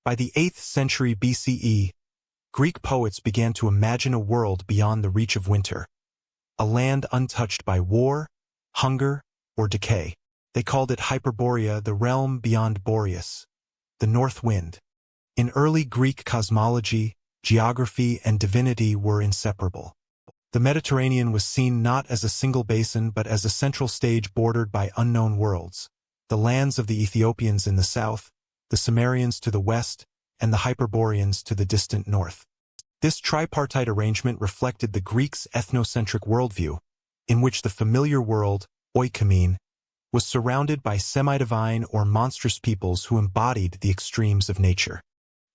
By the 8th century BCE, Greek poets began to imagine a world beyond the reach of winter, a land untouched by war, hunger, or decay. They called it Hyperborea, the realm beyond Boreas, the north wind. In early Greek cosmology, geography and divinity were inseparable. The Mediterranean was seen not as a single basin but as a central stage bordered by unknown worlds, the lands of the Ethiopians in the south, the Sumerians to the west, and the Hyperboreans to the distant north. This tripartite arrangement reflected the Greeks' ethnocentric worldview, in which the familiar world, oikoumene, was surrounded by semi-divine or monstrous peoples who embodied the extremes of nature.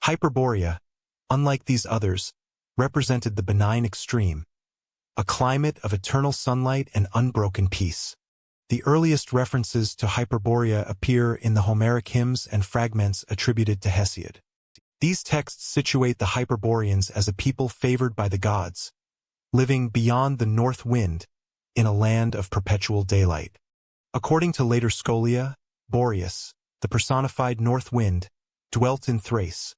Hyperborea, unlike these others, represented the benign extreme, a climate of eternal sunlight and unbroken peace. The earliest references to Hyperborea appear in the Homeric hymns and fragments attributed to Hesiod. These texts situate the Hyperboreans as a people favored by the gods, living beyond the north wind in a land of perpetual daylight. According to later scholia, Boreas, the personified north wind, dwelt in Thrace.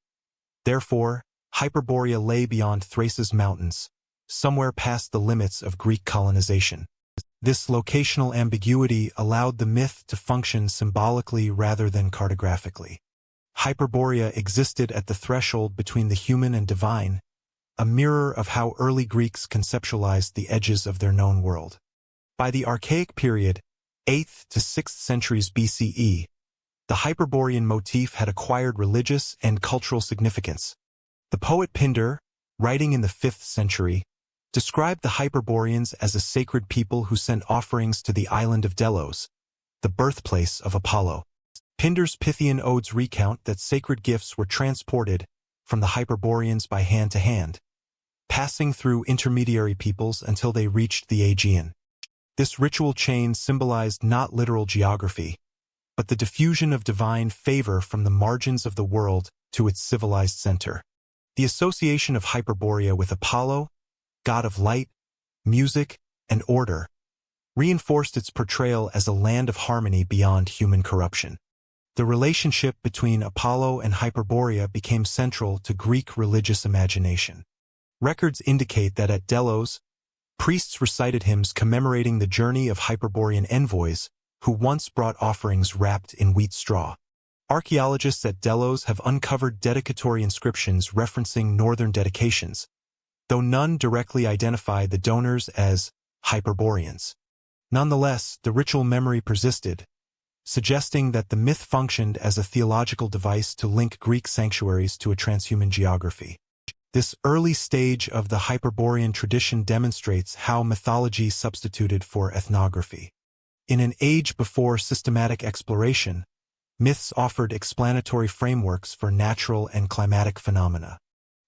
Therefore, Hyperborea lay beyond Thrace's mountains, somewhere past the limits of Greek colonization. This locational ambiguity allowed the myth to function symbolically rather than cartographically. Hyperborea existed at the threshold between the human and divine, a mirror of how early Greeks conceptualized the edges of their known world. By the Archaic period, 8th to 6th centuries BCE, the Hyperborean motif had acquired religious and cultural significance. The poet Pindar, writing in the 5th century, described the Hyperboreans as a sacred people who sent offerings to the island of Delos, the birthplace of Apollo. Pindar's Pythian odes recount that sacred gifts were transported from the Hyperboreans by hand to hand, passing through intermediary peoples until they reached the Aegean. This ritual chain symbolized not literal geography, but the diffusion of divine favor from the margins of the world to its civilized center. The association of Hyperborea with Apollo, god of light, music, and order, reinforced its portrayal as a land of harmony beyond human corruption. The relationship between Apollo and Hyperborea became central to Greek religious imagination. Records indicate that at Delos, priests recited hymns commemorating the journey of Hyperborean envoys who once brought offerings wrapped in wheat straw. Archaeologists at Delos have uncovered dedicatory inscriptions referencing northern dedications, though none directly identify the donors as Hyperboreans. Nonetheless, the ritual memory persisted, suggesting that the myth functioned as a theological device to link Greek sanctuaries to a transhuman geography. This early stage of the Hyperborean tradition demonstrates how mythology substituted for ethnography. In an age before systematic exploration, myths offered explanatory frameworks for natural and climatic phenomena.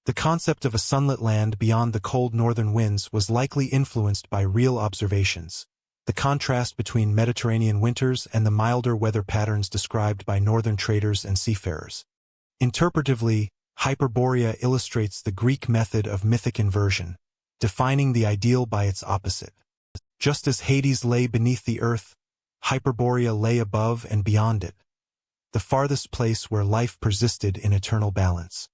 The concept of a sunlit land beyond the cold northern winds was likely influenced by real observations, the contrast between Mediterranean winters and the milder weather patterns described by northern traders and seafarers. Interpretively, Hyperborea illustrates the Greek method of mythic inversion, defining the ideal by its opposite. Just as Hades lay beneath the earth, Hyperborea lay above and beyond it, the farthest place where life persisted in eternal balance.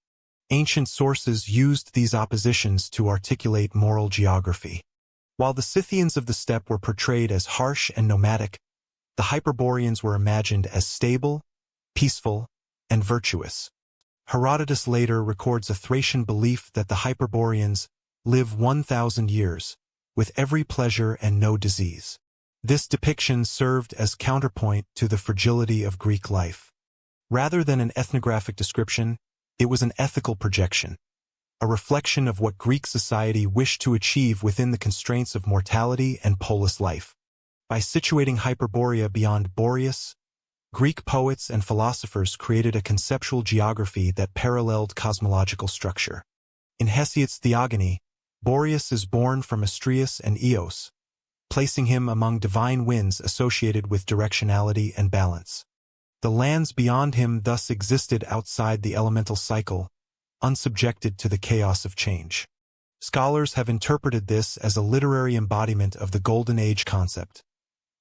Ancient sources used these oppositions to articulate moral geography. While the Scythians of the steppe were portrayed as harsh and nomadic, the Hyperboreans were imagined as stable, peaceful, and virtuous. Herodotus later records a Thracian belief that the Hyperboreans live 1,000 years, with every pleasure and no disease. This depiction served as counterpoint to the fragility of Greek life. Rather than an ethnographic description, it was an ethical projection, a reflection of what Greek society wished to achieve within the constraints of mortality and polis life. By situating Hyperborea beyond Boreas, Greek poets and philosophers created a conceptual geography that paralleled cosmological structure. In Hesiod's Theogony, Boreas is born from Astraeus and Eos, placing him among divine winds associated with directionality and balance. The lands beyond him thus existed outside the elemental cycle, unsubjected to the chaos of change. Scholars have interpreted this as a literary embodiment of the Golden Age concept,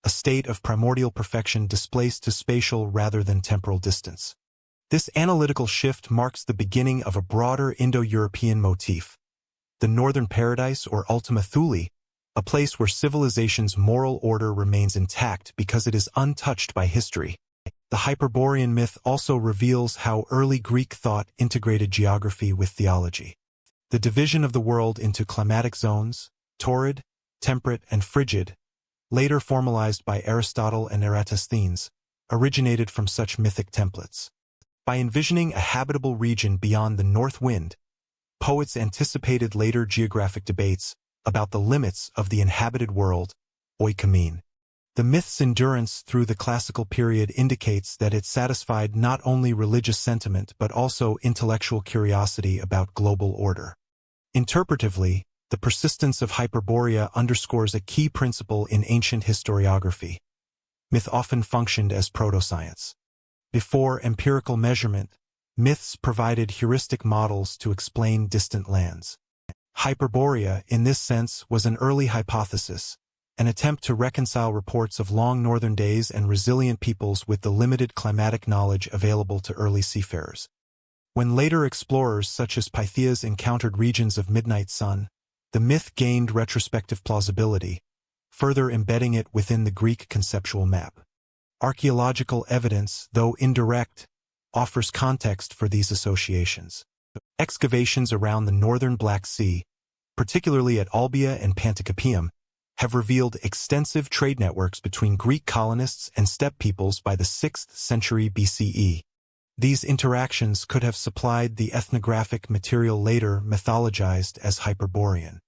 a state of primordial perfection displaced to spatial rather than temporal distance. This analytical shift marks the beginning of a broader Indo-European motif, the Northern Paradise or Ultima Thule, a place where civilization's moral order remains intact because it is untouched by history. The Hyperborean myth also reveals how early Greek thought integrated geography with theology. The division of the world into climatic zones, torrid, temperate, and frigid, later formalized by Aristotle and Eratosthenes, originated from such mythic templates. By envisioning a habitable region beyond the north wind, poets anticipated later geographic debates about the limits of the inhabited world, oikoumene. The myth's endurance through the classical period indicates that it satisfied not only religious sentiment but also intellectual curiosity about global order. Interpretively, the persistence of Hyperborea underscores a key principle in ancient historiography. Myth often functioned as proto-science. Before empirical measurement, myths provided heuristic models to explain distant lands. Hyperborea, in this sense, was an early hypothesis, an attempt to reconcile reports of long northern days and resilient peoples with the limited climatic knowledge available to early seafarers. When later explorers such as Pytheas encountered regions of midnight sun, the myth gained retrospective plausibility, further embedding it within the Greek conceptual map. Archaeological evidence, though indirect, offers context for these associations. Excavations around the northern Black Sea, particularly at Olbia and Panticapaeum, have revealed extensive trade networks between Greek colonists and steppe peoples by the 6th century BCE. These interactions could have supplied the ethnographic material later mythologized as Hyperborean.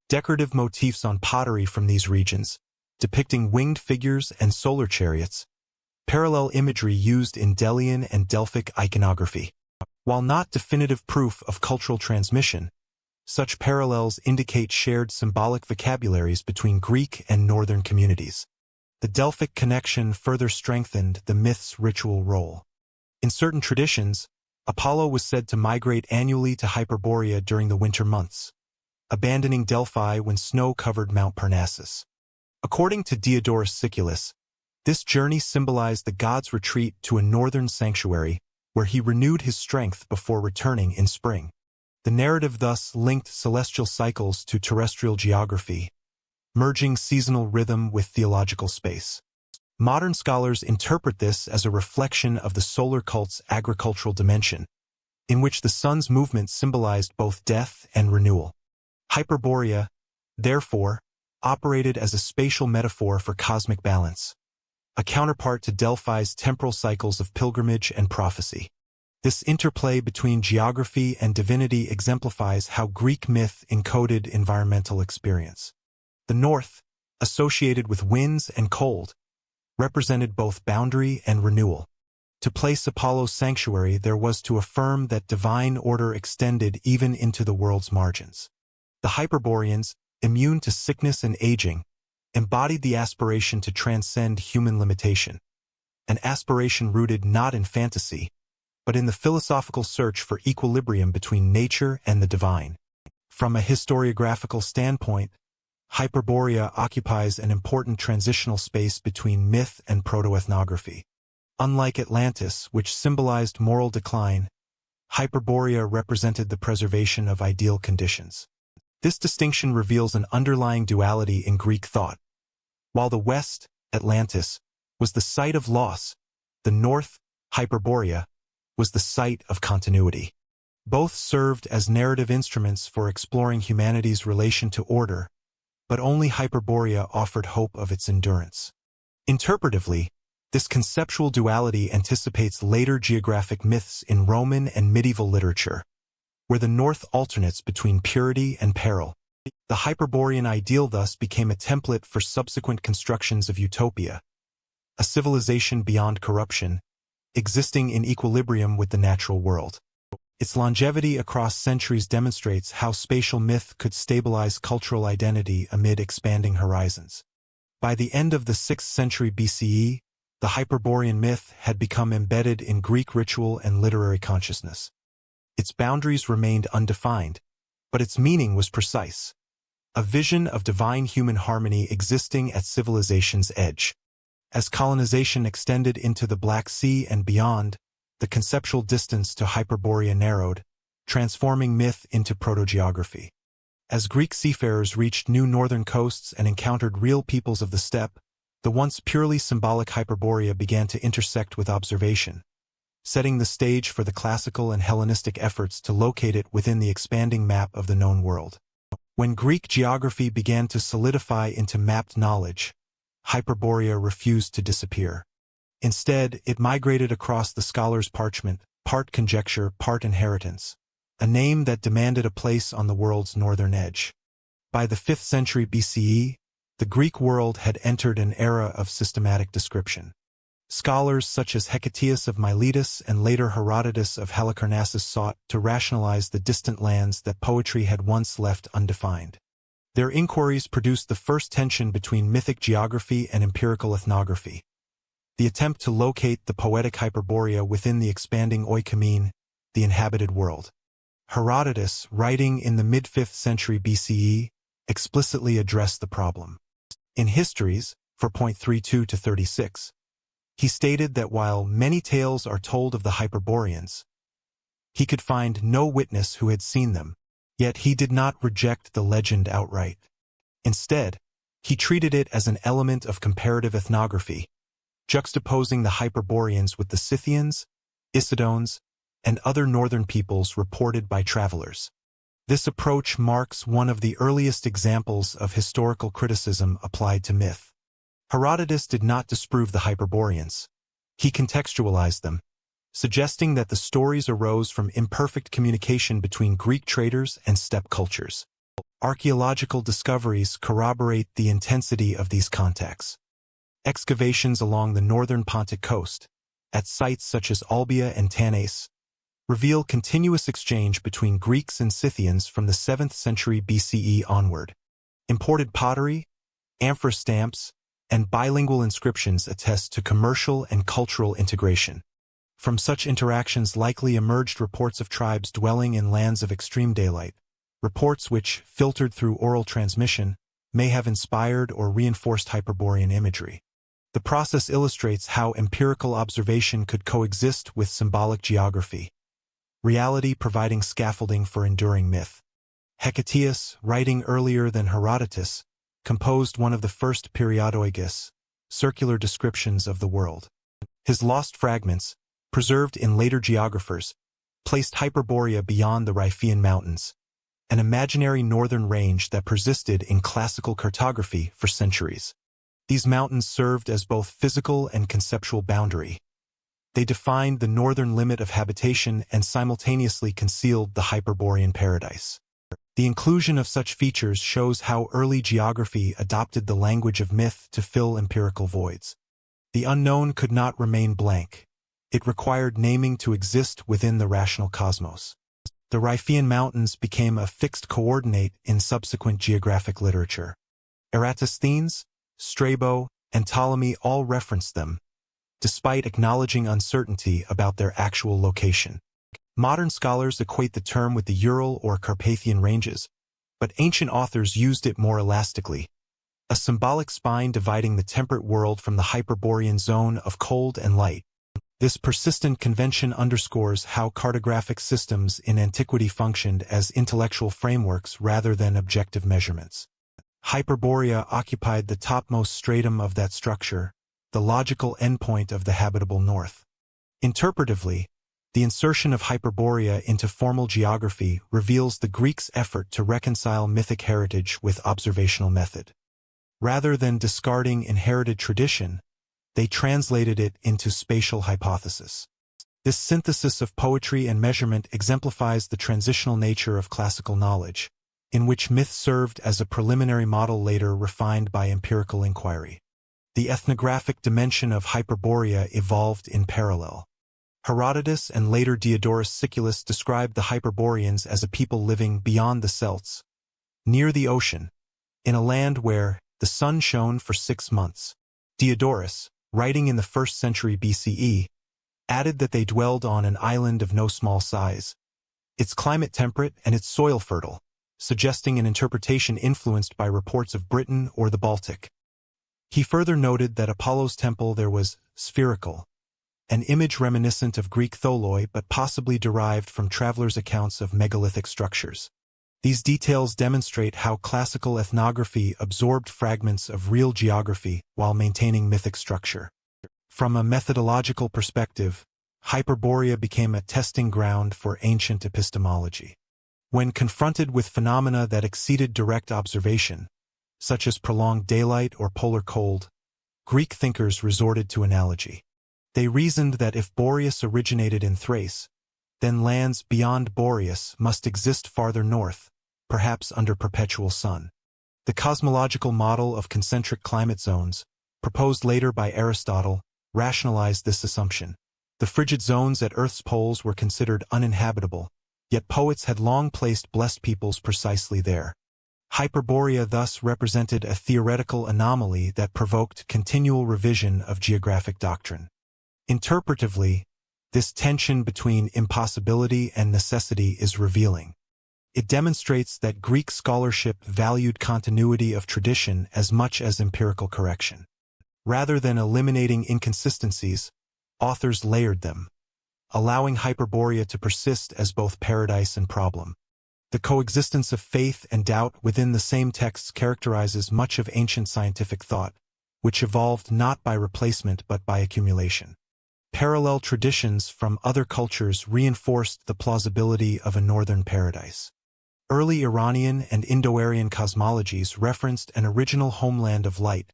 Decorative motifs on pottery from these regions, depicting winged figures and solar chariots, parallel imagery used in Delian and Delphic iconography. While not definitive proof of cultural transmission, such parallels indicate shared symbolic vocabularies between Greek and Northern communities. The Delphic connection further strengthened the myth's ritual role. In certain traditions, Apollo was said to migrate annually to Hyperborea during the winter months, abandoning Delphi when snow covered Mount Parnassus. According to Diodorus Siculus, this journey symbolized the god's retreat to a northern sanctuary where he renewed his strength before returning in spring. The narrative thus linked celestial cycles to terrestrial geography, merging seasonal rhythm with theological space. Modern scholars interpret this as a reflection of the solar cult's agricultural dimension, in which the sun's movement symbolized both death and renewal. Hyperborea, therefore, operated as a spatial metaphor for cosmic balance, a counterpart to Delphi's temporal cycles of pilgrimage and prophecy. This interplay between geography and divinity exemplifies how Greek myth encoded environmental experience. The north, associated with winds and cold, represented both boundary and renewal. To place Apollo's sanctuary, there was to affirm that divine order extended even into the world's margins. The Hyperboreans, immune to sickness and aging, embodied the aspiration to transcend human limitation, an aspiration rooted not in fantasy, but in the philosophical search for equilibrium between nature and the divine. From a historiographical standpoint, Hyperborea occupies an important transitional space between myth and proto-ethnography. Unlike Atlantis, which symbolized moral decline, Hyperborea represented the preservation of ideal conditions. This distinction reveals an underlying duality in Greek thought. While the West, Atlantis, was the site of loss, the North, Hyperborea, was the site of continuity. Both served as narrative instruments for exploring humanity's relation to order, but only Hyperborea offered hope of its endurance. Interpretively, this conceptual duality anticipates later geographic myths in Roman and medieval literature, where the north alternates between purity and peril. The Hyperborean ideal thus became a template for subsequent constructions of utopia, a civilization beyond corruption, existing in equilibrium with the natural world. Its longevity across centuries demonstrates how spatial myth could stabilize cultural identity amid expanding horizons. By the end of the 6th century BCE, the Hyperborean myth had become embedded in Greek ritual and literary consciousness. Its boundaries remained undefined, but its meaning was precise, a vision of divine human harmony existing at civilization's edge. As colonization extended into the Black Sea and beyond, the conceptual distance to Hyperborea narrowed, transforming myth into proto-geography. As Greek seafarers reached new northern coasts and encountered real peoples of the steppe, the once purely symbolic Hyperborea began to intersect with observation, setting the stage for the classical and Hellenistic efforts to locate it within the expanding map of the known world. When Greek geography began to solidify into mapped knowledge, Hyperborea refused to disappear. Instead, it migrated across the scholar's parchment, part conjecture, part inheritance, a name that demanded a place on the world's northern edge. By the 5th century BCE, the Greek world had entered an era of systematic description. Scholars such as Herodotus of Miletus and later Herodotus of Halicarnassus sought to rationalize the distant lands that poetry had once left undefined. Their inquiries produced the first tension between mythic geography and empirical ethnography, the attempt to locate the poetic Hyperborea within the expanding oikoumene, the inhabited world. Herodotus, writing in the mid-5th century BCE, explicitly addressed the problem. In Histories, 4.32-36, he stated that while many tales are told of the Hyperboreans, he could find no witness who had seen them, yet he did not reject the legend outright. Instead, he treated it as an element of comparative ethnography, juxtaposing the Hyperboreans with the Scythians, Issidones, and other northern peoples reported by travelers. This approach marks one of the earliest examples of historical criticism applied to myth. Herodotus did not disprove the Hyperboreans. He contextualized them, suggesting that the stories arose from imperfect communication between Greek traders and steppe cultures. Archaeological discoveries corroborate the intensity of these contacts. Excavations along the northern Pontic coast, at sites such as Olbia and Tanais, reveal continuous exchange between Greeks and Scythians from the 7th century BCE onward. Imported pottery, amphora stamps, and bilingual inscriptions attest to commercial and cultural integration. From such interactions likely emerged reports of tribes dwelling in lands of extreme daylight, reports which, filtered through oral transmission, may have inspired or reinforced Hyperborean imagery. The process illustrates how empirical observation could coexist with symbolic geography, reality providing scaffolding for enduring myth. Herodotus, writing earlier than Herodotus, composed one of the first periodoigas, circular descriptions of the world. His lost fragments, preserved in later geographers, placed Hyperborea beyond the Riphean Mountains, an imaginary northern range that persisted in classical cartography for centuries. These mountains served as both physical and conceptual boundary. They defined the northern limit of habitation and simultaneously concealed the Hyperborean paradise. The inclusion of such features shows how early geography adopted the language of myth to fill empirical voids. The unknown could not remain blank. It required naming to exist within the rational cosmos. The Riphean Mountains became a fixed coordinate in subsequent geographic literature. Eratosthenes, Strabo, and Ptolemy all referenced them, despite acknowledging uncertainty about their actual location. Modern scholars equate the term with the Ural or Carpathian ranges, but ancient authors used it more elastically, a symbolic spine dividing the temperate world from the Hyperborean zone of cold and light. This persistent convention underscores how cartographic systems in antiquity functioned as intellectual frameworks rather than objective measurements. Hyperborea occupied the topmost stratum of that structure, the logical endpoint of the habitable north. Interpretively, the insertion of Hyperborea into formal geography reveals the Greeks' effort to reconcile mythic heritage with observational method. Rather than discarding inherited tradition, they translated it into spatial hypothesis. This synthesis of poetry and measurement exemplifies the transitional nature of classical knowledge, in which myth served as a preliminary model later refined by empirical inquiry. The ethnographic dimension of Hyperborea evolved in parallel. Herodotus and later Diodorus Siculus described the Hyperboreans as a people living beyond the Celts, near the ocean, in a land where the sun shone for 6 months. Diodorus, writing in the 1st century BCE, added that they dwelled on an island of no small size, its climate temperate and its soil fertile, suggesting an interpretation influenced by reports of Britain or the Baltic. He further noted that Apollo's temple there was spherical, an image reminiscent of Greek tholoi but possibly derived from travelers' accounts of megalithic structures. These details demonstrate how classical ethnography absorbed fragments of real geography while maintaining mythic structure. From a methodological perspective, Hyperborea became a testing ground for ancient epistemology. When confronted with phenomena that exceeded direct observation, such as prolonged daylight or polar cold, Greek thinkers resorted to analogy. They reasoned that if Boreas originated in Thrace, then lands beyond Boreas must exist farther north, perhaps under perpetual sun. The cosmological model of concentric climate zones, proposed later by Aristotle, rationalized this assumption. The frigid zones at Earth's poles were considered uninhabitable, yet poets had long placed blessed peoples precisely there. Hyperborea thus represented a theoretical anomaly that provoked continual revision of geographic doctrine. Interpretively, this tension between impossibility and necessity is revealing. It demonstrates that Greek scholarship valued continuity of tradition as much as empirical correction. Rather than eliminating inconsistencies, authors layered them, allowing Hyperborea to persist as both paradise and problem. The coexistence of faith and doubt within the same texts characterizes much of ancient scientific thought, which evolved not by replacement but by accumulation. Parallel traditions from other cultures reinforced the plausibility of a northern paradise. Early Iranian and Indo-Aryan cosmologies referenced an original homeland of light,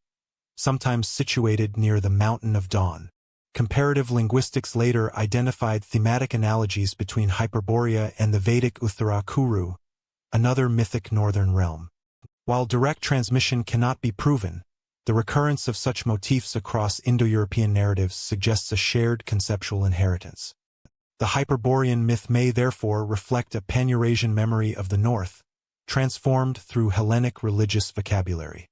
sometimes situated near the Mountain of Dawn. Comparative linguistics later identified thematic analogies between Hyperborea and the Vedic Uttara Kuru, another mythic northern realm. While direct transmission cannot be proven, the recurrence of such motifs across Indo-European narratives suggests a shared conceptual inheritance. The Hyperborean myth may therefore reflect a pan-Eurasian memory of the North, transformed through Hellenic religious vocabulary.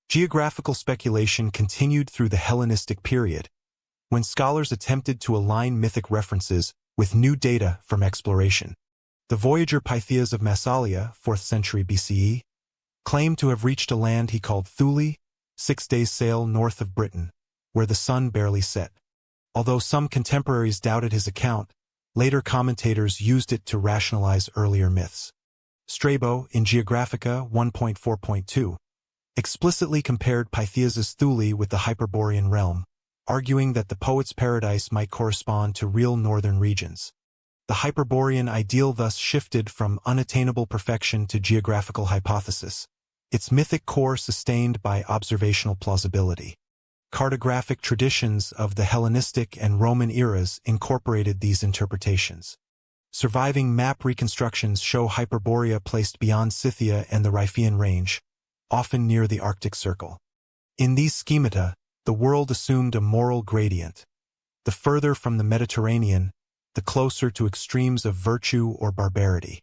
Geographical speculation continued through the Hellenistic period, when scholars attempted to align mythic references with new data from exploration. The voyager Pytheas of Massalia, 4th century BCE, claimed to have reached a land he called Thule, 6 days' sail north of Britain, where the sun barely set. Although some contemporaries doubted his account, later commentators used it to rationalize earlier myths. Strabo, in Geographica 1.4.2, explicitly compared Pytheas' Thule with the Hyperborean realm, arguing that the poet's paradise might correspond to real northern regions. The Hyperborean ideal thus shifted from unattainable perfection to geographical hypothesis, its mythic core sustained by observational plausibility. Cartographic traditions of the Hellenistic and Roman eras incorporated these interpretations. Surviving map reconstructions show Hyperborea placed beyond Scythia and the Riphean Range, often near the Arctic Circle. In these schemata, the world assumed a moral gradient. The further from the Mediterranean, the closer to extremes of virtue or barbarity.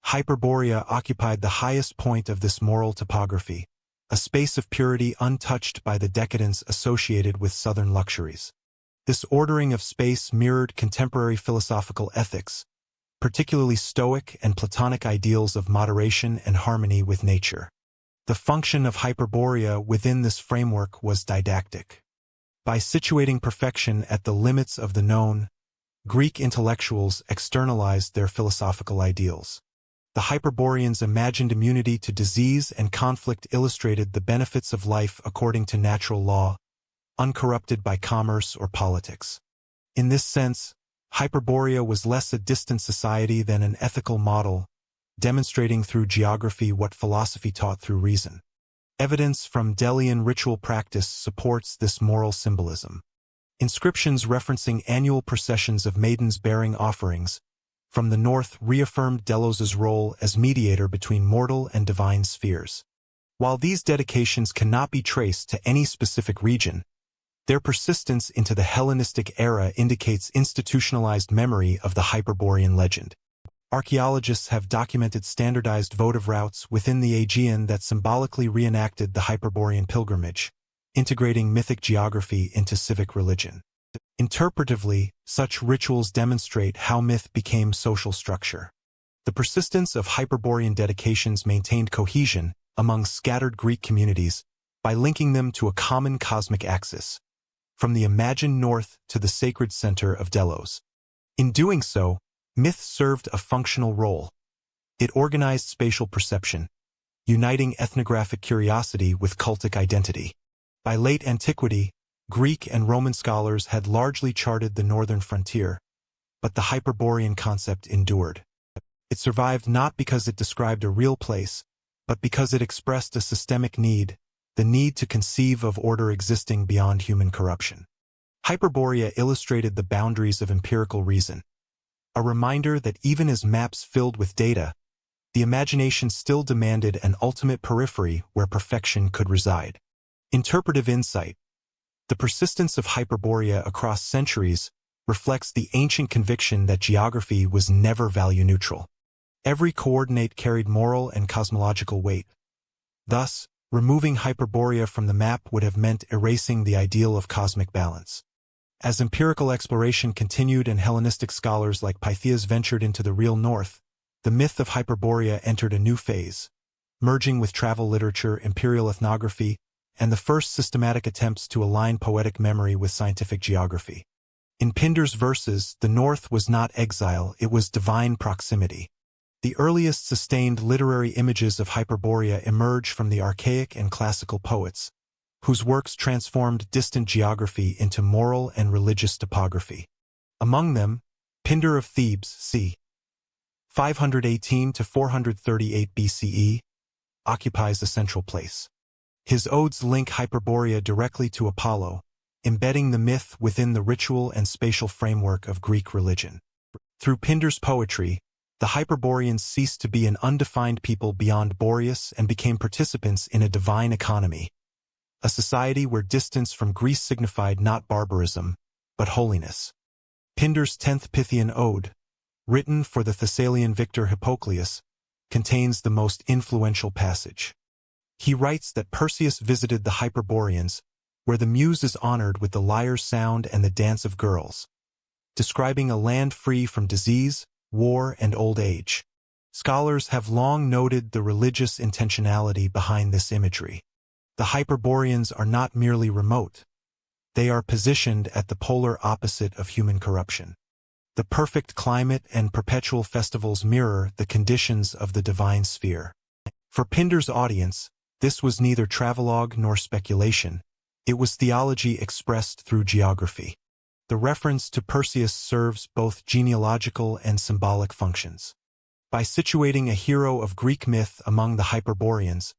Hyperborea occupied the highest point of this moral topography, a space of purity untouched by the decadence associated with southern luxuries. This ordering of space mirrored contemporary philosophical ethics, particularly Stoic and Platonic ideals of moderation and harmony with nature. The function of Hyperborea within this framework was didactic. By situating perfection at the limits of the known, Greek intellectuals externalized their philosophical ideals. The Hyperboreans imagined immunity to disease and conflict illustrated the benefits of life according to natural law, uncorrupted by commerce or politics. In this sense, Hyperborea was less a distant society than an ethical model, demonstrating through geography what philosophy taught through reason. Evidence from Delian ritual practice supports this moral symbolism. Inscriptions referencing annual processions of maidens bearing offerings from the north reaffirmed Delos's role as mediator between mortal and divine spheres. While these dedications cannot be traced to any specific region, their persistence into the Hellenistic era indicates institutionalized memory of the Hyperborean legend. Archaeologists have documented standardized votive routes within the Aegean that symbolically reenacted the Hyperborean pilgrimage, integrating mythic geography into civic religion. Interpretively, such rituals demonstrate how myth became social structure. The persistence of Hyperborean dedications maintained cohesion among scattered Greek communities by linking them to a common cosmic axis. from the imagined north to the sacred center of Delos. In doing so, myth served a functional role. It organized spatial perception, uniting ethnographic curiosity with cultic identity. By late antiquity, Greek and Roman scholars had largely charted the northern frontier, but the Hyperborean concept endured. It survived not because it described a real place, but because it expressed a systemic need, the need to conceive of order existing beyond human corruption. Hyperborea illustrated the boundaries of empirical reason, a reminder that even as maps filled with data, the imagination still demanded an ultimate periphery where perfection could reside. Interpretive insight. The persistence of Hyperborea across centuries reflects the ancient conviction that geography was never value-neutral. Every coordinate carried moral and cosmological weight. Thus, removing Hyperborea from the map would have meant erasing the ideal of cosmic balance. As empirical exploration continued and Hellenistic scholars like Pythias ventured into the real north, the myth of Hyperborea entered a new phase, merging with travel literature, imperial ethnography, and the first systematic attempts to align poetic memory with scientific geography. In Pindar's verses, the north was not exile, it was divine proximity. The earliest sustained literary images of Hyperborea emerge from the archaic and classical poets, whose works transformed distant geography into moral and religious topography. Among them, Pindar of Thebes, c. 518 to 438 BCE, occupies a central place. His odes link Hyperborea directly to Apollo, embedding the myth within the ritual and spatial framework of Greek religion. Through Pindar's poetry, the Hyperboreans ceased to be an undefined people beyond Boreas and became participants in a divine economy, a society where distance from Greece signified not barbarism, but holiness. Pindar's 10th Pythian ode, written for the Thessalian victor Hippocleius, contains the most influential passage. He writes that Perseus visited the Hyperboreans, where the muse is honored with the lyre's sound and the dance of girls, describing a land free from disease, war, and old age. Scholars have long noted the religious intentionality behind this imagery. The Hyperboreans are not merely remote. They are positioned at the polar opposite of human corruption. The perfect climate and perpetual festivals mirror the conditions of the divine sphere. For Pindar's audience, this was neither travelogue nor speculation. It was theology expressed through geography. The reference to Perseus serves both genealogical and symbolic functions. By situating a hero of Greek myth among the Hyperboreans,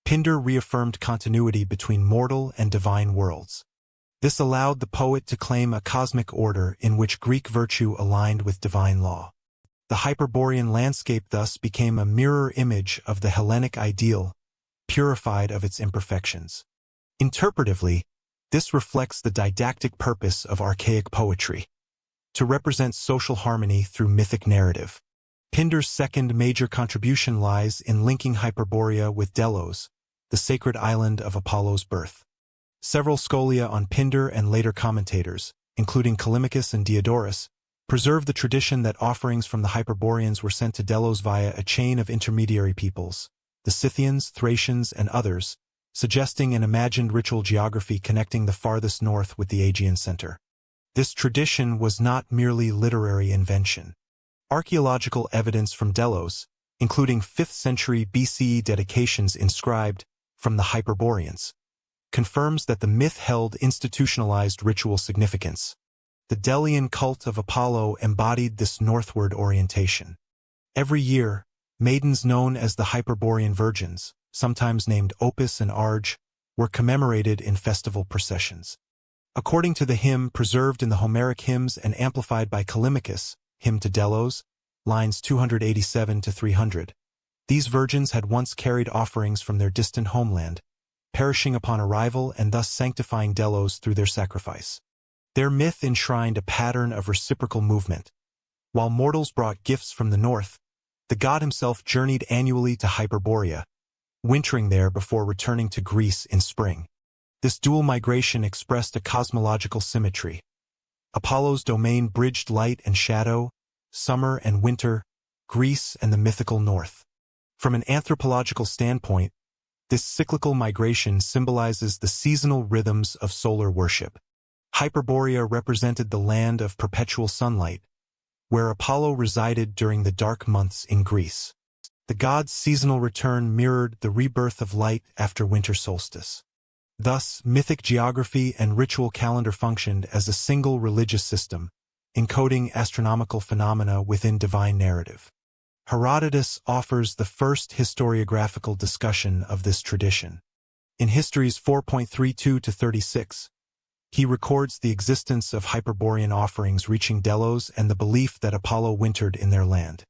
Pindar reaffirmed continuity between mortal and divine worlds. This allowed the poet to claim a cosmic order in which Greek virtue aligned with divine law. The Hyperborean landscape thus became a mirror image of the Hellenic ideal, purified of its imperfections. Interpretively, this reflects the didactic purpose of archaic poetry, to represent social harmony through mythic narrative. Pindar's second major contribution lies in linking Hyperborea with Delos, the sacred island of Apollo's birth. Several scholia on Pindar and later commentators, including Callimachus and Diodorus, preserve the tradition that offerings from the Hyperboreans were sent to Delos via a chain of intermediary peoples, the Scythians, Thracians, and others, suggesting an imagined ritual geography connecting the farthest north with the Aegean center. This tradition was not merely literary invention. Archaeological evidence from Delos, including 5th century BCE dedications inscribed from the Hyperboreans, confirms that the myth held institutionalized ritual significance. The Delian cult of Apollo embodied this northward orientation. Every year, maidens known as the Hyperborean virgins, sometimes named Opis and Arge, were commemorated in festival processions. According to the hymn preserved in the Homeric hymns and amplified by Callimachus, Hymn to Delos, lines 287 to 300, these virgins had once carried offerings from their distant homeland, perishing upon arrival and thus sanctifying Delos through their sacrifice. Their myth enshrined a pattern of reciprocal movement. While mortals brought gifts from the north, the god himself journeyed annually to Hyperborea, wintering there before returning to Greece in spring. This dual migration expressed a cosmological symmetry. Apollo's domain bridged light and shadow, summer and winter, Greece and the mythical north. From an anthropological standpoint, this cyclical migration symbolizes the seasonal rhythms of solar worship. Hyperborea represented the land of perpetual sunlight, where Apollo resided during the dark months in Greece. The god's seasonal return mirrored the rebirth of light after winter solstice. Thus, mythic geography and ritual calendar functioned as a single religious system, encoding astronomical phenomena within divine narrative. Herodotus offers the first historiographical discussion of this tradition. In Histories 4.32-36, he records the existence of Hyperborean offerings reaching Delos and the belief that Apollo wintered in their land.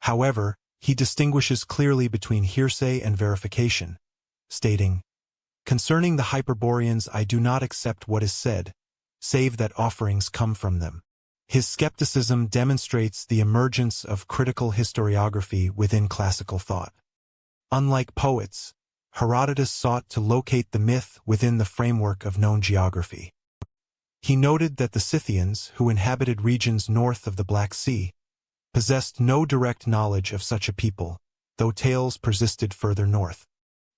However, he distinguishes clearly between hearsay and verification, stating, "Concerning the Hyperboreans I do not accept what is said, save that offerings come from them." His skepticism demonstrates the emergence of critical historiography within classical thought. Unlike poets, Herodotus sought to locate the myth within the framework of known geography. He noted that the Scythians, who inhabited regions north of the Black Sea, possessed no direct knowledge of such a people, though tales persisted further north.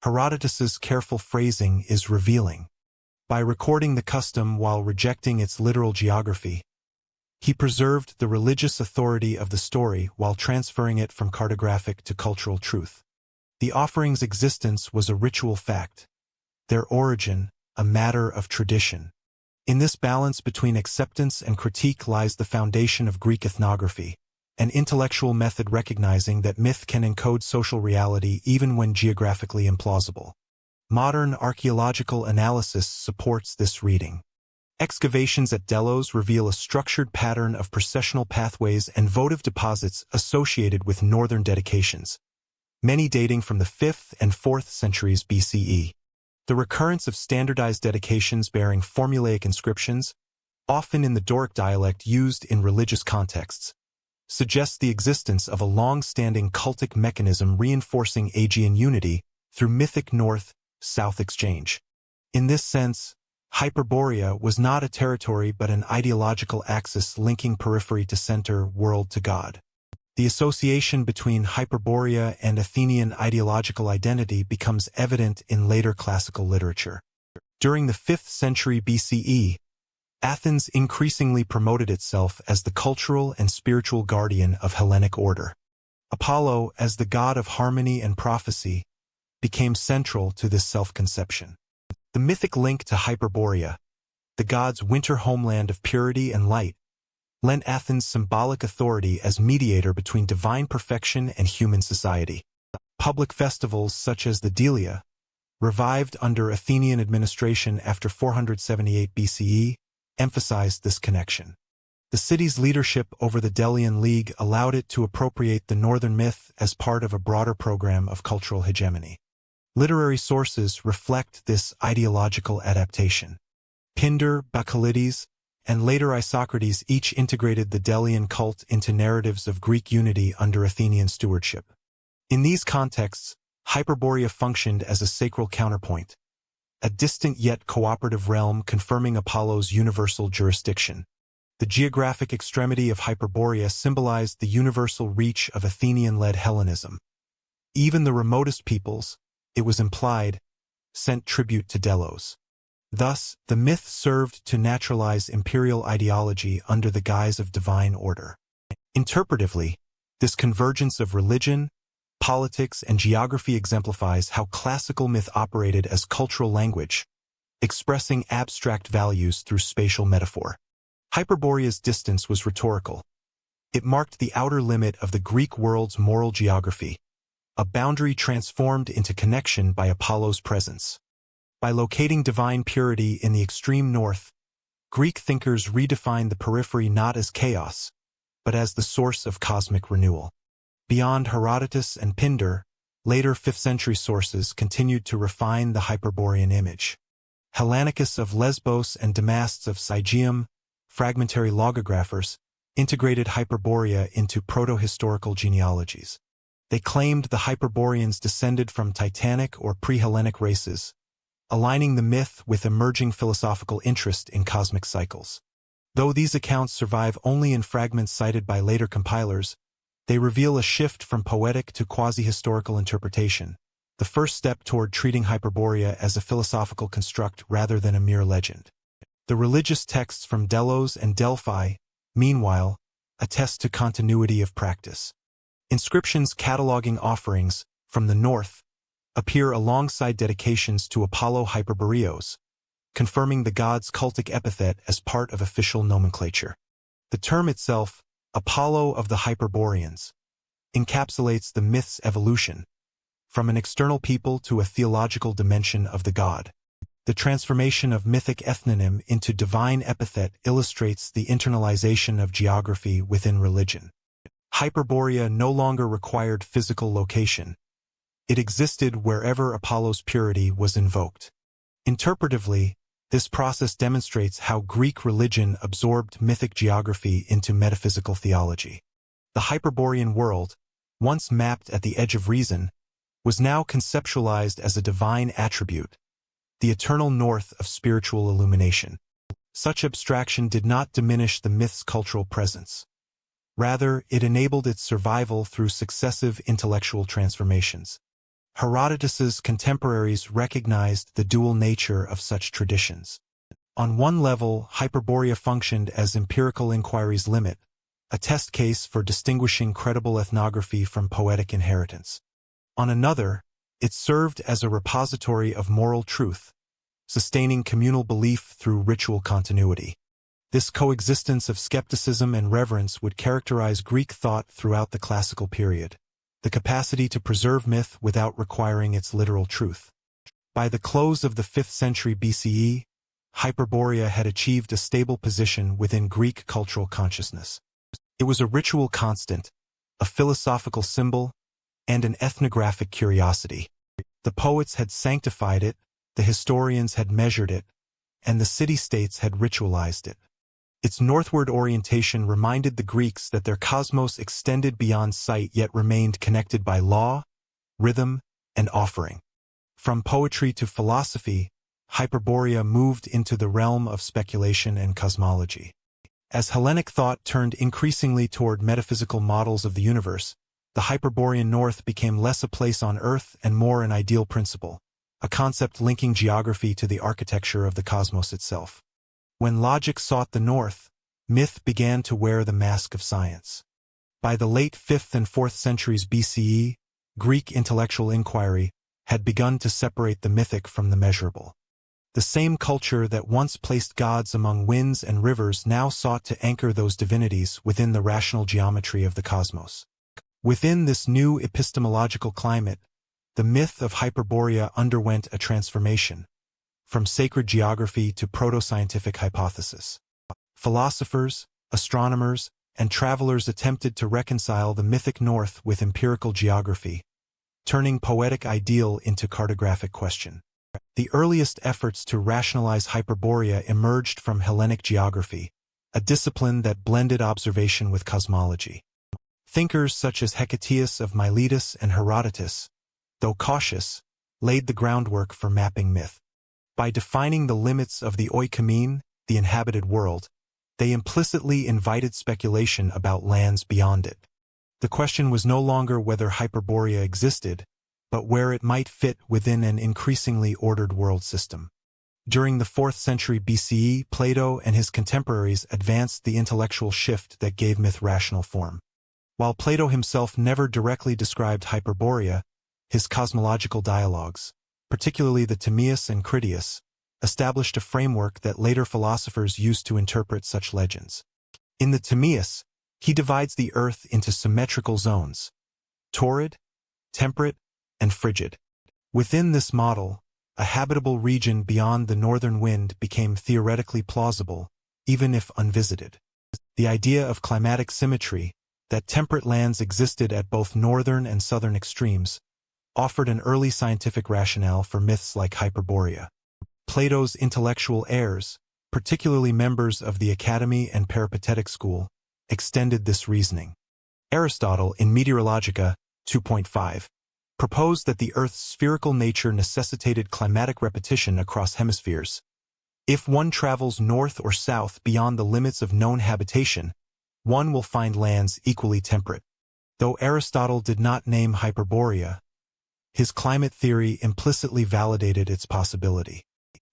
Herodotus's careful phrasing is revealing. By recording the custom while rejecting its literal geography, he preserved the religious authority of the story while transferring it from cartographic to cultural truth. The offering's existence was a ritual fact, their origin a matter of tradition. In this balance between acceptance and critique lies the foundation of Greek ethnography, an intellectual method recognizing that myth can encode social reality even when geographically implausible. Modern archaeological analysis supports this reading. Excavations at Delos reveal a structured pattern of processional pathways and votive deposits associated with northern dedications, many dating from the 5th and 4th centuries BCE. The recurrence of standardized dedications bearing formulaic inscriptions, often in the Doric dialect used in religious contexts, suggests the existence of a long-standing cultic mechanism reinforcing Aegean unity through mythic north-south exchange. In this sense, Hyperborea was not a territory but an ideological axis linking periphery to center, world to God. The association between Hyperborea and Athenian ideological identity becomes evident in later classical literature. During the 5th century BCE, Athens increasingly promoted itself as the cultural and spiritual guardian of Hellenic order. Apollo, as the god of harmony and prophecy, became central to this self-conception. The mythic link to Hyperborea, the god's winter homeland of purity and light, lent Athens symbolic authority as mediator between divine perfection and human society. Public festivals such as the Delia, revived under Athenian administration after 478 BCE, emphasized this connection. The city's leadership over the Delian League allowed it to appropriate the northern myth as part of a broader program of cultural hegemony. Literary sources reflect this ideological adaptation. Pindar, Bacchylides, and later Isocrates each integrated the Delian cult into narratives of Greek unity under Athenian stewardship. In these contexts, Hyperborea functioned as a sacral counterpoint, a distant yet cooperative realm confirming Apollo's universal jurisdiction. The geographic extremity of Hyperborea symbolized the universal reach of Athenian-led Hellenism. Even the remotest peoples, it was implied, sent tribute to Delos. Thus, the myth served to naturalize imperial ideology under the guise of divine order. Interpretively, this convergence of religion, politics, and geography exemplifies how classical myth operated as cultural language, expressing abstract values through spatial metaphor. Hyperborea's distance was rhetorical. It marked the outer limit of the Greek world's moral geography, a boundary transformed into connection by Apollo's presence. By locating divine purity in the extreme north, Greek thinkers redefined the periphery not as chaos, but as the source of cosmic renewal. Beyond Herodotus and Pindar, later 5th century sources continued to refine the Hyperborean image. Hellanicus of Lesbos and Damastes of Sygium, fragmentary logographers, integrated Hyperborea into proto-historical genealogies. They claimed the Hyperboreans descended from Titanic or pre-Hellenic races, aligning the myth with emerging philosophical interest in cosmic cycles. Though these accounts survive only in fragments cited by later compilers, they reveal a shift from poetic to quasi-historical interpretation, the first step toward treating Hyperborea as a philosophical construct rather than a mere legend. The religious texts from Delos and Delphi, meanwhile, attest to continuity of practice. Inscriptions cataloging offerings, from the north, appear alongside dedications to Apollo Hyperboreos, confirming the god's cultic epithet as part of official nomenclature. The term itself, Apollo of the Hyperboreans, encapsulates the myth's evolution, from an external people to a theological dimension of the god. The transformation of mythic ethnonym into divine epithet illustrates the internalization of geography within religion. Hyperborea no longer required physical location. It existed wherever Apollo's purity was invoked. Interpretively, this process demonstrates how Greek religion absorbed mythic geography into metaphysical theology. The Hyperborean world, once mapped at the edge of reason, was now conceptualized as a divine attribute, the eternal north of spiritual illumination. Such abstraction did not diminish the myth's cultural presence. Rather, it enabled its survival through successive intellectual transformations. Herodotus's contemporaries recognized the dual nature of such traditions. On one level, Hyperborea functioned as empirical inquiry's limit, a test case for distinguishing credible ethnography from poetic inheritance. On another, it served as a repository of moral truth, sustaining communal belief through ritual continuity. This coexistence of skepticism and reverence would characterize Greek thought throughout the classical period, the capacity to preserve myth without requiring its literal truth. By the close of the 5th century BCE, Hyperborea had achieved a stable position within Greek cultural consciousness. It was a ritual constant, a philosophical symbol, and an ethnographic curiosity. The poets had sanctified it, the historians had measured it, and the city-states had ritualized it. Its northward orientation reminded the Greeks that their cosmos extended beyond sight yet remained connected by law, rhythm, and offering. From poetry to philosophy, Hyperborea moved into the realm of speculation and cosmology. As Hellenic thought turned increasingly toward metaphysical models of the universe, the Hyperborean north became less a place on Earth and more an ideal principle, a concept linking geography to the architecture of the cosmos itself. When logic sought the north, myth began to wear the mask of science. By the late 5th and 4th centuries BCE, Greek intellectual inquiry had begun to separate the mythic from the measurable. The same culture that once placed gods among winds and rivers now sought to anchor those divinities within the rational geometry of the cosmos. Within this new epistemological climate, the myth of Hyperborea underwent a transformation, from sacred geography to proto-scientific hypothesis. Philosophers, astronomers, and travelers attempted to reconcile the mythic north with empirical geography, turning poetic ideal into cartographic question. The earliest efforts to rationalize Hyperborea emerged from Hellenic geography, a discipline that blended observation with cosmology. Thinkers such as Hecataeus of Miletus and Herodotus, though cautious, laid the groundwork for mapping myth. By defining the limits of the oikoumene, the inhabited world, they implicitly invited speculation about lands beyond it. The question was no longer whether Hyperborea existed, but where it might fit within an increasingly ordered world system. During the 4th century BCE, Plato and his contemporaries advanced the intellectual shift that gave myth rational form. While Plato himself never directly described Hyperborea, his cosmological dialogues, particularly the Timaeus and Critias, established a framework that later philosophers used to interpret such legends. In the Timaeus, he divides the earth into symmetrical zones: torrid, temperate, and frigid. Within this model, a habitable region beyond the northern wind became theoretically plausible, even if unvisited. The idea of climatic symmetry, that temperate lands existed at both northern and southern extremes, offered an early scientific rationale for myths like Hyperborea. Plato's intellectual heirs, particularly members of the Academy and Peripatetic school, extended this reasoning. Aristotle, in Meteorologica 2.5, proposed that the Earth's spherical nature necessitated climatic repetition across hemispheres. If one travels north or south beyond the limits of known habitation, one will find lands equally temperate. Though Aristotle did not name Hyperborea, his climate theory implicitly validated its possibility.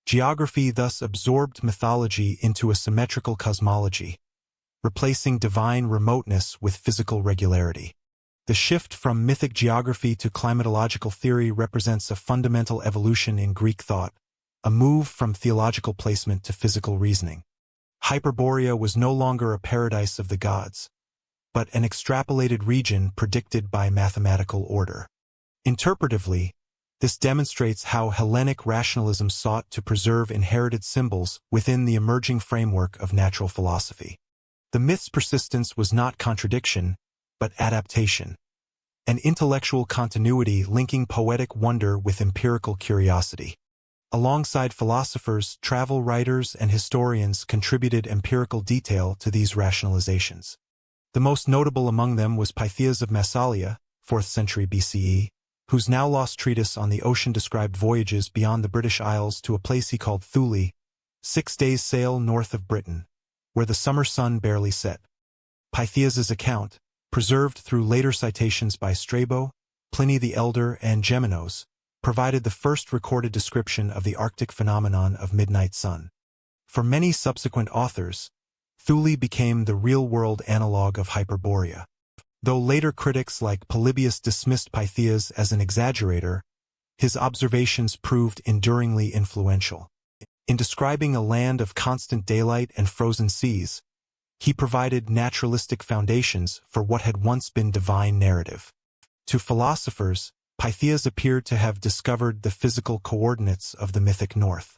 Geography thus absorbed mythology into a symmetrical cosmology, replacing divine remoteness with physical regularity. The shift from mythic geography to climatological theory represents a fundamental evolution in Greek thought, a move from theological placement to physical reasoning. Hyperborea was no longer a paradise of the gods, but an extrapolated region predicted by mathematical order. Interpretively, this demonstrates how Hellenic rationalism sought to preserve inherited symbols within the emerging framework of natural philosophy. The myth's persistence was not contradiction, but adaptation, an intellectual continuity linking poetic wonder with empirical curiosity. Alongside philosophers, travel writers, and historians contributed empirical detail to these rationalizations. The most notable among them was Pytheas of Massalia, 4th century BCE, whose now-lost treatise on the ocean described voyages beyond the British Isles to a place he called Thule, 6 days' sail north of Britain, where the summer sun barely set. Pytheas's account, preserved through later citations by Strabo, Pliny the Elder, and Geminos, provided the first recorded description of the Arctic phenomenon of midnight sun. For many subsequent authors, Thule became the real-world analogue of Hyperborea. Though later critics like Polybius dismissed Pytheas as an exaggerator, his observations proved enduringly influential. In describing a land of constant daylight and frozen seas, he provided naturalistic foundations for what had once been divine narrative. To philosophers, Pytheas appeared to have discovered the physical coordinates of the mythic north.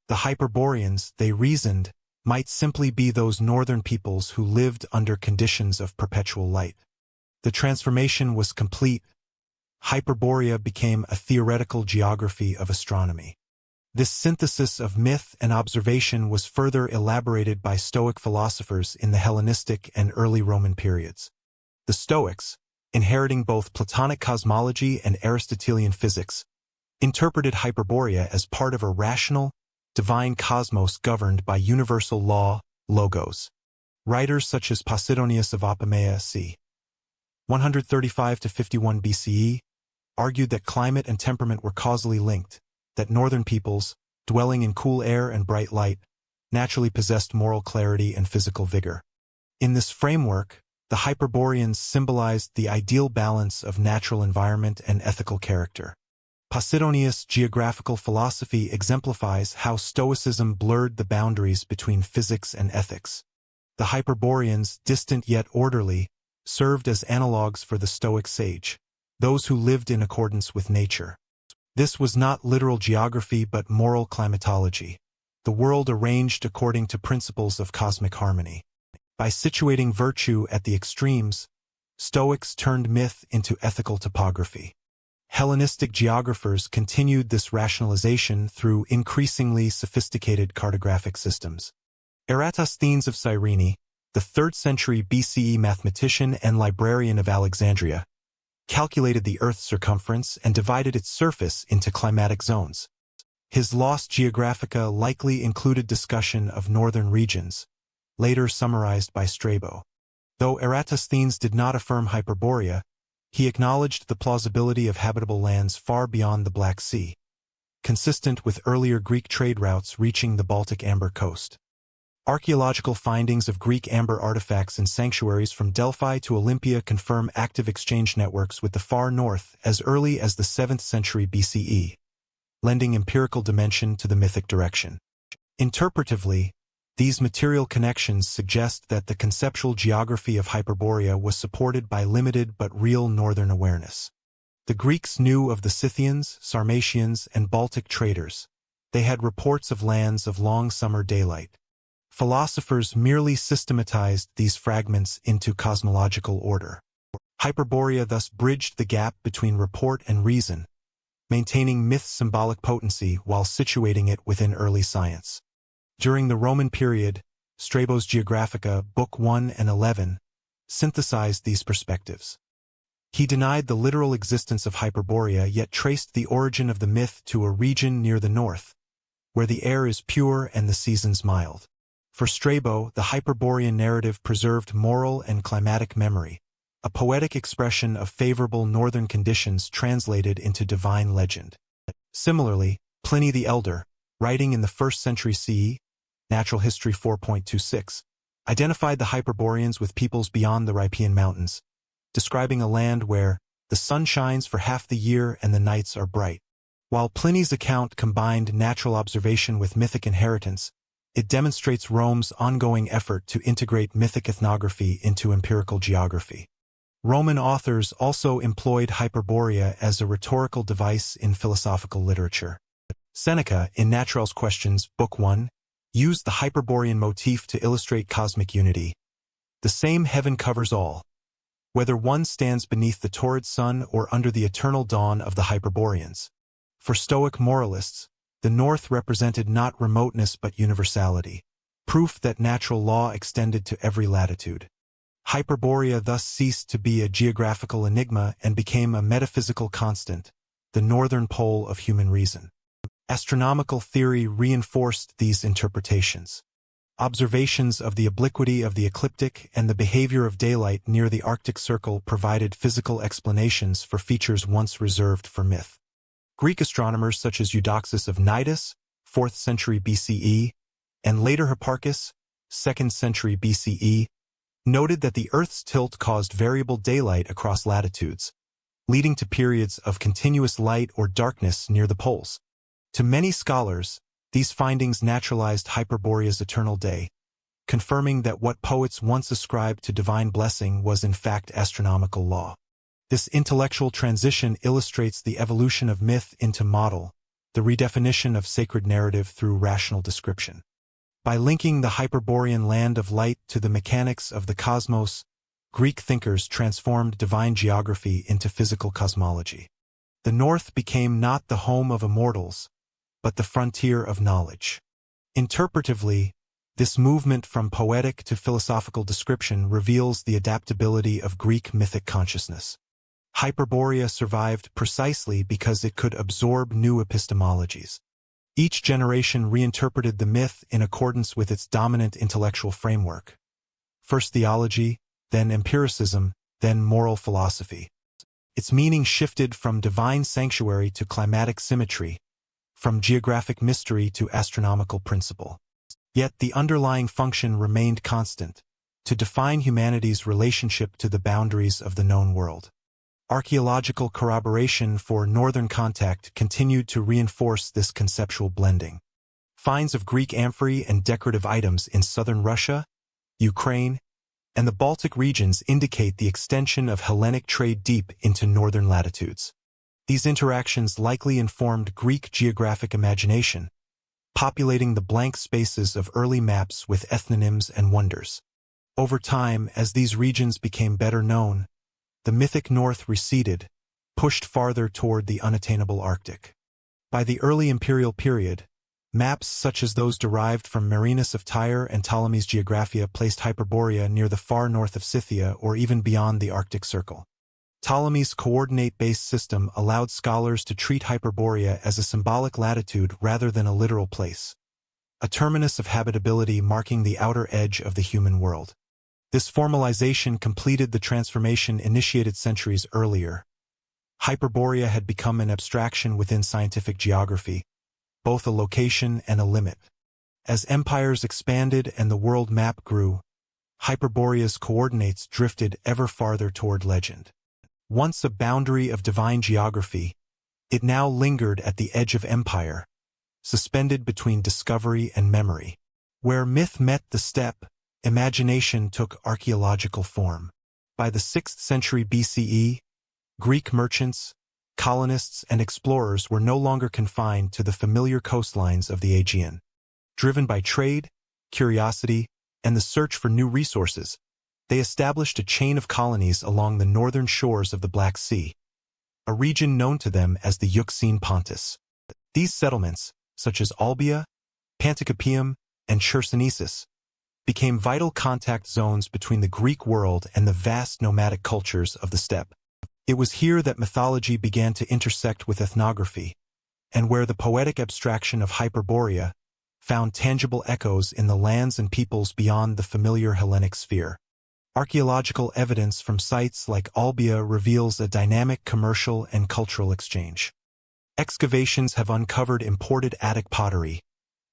The Hyperboreans, they reasoned, might simply be those northern peoples who lived under conditions of perpetual light. The transformation was complete. Hyperborea became a theoretical geography of astronomy. This synthesis of myth and observation was further elaborated by Stoic philosophers in the Hellenistic and early Roman periods. The Stoics, inheriting both Platonic cosmology and Aristotelian physics, interpreted Hyperborea as part of a rational, divine cosmos governed by universal law, logos. Writers such as Posidonius of Apamea c. 135–51 BCE, argued that climate and temperament were causally linked, that northern peoples, dwelling in cool air and bright light, naturally possessed moral clarity and physical vigor. In this framework, the Hyperboreans symbolized the ideal balance of natural environment and ethical character. Posidonius' geographical philosophy exemplifies how Stoicism blurred the boundaries between physics and ethics. The Hyperboreans, distant yet orderly, served as analogues for the Stoic sage, those who lived in accordance with nature. This was not literal geography but moral climatology, the world arranged according to principles of cosmic harmony. By situating virtue at the extremes, Stoics turned myth into ethical topography. Hellenistic geographers continued this rationalization through increasingly sophisticated cartographic systems. Eratosthenes of Cyrene, the 3rd century BCE mathematician and librarian of Alexandria, calculated the Earth's circumference and divided its surface into climatic zones. His Lost Geographica likely included discussion of northern regions, later summarized by Strabo. Though Eratosthenes did not affirm Hyperborea, he acknowledged the plausibility of habitable lands far beyond the Black Sea, consistent with earlier Greek trade routes reaching the Baltic Amber coast. Archaeological findings of Greek amber artifacts in sanctuaries from Delphi to Olympia confirm active exchange networks with the far north as early as the 7th century BCE, lending empirical dimension to the mythic direction. Interpretively, these material connections suggest that the conceptual geography of Hyperborea was supported by limited but real northern awareness. The Greeks knew of the Scythians, Sarmatians, and Baltic traders. They had reports of lands of long summer daylight. Philosophers merely systematized these fragments into cosmological order. Hyperborea thus bridged the gap between report and reason, maintaining myth's symbolic potency while situating it within early science. During the Roman period, Strabo's Geographica, Book 1 and 11, synthesized these perspectives. He denied the literal existence of Hyperborea yet traced the origin of the myth to a region near the north, where the air is pure and the seasons mild. For Strabo, the Hyperborean narrative preserved moral and climatic memory, a poetic expression of favorable northern conditions translated into divine legend. Similarly, Pliny the Elder, writing in the 1st century CE, Natural History 4.26, identified the Hyperboreans with peoples beyond the Rhipaean Mountains, describing a land where the sun shines for half the year and the nights are bright. While Pliny's account combined natural observation with mythic inheritance, it demonstrates Rome's ongoing effort to integrate mythic ethnography into empirical geography. Roman authors also employed Hyperborea as a rhetorical device in philosophical literature. Seneca, in Natural's Questions, Book 1, used the Hyperborean motif to illustrate cosmic unity. The same heaven covers all, whether one stands beneath the torrid sun or under the eternal dawn of the Hyperboreans. For Stoic moralists, the North represented not remoteness but universality, proof that natural law extended to every latitude. Hyperborea thus ceased to be a geographical enigma and became a metaphysical constant, the northern pole of human reason. Astronomical theory reinforced these interpretations. Observations of the obliquity of the ecliptic and the behavior of daylight near the Arctic Circle provided physical explanations for features once reserved for myth. Greek astronomers such as Eudoxus of Cnidus, 4th century BCE, and later Hipparchus, 2nd century BCE, noted that the Earth's tilt caused variable daylight across latitudes, leading to periods of continuous light or darkness near the poles. To many scholars, these findings naturalized Hyperborea's eternal day, confirming that what poets once ascribed to divine blessing was in fact astronomical law. This intellectual transition illustrates the evolution of myth into model, the redefinition of sacred narrative through rational description. By linking the Hyperborean land of light to the mechanics of the cosmos, Greek thinkers transformed divine geography into physical cosmology. The North became not the home of immortals, but the frontier of knowledge. Interpretively, this movement from poetic to philosophical description reveals the adaptability of Greek mythic consciousness. Hyperborea survived precisely because it could absorb new epistemologies. Each generation reinterpreted the myth in accordance with its dominant intellectual framework. First theology, then empiricism, then moral philosophy. Its meaning shifted from divine sanctuary to climatic symmetry, from geographic mystery to astronomical principle. Yet the underlying function remained constant, to define humanity's relationship to the boundaries of the known world. Archaeological corroboration for northern contact continued to reinforce this conceptual blending. Finds of Greek amphorae and decorative items in southern Russia, Ukraine, and the Baltic regions indicate the extension of Hellenic trade deep into northern latitudes. These interactions likely informed Greek geographic imagination, populating the blank spaces of early maps with ethnonyms and wonders. Over time, as these regions became better known, the mythic North receded, pushed farther toward the unattainable Arctic. By the early imperial period, maps such as those derived from Marinus of Tyre and Ptolemy's Geographia placed Hyperborea near the far north of Scythia or even beyond the Arctic Circle. Ptolemy's coordinate-based system allowed scholars to treat Hyperborea as a symbolic latitude rather than a literal place, a terminus of habitability marking the outer edge of the human world. This formalization completed the transformation initiated centuries earlier. Hyperborea had become an abstraction within scientific geography, both a location and a limit. As empires expanded and the world map grew, Hyperborea's coordinates drifted ever farther toward legend. Once a boundary of divine geography, it now lingered at the edge of empire, suspended between discovery and memory. Where myth met the steppe, imagination took archaeological form. By the 6th century BCE, Greek merchants, colonists, and explorers were no longer confined to the familiar coastlines of the Aegean. Driven by trade, curiosity, and the search for new resources, they established a chain of colonies along the northern shores of the Black Sea, a region known to them as the Euxine Pontus. These settlements, such as Olbia, Panticapaeum, and Chersonesus, became vital contact zones between the Greek world and the vast nomadic cultures of the steppe. It was here that mythology began to intersect with ethnography, and where the poetic abstraction of Hyperborea found tangible echoes in the lands and peoples beyond the familiar Hellenic sphere. Archaeological evidence from sites like Olbia reveals a dynamic commercial and cultural exchange. Excavations have uncovered imported Attic pottery,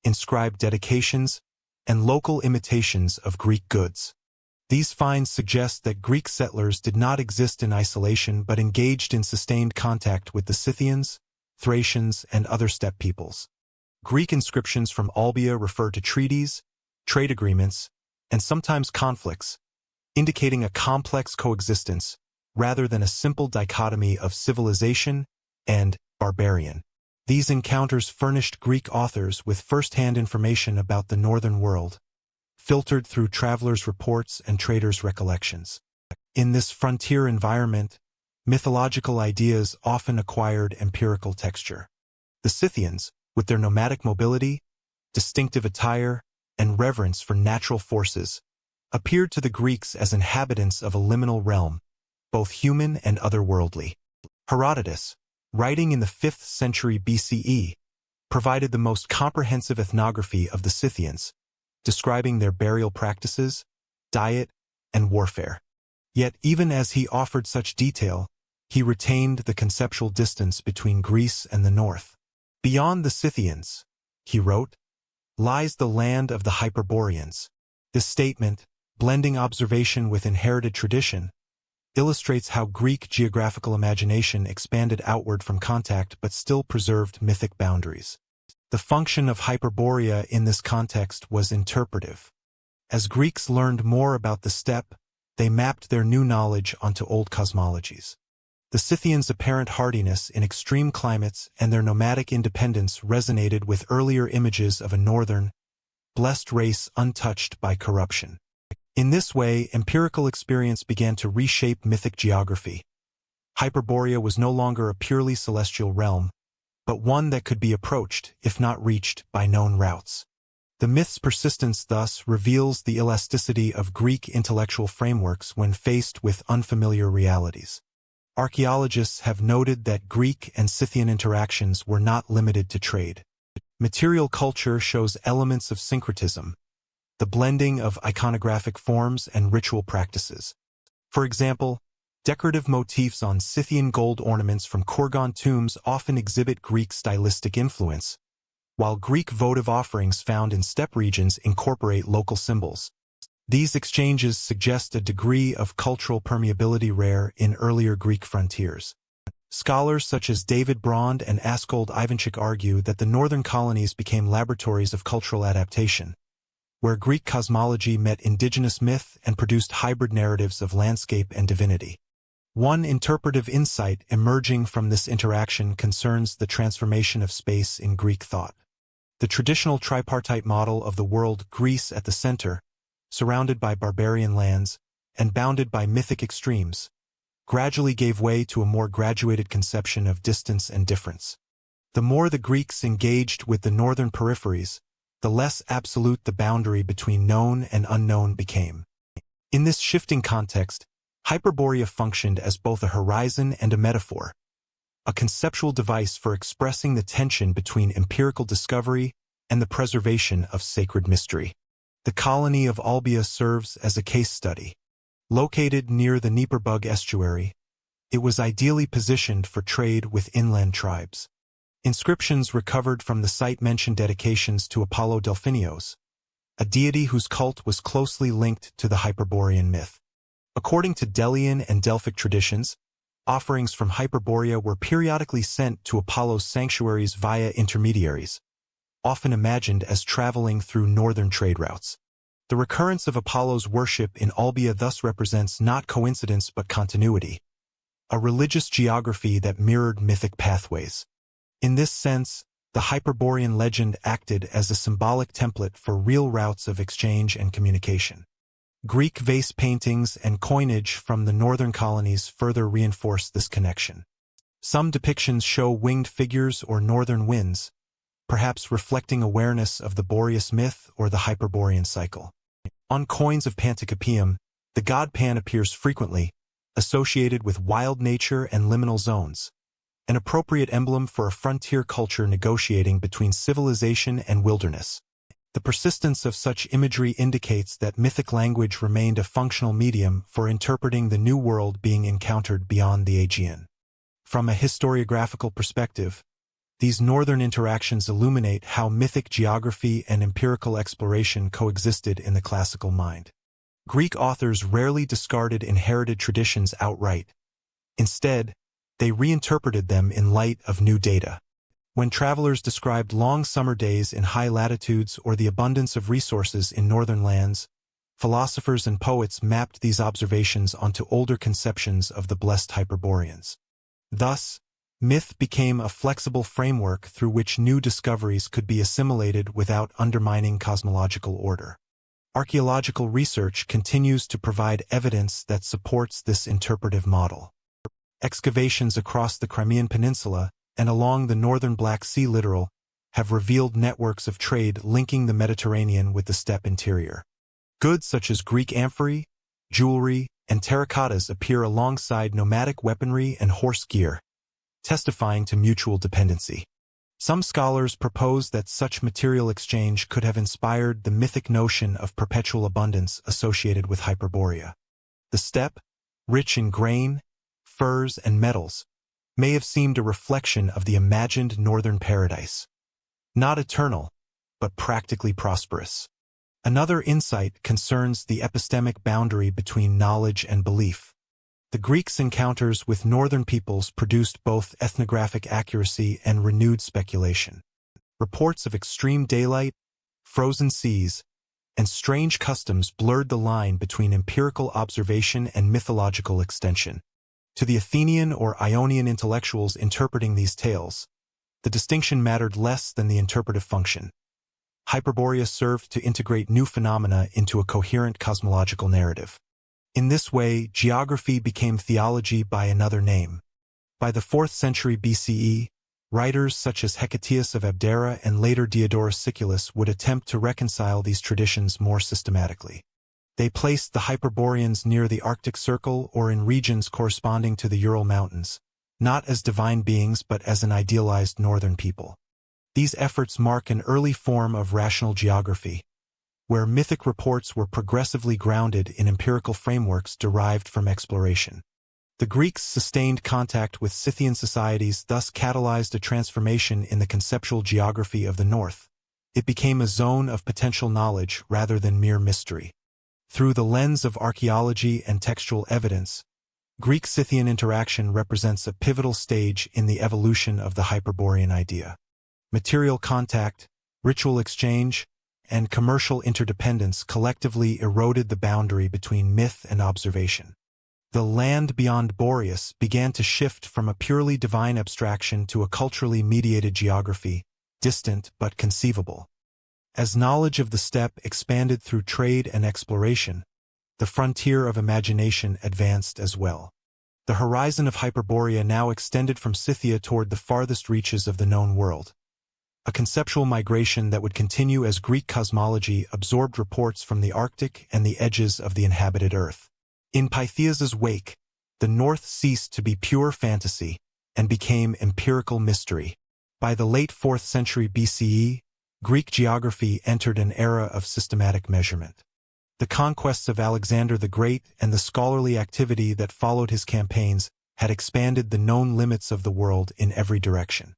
inscribed dedications, and local imitations of Greek goods. These finds suggest that Greek settlers did not exist in isolation but engaged in sustained contact with the Scythians, Thracians, and other steppe peoples. Greek inscriptions from Olbia refer to treaties, trade agreements, and sometimes conflicts, indicating a complex coexistence rather than a simple dichotomy of civilization and barbarian. These encounters furnished Greek authors with first-hand information about the northern world, filtered through travelers' reports and traders' recollections. In this frontier environment, mythological ideas often acquired empirical texture. The Scythians, with their nomadic mobility, distinctive attire, and reverence for natural forces, appeared to the Greeks as inhabitants of a liminal realm, both human and otherworldly. Herodotus, writing in the 5th century BCE, provided the most comprehensive ethnography of the Scythians, describing their burial practices, diet, and warfare. Yet even as he offered such detail, he retained the conceptual distance between Greece and the north. Beyond the Scythians, he wrote, lies the land of the Hyperboreans. This statement, blending observation with inherited tradition, illustrates how Greek geographical imagination expanded outward from contact but still preserved mythic boundaries. The function of Hyperborea in this context was interpretive. As Greeks learned more about the steppe, they mapped their new knowledge onto old cosmologies. The Scythians' apparent hardiness in extreme climates and their nomadic independence resonated with earlier images of a northern, blessed race untouched by corruption. In this way, empirical experience began to reshape mythic geography. Hyperborea was no longer a purely celestial realm, but one that could be approached, if not reached, by known routes. The myth's persistence thus reveals the elasticity of Greek intellectual frameworks when faced with unfamiliar realities. Archaeologists have noted that Greek and Scythian interactions were not limited to trade. Material culture shows elements of syncretism, the blending of iconographic forms and ritual practices. For example, decorative motifs on Scythian gold ornaments from Kurgan tombs often exhibit Greek stylistic influence, while Greek votive offerings found in steppe regions incorporate local symbols. These exchanges suggest a degree of cultural permeability rare in earlier Greek frontiers. Scholars such as David Brond and Askold Ivanchik argue that the northern colonies became laboratories of cultural adaptation, where Greek cosmology met indigenous myth and produced hybrid narratives of landscape and divinity. One interpretive insight emerging from this interaction concerns the transformation of space in Greek thought. The traditional tripartite model of the world, Greece at the center, surrounded by barbarian lands, and bounded by mythic extremes, gradually gave way to a more graduated conception of distance and difference. The more the Greeks engaged with the northern peripheries, the less absolute the boundary between known and unknown became. In this shifting context, Hyperborea functioned as both a horizon and a metaphor, a conceptual device for expressing the tension between empirical discovery and the preservation of sacred mystery. The colony of Olbia serves as a case study. Located near the Dnieperbug estuary, it was ideally positioned for trade with inland tribes. Inscriptions recovered from the site mention dedications to Apollo Delphinios, a deity whose cult was closely linked to the Hyperborean myth. According to Delian and Delphic traditions, offerings from Hyperborea were periodically sent to Apollo's sanctuaries via intermediaries, often imagined as traveling through northern trade routes. The recurrence of Apollo's worship in Olbia thus represents not coincidence but continuity, a religious geography that mirrored mythic pathways. In this sense, the Hyperborean legend acted as a symbolic template for real routes of exchange and communication. Greek vase paintings and coinage from the northern colonies further reinforce this connection. Some depictions show winged figures or northern winds, perhaps reflecting awareness of the Boreas myth or the Hyperborean cycle. On coins of Panticapaeum, the god Pan appears frequently, associated with wild nature and liminal zones, an appropriate emblem for a frontier culture negotiating between civilization and wilderness. The persistence of such imagery indicates that mythic language remained a functional medium for interpreting the new world being encountered beyond the Aegean. From a historiographical perspective, These northern interactions illuminate how mythic geography and empirical exploration coexisted in the classical mind. Greek authors rarely discarded inherited traditions outright. Instead, they reinterpreted them in light of new data. When travelers described long summer days in high latitudes or the abundance of resources in northern lands, philosophers and poets mapped these observations onto older conceptions of the blessed Hyperboreans. Thus, myth became a flexible framework through which new discoveries could be assimilated without undermining cosmological order. Archaeological research continues to provide evidence that supports this interpretive model. Excavations across the Crimean Peninsula and along the northern Black Sea littoral have revealed networks of trade linking the Mediterranean with the steppe interior. Goods such as Greek amphorae, jewelry, and terracottas appear alongside nomadic weaponry and horse gear, testifying to mutual dependency. Some scholars propose that such material exchange could have inspired the mythic notion of perpetual abundance associated with Hyperborea. The steppe, rich in grain, furs, and metals, may have seemed a reflection of the imagined northern paradise. Not eternal, but practically prosperous. Another insight concerns the epistemic boundary between knowledge and belief. The Greeks' encounters with northern peoples produced both ethnographic accuracy and renewed speculation. Reports of extreme daylight, frozen seas, and strange customs blurred the line between empirical observation and mythological extension. To the Athenian or Ionian intellectuals interpreting these tales, the distinction mattered less than the interpretive function. Hyperborea served to integrate new phenomena into a coherent cosmological narrative. In this way, geography became theology by another name. By the 4th century BCE, writers such as Hecataeus of Abdera and later Diodorus Siculus would attempt to reconcile these traditions more systematically. They placed the Hyperboreans near the Arctic Circle or in regions corresponding to the Ural Mountains, not as divine beings but as an idealized northern people. These efforts mark an early form of rational geography, where mythic reports were progressively grounded in empirical frameworks derived from exploration. The Greeks' sustained contact with Scythian societies thus catalyzed a transformation in the conceptual geography of the North. It became a zone of potential knowledge rather than mere mystery. Through the lens of archaeology and textual evidence, Greek-Scythian interaction represents a pivotal stage in the evolution of the Hyperborean idea. Material contact, ritual exchange, and commercial interdependence collectively eroded the boundary between myth and observation. The land beyond Boreas began to shift from a purely divine abstraction to a culturally mediated geography, distant but conceivable. As knowledge of the steppe expanded through trade and exploration, the frontier of imagination advanced as well. The horizon of Hyperborea now extended from Scythia toward the farthest reaches of the known world. A conceptual migration that would continue as Greek cosmology absorbed reports from the Arctic and the edges of the inhabited Earth. In Pythias's wake, the North ceased to be pure fantasy and became empirical mystery. By the late 4th century BCE, Greek geography entered an era of systematic measurement. The conquests of Alexander the Great and the scholarly activity that followed his campaigns had expanded the known limits of the world in every direction.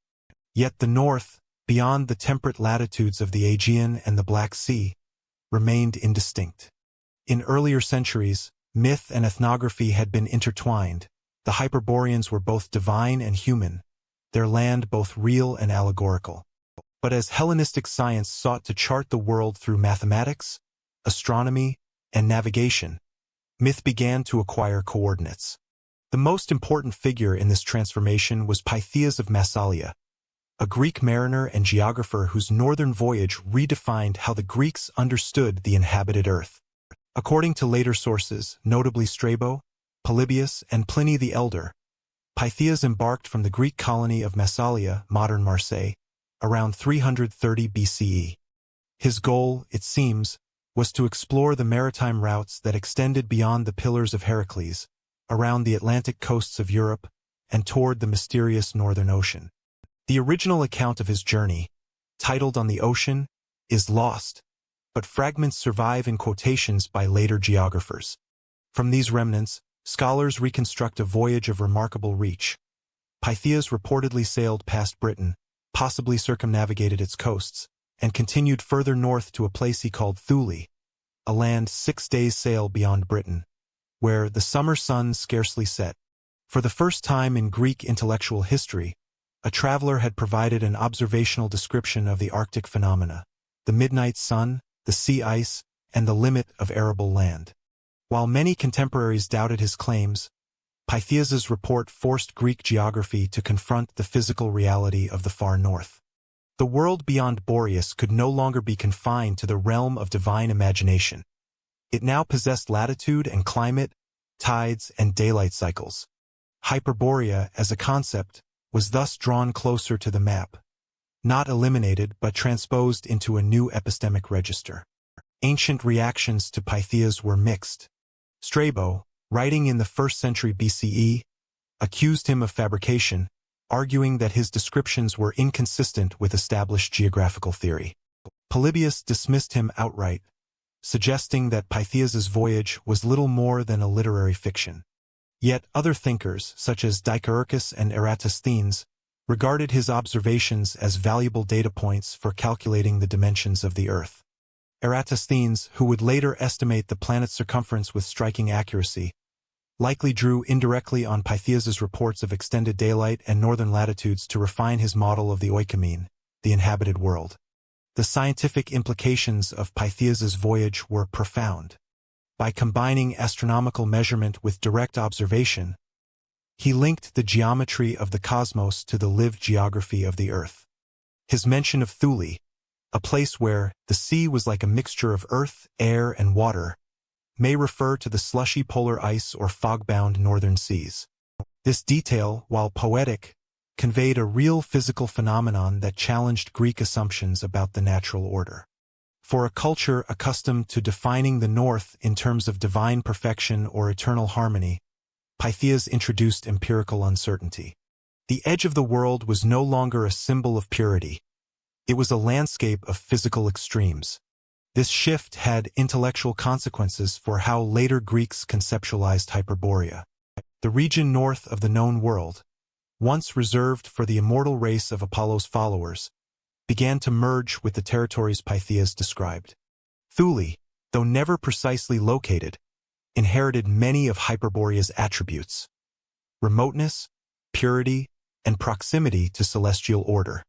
Yet the North, beyond the temperate latitudes of the Aegean and the Black Sea, remained indistinct. In earlier centuries, myth and ethnography had been intertwined. The Hyperboreans were both divine and human, their land both real and allegorical. But as Hellenistic science sought to chart the world through mathematics, astronomy, and navigation, myth began to acquire coordinates. The most important figure in this transformation was Pythias of Massalia, a Greek mariner and geographer whose northern voyage redefined how the Greeks understood the inhabited Earth. According to later sources, notably Strabo, Polybius, and Pliny the Elder, Pythias embarked from the Greek colony of Massalia, modern Marseille, around 330 BCE. His goal, it seems, was to explore the maritime routes that extended beyond the Pillars of Heracles, around the Atlantic coasts of Europe, and toward the mysterious Northern Ocean. The original account of his journey, titled On the Ocean, is lost, but fragments survive in quotations by later geographers. From these remnants, scholars reconstruct a voyage of remarkable reach. Pythias reportedly sailed past Britain, possibly circumnavigated its coasts, and continued further north to a place he called Thule, a land 6 days' sail beyond Britain, where the summer sun scarcely set. For the first time in Greek intellectual history, a traveler had provided an observational description of the Arctic phenomena, the midnight sun, the sea ice, and the limit of arable land. While many contemporaries doubted his claims, Pythias's report forced Greek geography to confront the physical reality of the far north. The world beyond Boreas could no longer be confined to the realm of divine imagination. It now possessed latitude and climate, tides, and daylight cycles. Hyperborea, as a concept, was thus drawn closer to the map, not eliminated but transposed into a new epistemic register. Ancient reactions to Pythias were mixed. Strabo, writing in the 1st century BCE, accused him of fabrication, arguing that his descriptions were inconsistent with established geographical theory. Polybius dismissed him outright, suggesting that Pythias's voyage was little more than a literary fiction. Yet other thinkers, such as Dicaeurchus and Eratosthenes, regarded his observations as valuable data points for calculating the dimensions of the Earth. Eratosthenes, who would later estimate the planet's circumference with striking accuracy, likely drew indirectly on Pythias's reports of extended daylight and northern latitudes to refine his model of the oikoumene, the inhabited world. The scientific implications of Pythias's voyage were profound. By combining astronomical measurement with direct observation, he linked the geometry of the cosmos to the lived geography of the Earth. His mention of Thule, a place where the sea was like a mixture of earth, air, and water, may refer to the slushy polar ice or fog-bound northern seas. This detail, while poetic, conveyed a real physical phenomenon that challenged Greek assumptions about the natural order. For a culture accustomed to defining the North in terms of divine perfection or eternal harmony, Pythias introduced empirical uncertainty. The edge of the world was no longer a symbol of purity. It was a landscape of physical extremes. This shift had intellectual consequences for how later Greeks conceptualized Hyperborea. The region north of the known world, once reserved for the immortal race of Apollo's followers, began to merge with the territories Pythias described. Thule, though never precisely located, inherited many of Hyperborea's attributes: remoteness, purity, and proximity to celestial order.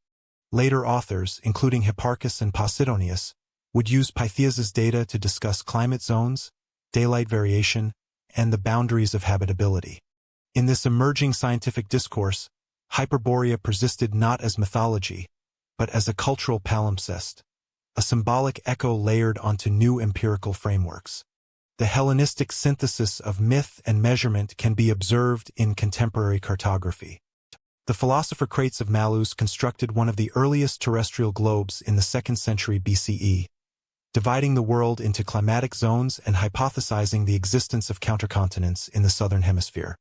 Later authors, including Hipparchus and Posidonius, would use Pythias's data to discuss climate zones, daylight variation, and the boundaries of habitability. In this emerging scientific discourse, Hyperborea persisted not as mythology, but as a cultural palimpsest, a symbolic echo layered onto new empirical frameworks. The Hellenistic synthesis of myth and measurement can be observed in contemporary cartography. The philosopher Crates of Malus constructed one of the earliest terrestrial globes in the 2nd century BCE, dividing the world into climatic zones and hypothesizing the existence of countercontinents in the southern hemisphere.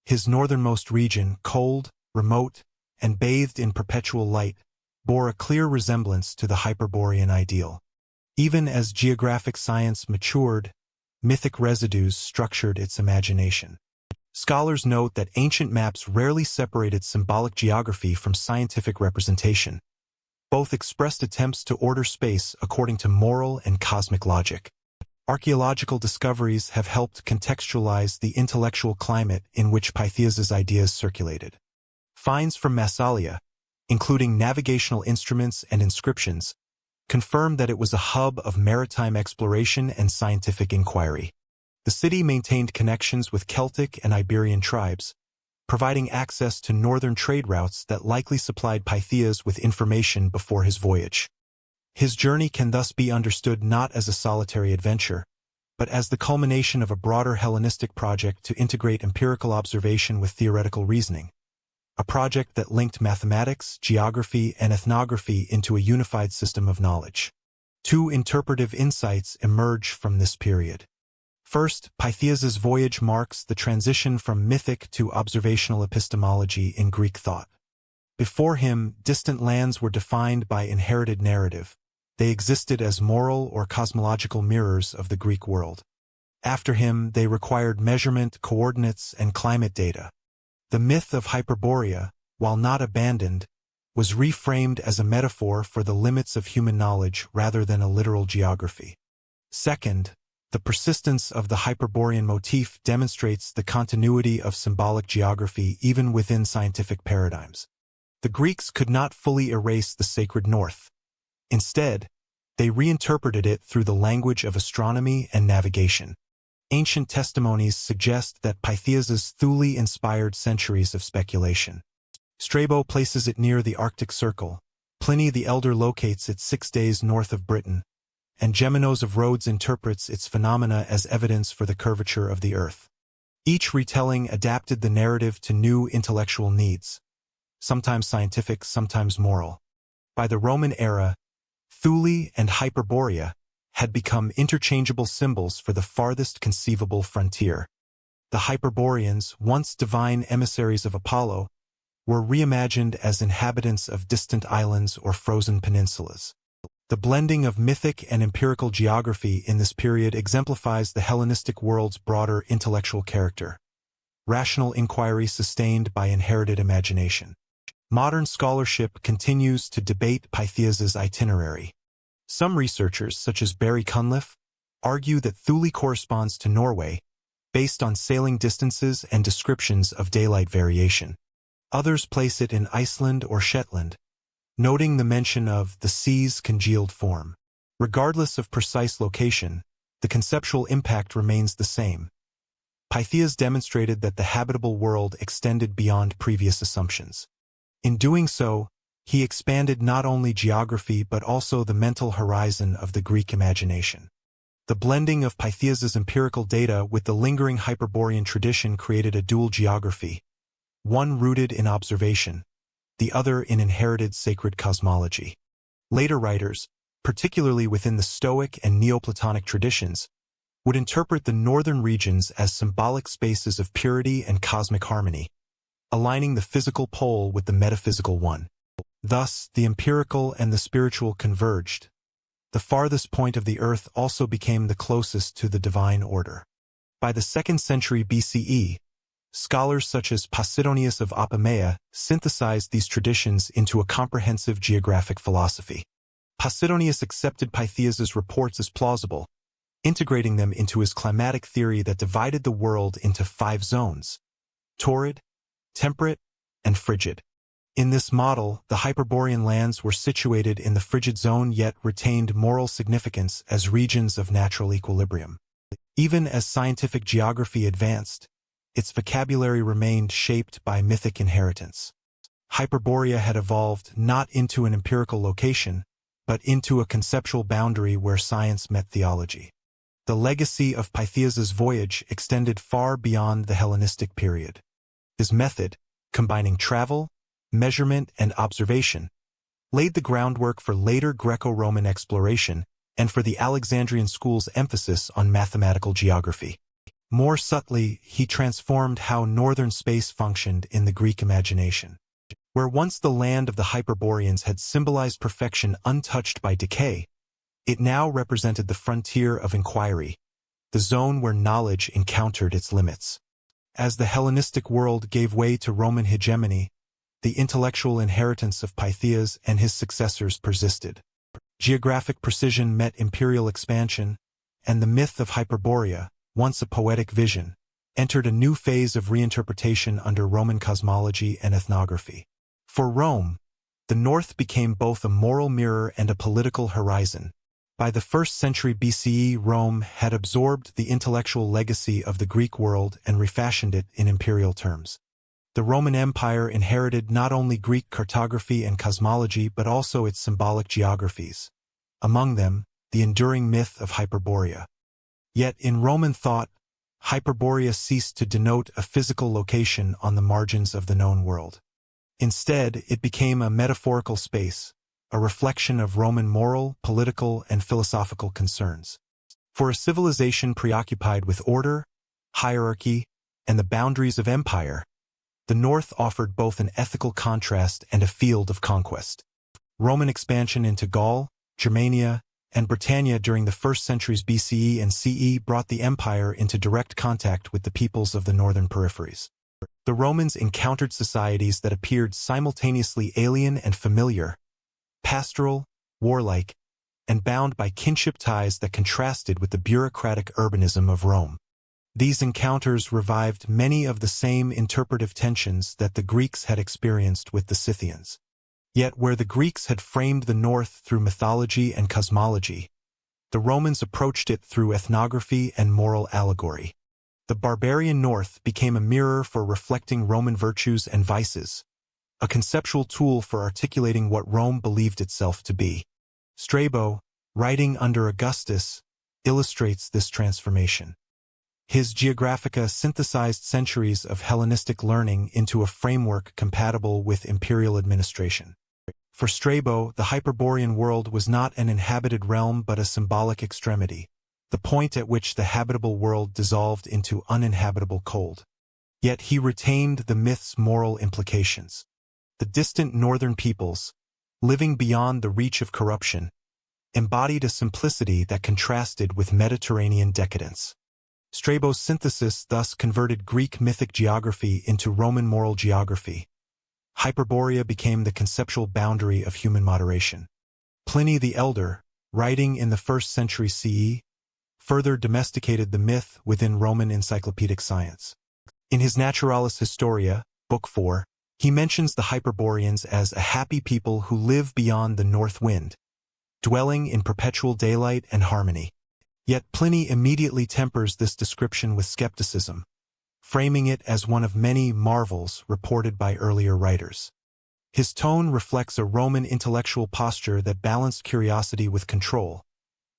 His northernmost region, cold, remote, and bathed in perpetual light, bore a clear resemblance to the Hyperborean ideal. Even as geographic science matured, mythic residues structured its imagination. Scholars note that ancient maps rarely separated symbolic geography from scientific representation. Both expressed attempts to order space according to moral and cosmic logic. Archaeological discoveries have helped contextualize the intellectual climate in which Pythias's ideas circulated. Finds from Massalia, including navigational instruments and inscriptions, confirm that it was a hub of maritime exploration and scientific inquiry. The city maintained connections with Celtic and Iberian tribes, providing access to northern trade routes that likely supplied Pythias with information before his voyage. His journey can thus be understood not as a solitary adventure, but as the culmination of a broader Hellenistic project to integrate empirical observation with theoretical reasoning, a project that linked mathematics, geography, and ethnography into a unified system of knowledge. Two interpretive insights emerge from this period. First, Pythias's voyage marks the transition from mythic to observational epistemology in Greek thought. Before him, distant lands were defined by inherited narrative. They existed as moral or cosmological mirrors of the Greek world. After him, they required measurement, coordinates, and climate data. The myth of Hyperborea, while not abandoned, was reframed as a metaphor for the limits of human knowledge rather than a literal geography. Second, the persistence of the Hyperborean motif demonstrates the continuity of symbolic geography even within scientific paradigms. The Greeks could not fully erase the sacred north. Instead, they reinterpreted it through the language of astronomy and navigation. Ancient testimonies suggest that Pythias' Thule inspired centuries of speculation. Strabo places it near the Arctic Circle, Pliny the Elder locates it 6 days north of Britain, and Gemenos of Rhodes interprets its phenomena as evidence for the curvature of the Earth. Each retelling adapted the narrative to new intellectual needs, sometimes scientific, sometimes moral. By the Roman era, Thule and Hyperborea had become interchangeable symbols for the farthest conceivable frontier. The Hyperboreans, once divine emissaries of Apollo, were reimagined as inhabitants of distant islands or frozen peninsulas. The blending of mythic and empirical geography in this period exemplifies the Hellenistic world's broader intellectual character, rational inquiry sustained by inherited imagination. Modern scholarship continues to debate Pythias' itinerary. Some researchers, such as Barry Cunliffe, argue that Thule corresponds to Norway, based on sailing distances and descriptions of daylight variation. Others place it in Iceland or Shetland, noting the mention of the sea's congealed form. Regardless of precise location, the conceptual impact remains the same. Pythias demonstrated that the habitable world extended beyond previous assumptions. In doing so, he expanded not only geography but also the mental horizon of the Greek imagination. The blending of Pythias' empirical data with the lingering Hyperborean tradition created a dual geography, one rooted in observation, the other in inherited sacred cosmology. Later writers, particularly within the Stoic and Neoplatonic traditions, would interpret the northern regions as symbolic spaces of purity and cosmic harmony, aligning the physical pole with the metaphysical one. Thus, the empirical and the spiritual converged. The farthest point of the earth also became the closest to the divine order. By the 2nd century BCE, scholars such as Posidonius of Apamea synthesized these traditions into a comprehensive geographic philosophy. Posidonius accepted Pythias' reports as plausible, integrating them into his climatic theory that divided the world into 5 zones: torrid, temperate, and frigid. In this model, the Hyperborean lands were situated in the frigid zone yet retained moral significance as regions of natural equilibrium. Even as scientific geography advanced, its vocabulary remained shaped by mythic inheritance. Hyperborea had evolved not into an empirical location, but into a conceptual boundary where science met theology. The legacy of Pythias' voyage extended far beyond the Hellenistic period. His method, combining travel, measurement, and observation, laid the groundwork for later Greco-Roman exploration and for the Alexandrian school's emphasis on mathematical geography. More subtly, he transformed how northern space functioned in the Greek imagination. Where once the land of the Hyperboreans had symbolized perfection untouched by decay, it now represented the frontier of inquiry, the zone where knowledge encountered its limits. As the Hellenistic world gave way to Roman hegemony, the intellectual inheritance of Pythias and his successors persisted. Geographic precision met imperial expansion, and the myth of Hyperborea, once a poetic vision, entered a new phase of reinterpretation under Roman cosmology and ethnography. For Rome, the North became both a moral mirror and a political horizon. By the 1st century BCE, Rome had absorbed the intellectual legacy of the Greek world and refashioned it in imperial terms. The Roman Empire inherited not only Greek cartography and cosmology but also its symbolic geographies, among them, the enduring myth of Hyperborea. Yet in Roman thought, Hyperborea ceased to denote a physical location on the margins of the known world. Instead, it became a metaphorical space, a reflection of Roman moral, political, and philosophical concerns. For a civilization preoccupied with order, hierarchy, and the boundaries of empire, the North offered both an ethical contrast and a field of conquest. Roman expansion into Gaul, Germania, and Britannia during the 1st centuries BCE and CE brought the empire into direct contact with the peoples of the northern peripheries. The Romans encountered societies that appeared simultaneously alien and familiar, pastoral, warlike, and bound by kinship ties that contrasted with the bureaucratic urbanism of Rome. These encounters revived many of the same interpretive tensions that the Greeks had experienced with the Scythians. Yet where the Greeks had framed the North through mythology and cosmology, the Romans approached it through ethnography and moral allegory. The barbarian North became a mirror for reflecting Roman virtues and vices, a conceptual tool for articulating what Rome believed itself to be. Strabo, writing under Augustus, illustrates this transformation. His Geographica synthesized centuries of Hellenistic learning into a framework compatible with imperial administration. For Strabo, the Hyperborean world was not an inhabited realm but a symbolic extremity, the point at which the habitable world dissolved into uninhabitable cold. Yet he retained the myth's moral implications. The distant northern peoples, living beyond the reach of corruption, embodied a simplicity that contrasted with Mediterranean decadence. Strabo's synthesis thus converted Greek mythic geography into Roman moral geography. Hyperborea became the conceptual boundary of human moderation. Pliny the Elder, writing in the 1st century CE, further domesticated the myth within Roman encyclopedic science. In his Naturalis Historia, Book 4, he mentions the Hyperboreans as a happy people who live beyond the north wind, dwelling in perpetual daylight and harmony. Yet Pliny immediately tempers this description with skepticism, framing it as one of many marvels reported by earlier writers. His tone reflects a Roman intellectual posture that balanced curiosity with control,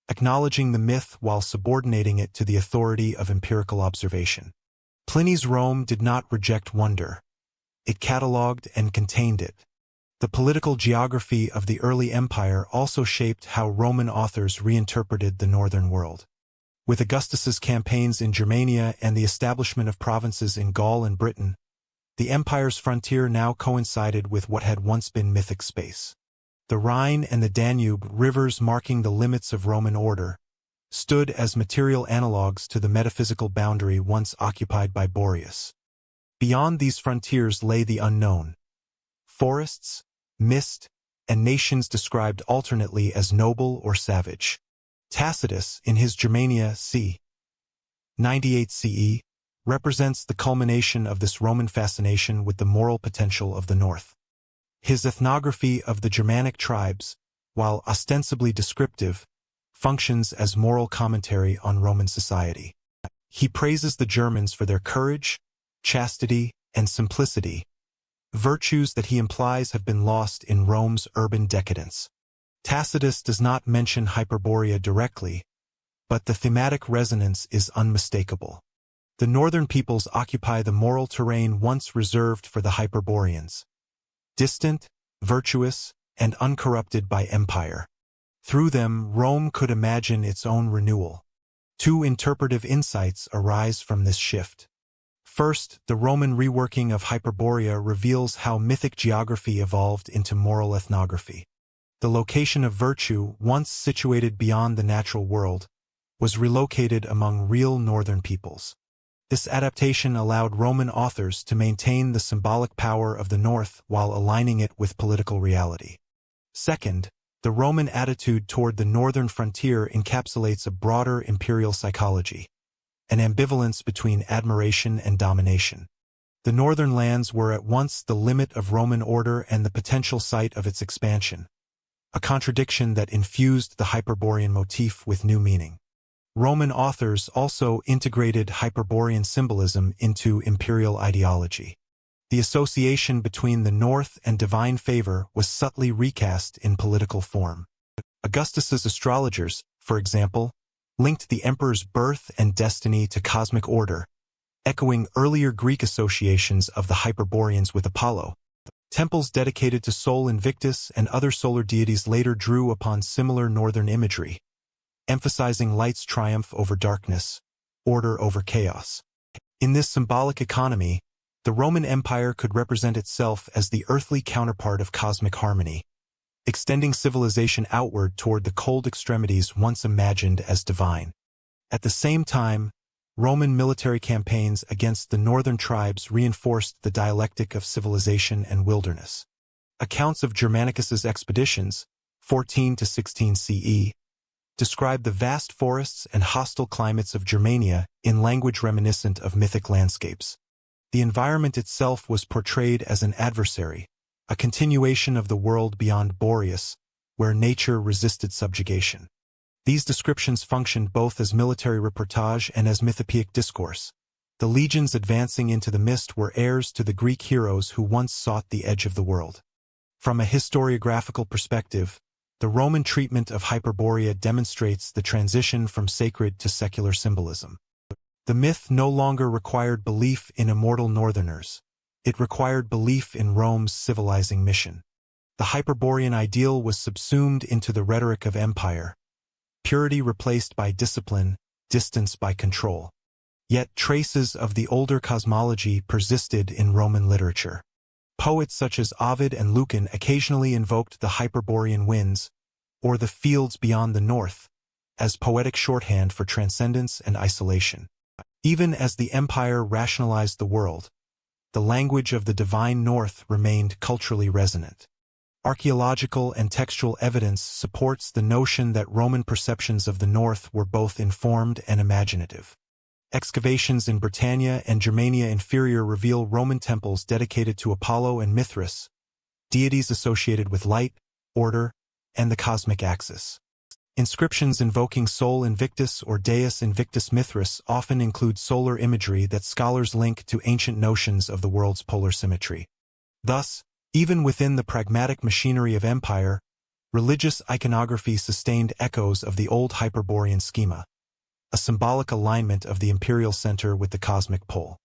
acknowledging the myth while subordinating it to the authority of empirical observation. Pliny's Rome did not reject wonder. It catalogued and contained it. The political geography of the early empire also shaped how Roman authors reinterpreted the northern world. With Augustus's campaigns in Germania and the establishment of provinces in Gaul and Britain, the empire's frontier now coincided with what had once been mythic space. The Rhine and the Danube, rivers marking the limits of Roman order, stood as material analogues to the metaphysical boundary once occupied by Boreas. Beyond these frontiers lay the unknown. Forests, mist, and nations described alternately as noble or savage. Tacitus, in his Germania c. 98 CE, represents the culmination of this Roman fascination with the moral potential of the North. His ethnography of the Germanic tribes, while ostensibly descriptive, functions as moral commentary on Roman society. He praises the Germans for their courage, chastity, and simplicity, virtues that he implies have been lost in Rome's urban decadence. Tacitus does not mention Hyperborea directly, but the thematic resonance is unmistakable. The northern peoples occupy the moral terrain once reserved for the Hyperboreans, distant, virtuous, and uncorrupted by empire. Through them, Rome could imagine its own renewal. Two interpretive insights arise from this shift. First, the Roman reworking of Hyperborea reveals how mythic geography evolved into moral ethnography. The location of virtue, once situated beyond the natural world, was relocated among real northern peoples. This adaptation allowed Roman authors to maintain the symbolic power of the North while aligning it with political reality. Second, the Roman attitude toward the northern frontier encapsulates a broader imperial psychology, an ambivalence between admiration and domination. The northern lands were at once the limit of Roman order and the potential site of its expansion, a contradiction that infused the Hyperborean motif with new meaning. Roman authors also integrated Hyperborean symbolism into imperial ideology. The association between the North and divine favor was subtly recast in political form. Augustus's astrologers, for example, linked the emperor's birth and destiny to cosmic order, echoing earlier Greek associations of the Hyperboreans with Apollo. Temples dedicated to Sol Invictus and other solar deities later drew upon similar northern imagery, emphasizing light's triumph over darkness, order over chaos. In this symbolic economy, the Roman Empire could represent itself as the earthly counterpart of cosmic harmony, extending civilization outward toward the cold extremities once imagined as divine. At the same time, Roman military campaigns against the northern tribes reinforced the dialectic of civilization and wilderness. Accounts of Germanicus's expeditions, 14 to 16 CE, describe the vast forests and hostile climates of Germania in language reminiscent of mythic landscapes. The environment itself was portrayed as an adversary, a continuation of the world beyond Boreas, where nature resisted subjugation. These descriptions functioned both as military reportage and as mythopoeic discourse. The legions advancing into the mist were heirs to the Greek heroes who once sought the edge of the world. From a historiographical perspective, the Roman treatment of Hyperborea demonstrates the transition from sacred to secular symbolism. The myth no longer required belief in immortal northerners. It required belief in Rome's civilizing mission. The Hyperborean ideal was subsumed into the rhetoric of empire, purity replaced by discipline, distance by control. Yet traces of the older cosmology persisted in Roman literature. Poets such as Ovid and Lucan occasionally invoked the Hyperborean winds, or the fields beyond the north, as poetic shorthand for transcendence and isolation. Even as the empire rationalized the world, the language of the divine north remained culturally resonant. Archaeological and textual evidence supports the notion that Roman perceptions of the north were both informed and imaginative. Excavations in Britannia and Germania Inferior reveal Roman temples dedicated to Apollo and Mithras, deities associated with light, order, and the cosmic axis. Inscriptions invoking Sol Invictus or Deus Invictus Mithras often include solar imagery that scholars link to ancient notions of the world's polar symmetry. Thus, even within the pragmatic machinery of empire, religious iconography sustained echoes of the old Hyperborean schema, a symbolic alignment of the imperial center with the cosmic pole.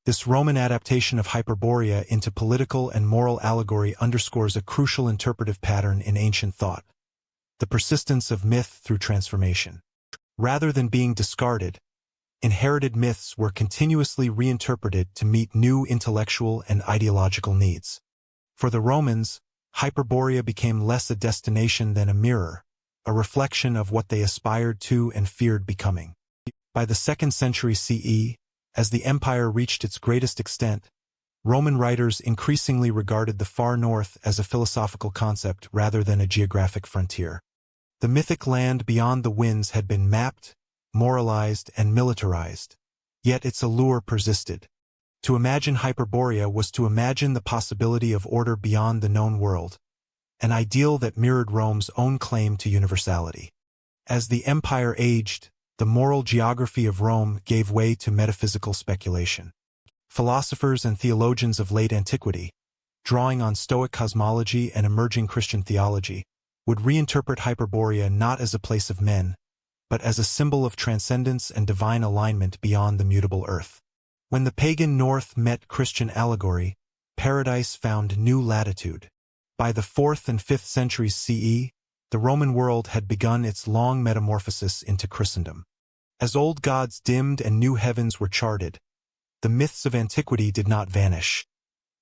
This Roman adaptation of Hyperborea into political and moral allegory underscores a crucial interpretive pattern in ancient thought: the persistence of myth through transformation. Rather than being discarded, inherited myths were continuously reinterpreted to meet new intellectual and ideological needs. For the Romans, Hyperborea became less a destination than a mirror, a reflection of what they aspired to and feared becoming. By the 2nd century CE, as the empire reached its greatest extent, Roman writers increasingly regarded the far north as a philosophical concept rather than a geographic frontier. The mythic land beyond the winds had been mapped, moralized, and militarized, yet its allure persisted. To imagine Hyperborea was to imagine the possibility of order beyond the known world, an ideal that mirrored Rome's own claim to universality. As the empire aged, the moral geography of Rome gave way to metaphysical speculation. Philosophers and theologians of late antiquity, drawing on Stoic cosmology and emerging Christian theology, would reinterpret Hyperborea not as a place of men, but as a symbol of transcendence and divine alignment beyond the mutable earth. When the pagan north met Christian allegory, paradise found new latitude. By the 4th and 5th centuries CE, the Roman world had begun its long metamorphosis into Christendom. As old gods dimmed and new heavens were charted, the myths of antiquity did not vanish.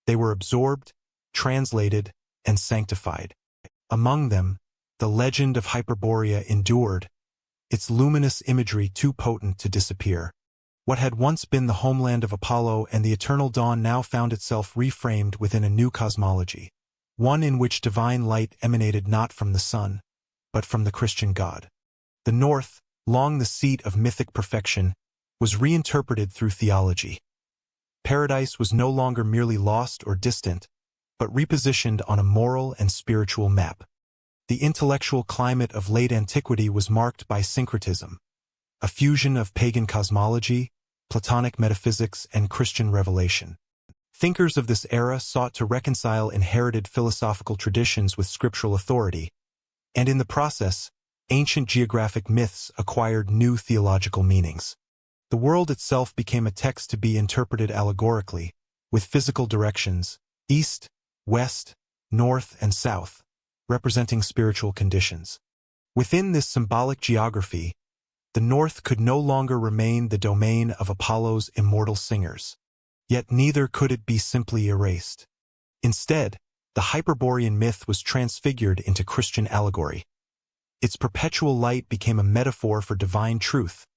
They were absorbed, translated, and sanctified. Among them, the legend of Hyperborea endured, its luminous imagery too potent to disappear. What had once been the homeland of Apollo and the eternal dawn now found itself reframed within a new cosmology, one in which divine light emanated not from the sun, but from the Christian God. The North, long the seat of mythic perfection, was reinterpreted through theology. Paradise was no longer merely lost or distant, but repositioned on a moral and spiritual map. The intellectual climate of late antiquity was marked by syncretism, a fusion of pagan cosmology, Platonic metaphysics, and Christian revelation. Thinkers of this era sought to reconcile inherited philosophical traditions with scriptural authority, and in the process, ancient geographic myths acquired new theological meanings. The world itself became a text to be interpreted allegorically, with physical directions, east, west, north, and south, representing spiritual conditions. Within this symbolic geography, the north could no longer remain the domain of Apollo's immortal singers. Yet neither could it be simply erased. Instead, the Hyperborean myth was transfigured into Christian allegory. Its perpetual light became a metaphor for divine truth,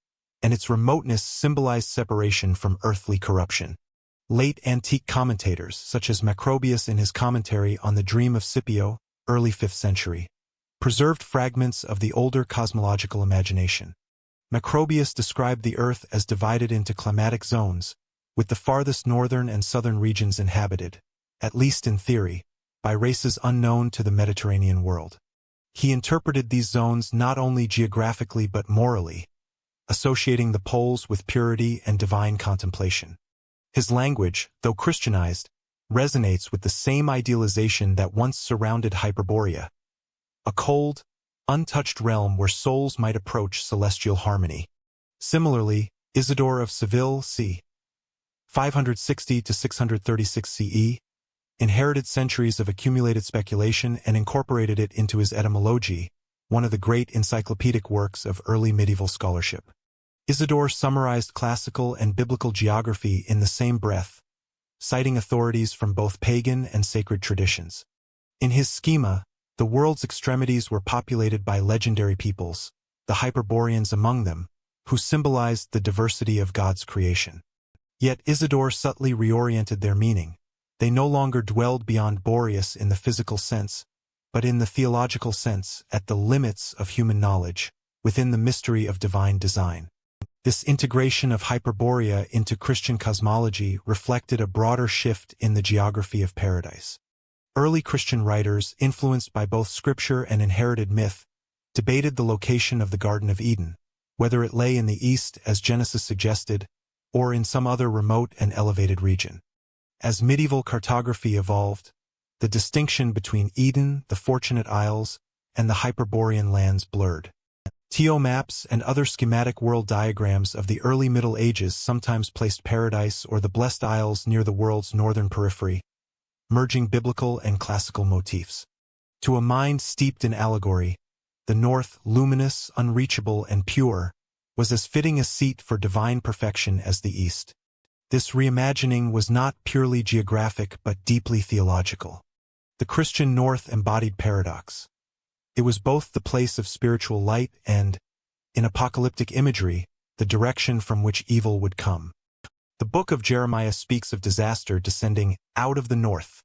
and its remoteness symbolized separation from earthly corruption. Late antique commentators, such as Macrobius in his commentary on the Dream of Scipio, early 5th century, preserved fragments of the older cosmological imagination. Macrobius described the Earth as divided into climatic zones, with the farthest northern and southern regions inhabited, at least in theory, by races unknown to the Mediterranean world. He interpreted these zones not only geographically but morally, associating the poles with purity and divine contemplation. His language, though Christianized, resonates with the same idealization that once surrounded Hyperborea, a cold, untouched realm where souls might approach celestial harmony. Similarly, Isidore of Seville c. 560 to 636 CE, inherited centuries of accumulated speculation and incorporated it into his Etymology, one of the great encyclopedic works of early medieval scholarship. Isidore summarized classical and biblical geography in the same breath, citing authorities from both pagan and sacred traditions. In his schema, the world's extremities were populated by legendary peoples, the Hyperboreans among them, who symbolized the diversity of God's creation. Yet Isidore subtly reoriented their meaning. They no longer dwelled beyond Boreas in the physical sense, but in the theological sense, at the limits of human knowledge, within the mystery of divine design. This integration of Hyperborea into Christian cosmology reflected a broader shift in the geography of paradise. Early Christian writers, influenced by both scripture and inherited myth, debated the location of the Garden of Eden, whether it lay in the east, as Genesis suggested, or in some other remote and elevated region. As medieval cartography evolved, the distinction between Eden, the Fortunate Isles, and the Hyperborean lands blurred. TO maps and other schematic world diagrams of the early Middle Ages sometimes placed paradise or the Blessed Isles near the world's northern periphery, merging biblical and classical motifs. To a mind steeped in allegory, the north, luminous, unreachable, and pure, was as fitting a seat for divine perfection as the east. This reimagining was not purely geographic but deeply theological. The Christian north embodied paradox. It was both the place of spiritual light and, in apocalyptic imagery, the direction from which evil would come. The book of Jeremiah speaks of disaster descending out of the north,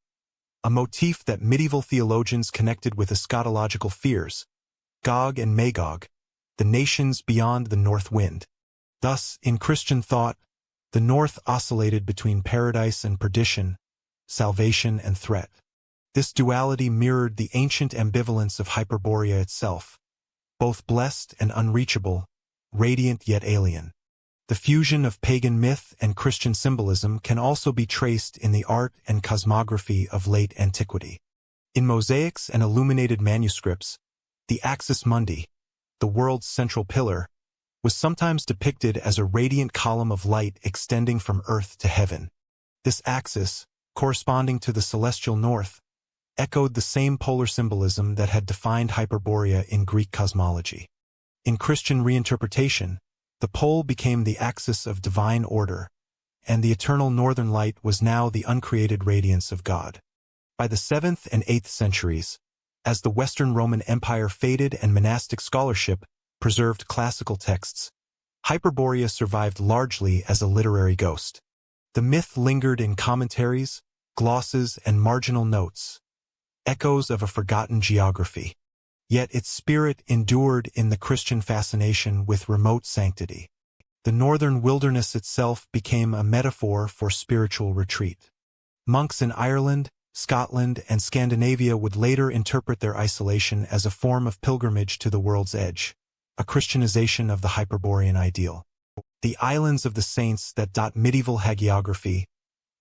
a motif that medieval theologians connected with eschatological fears, Gog and Magog, the nations beyond the north wind. Thus, in Christian thought, the north oscillated between paradise and perdition, salvation and threat. This duality mirrored the ancient ambivalence of Hyperborea itself, both blessed and unreachable, radiant yet alien. The fusion of pagan myth and Christian symbolism can also be traced in the art and cosmography of late antiquity. In mosaics and illuminated manuscripts, the axis mundi, the world's central pillar, was sometimes depicted as a radiant column of light extending from earth to heaven. This axis, corresponding to the celestial north, echoed the same polar symbolism that had defined Hyperborea in Greek cosmology. In Christian reinterpretation, the pole became the axis of divine order, and the eternal northern light was now the uncreated radiance of God. By the 7th and 8th centuries, as the Western Roman Empire faded and monastic scholarship preserved classical texts, Hyperborea survived largely as a literary ghost. The myth lingered in commentaries, glosses, and marginal notes, echoes of a forgotten geography. Yet its spirit endured in the Christian fascination with remote sanctity. The northern wilderness itself became a metaphor for spiritual retreat. Monks in Ireland, Scotland, and Scandinavia would later interpret their isolation as a form of pilgrimage to the world's edge, a Christianization of the Hyperborean ideal. The islands of the saints that dot medieval hagiography,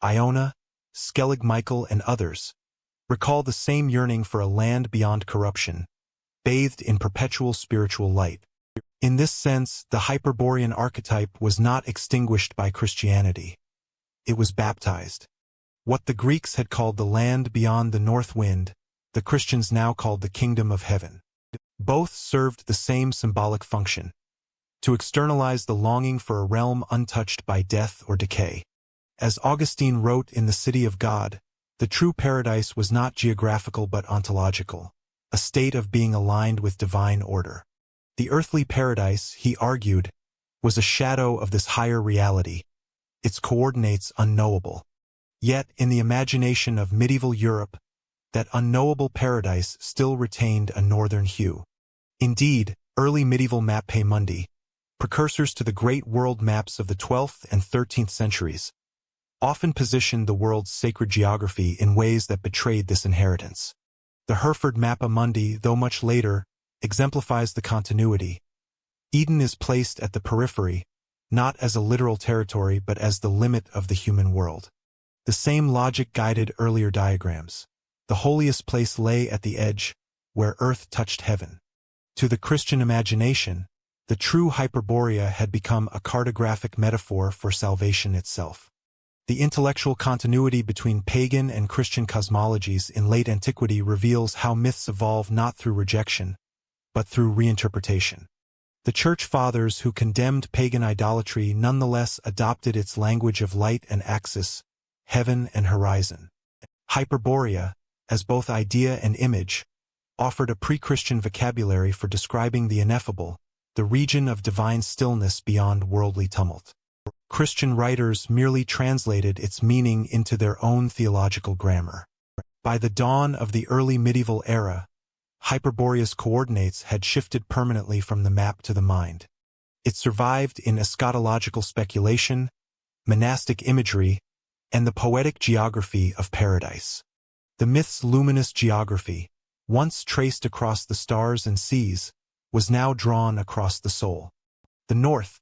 Iona, Skellig Michael, and others, recall the same yearning for a land beyond corruption, bathed in perpetual spiritual light. In this sense, the Hyperborean archetype was not extinguished by Christianity. It was baptized. What the Greeks had called the land beyond the north wind, the Christians now called the kingdom of heaven. Both served the same symbolic function, to externalize the longing for a realm untouched by death or decay. As Augustine wrote in The City of God, the true paradise was not geographical but ontological, a state of being aligned with divine order. The earthly paradise, he argued, was a shadow of this higher reality, its coordinates unknowable. Yet, in the imagination of medieval Europe, that unknowable paradise still retained a northern hue. Indeed, early medieval mappe mundi, precursors to the great world maps of the 12th and 13th centuries, often positioned the world's sacred geography in ways that betrayed this inheritance. The Hereford Mappa Mundi, though much later, exemplifies the continuity. Eden is placed at the periphery, not as a literal territory but as the limit of the human world. The same logic guided earlier diagrams. The holiest place lay at the edge, where earth touched heaven. To the Christian imagination, the true Hyperborea had become a cartographic metaphor for salvation itself. The intellectual continuity between pagan and Christian cosmologies in late antiquity reveals how myths evolve not through rejection, but through reinterpretation. The Church Fathers who condemned pagan idolatry nonetheless adopted its language of light and axis, heaven and horizon. Hyperborea, as both idea and image, offered a pre-Christian vocabulary for describing the ineffable, the region of divine stillness beyond worldly tumult. Christian writers merely translated its meaning into their own theological grammar. By the dawn of the early medieval era, Hyperborea's coordinates had shifted permanently from the map to the mind. It survived in eschatological speculation, monastic imagery, and the poetic geography of paradise. The myth's luminous geography, once traced across the stars and seas, was now drawn across the soul. The North,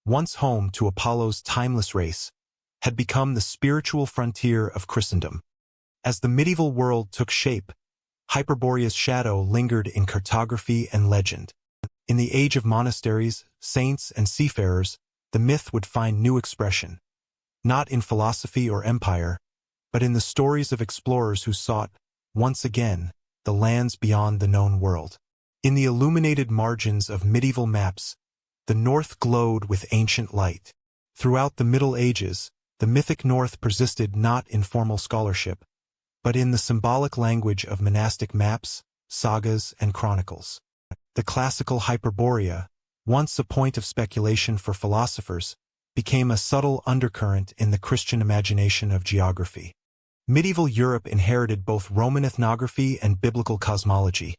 once home to Apollo's timeless race, had become the spiritual frontier of Christendom. As the medieval world took shape, Hyperborea's shadow lingered in cartography and legend. In the age of monasteries, saints, and seafarers, the myth would find new expression, not in philosophy or empire, but in the stories of explorers who sought, once again, the lands beyond the known world. In the illuminated margins of medieval maps, the North glowed with ancient light. Throughout the Middle Ages, the mythic North persisted not in formal scholarship, but in the symbolic language of monastic maps, sagas, and chronicles. The classical Hyperborea, once a point of speculation for philosophers, became a subtle undercurrent in the Christian imagination of geography. Medieval Europe inherited both Roman ethnography and biblical cosmology,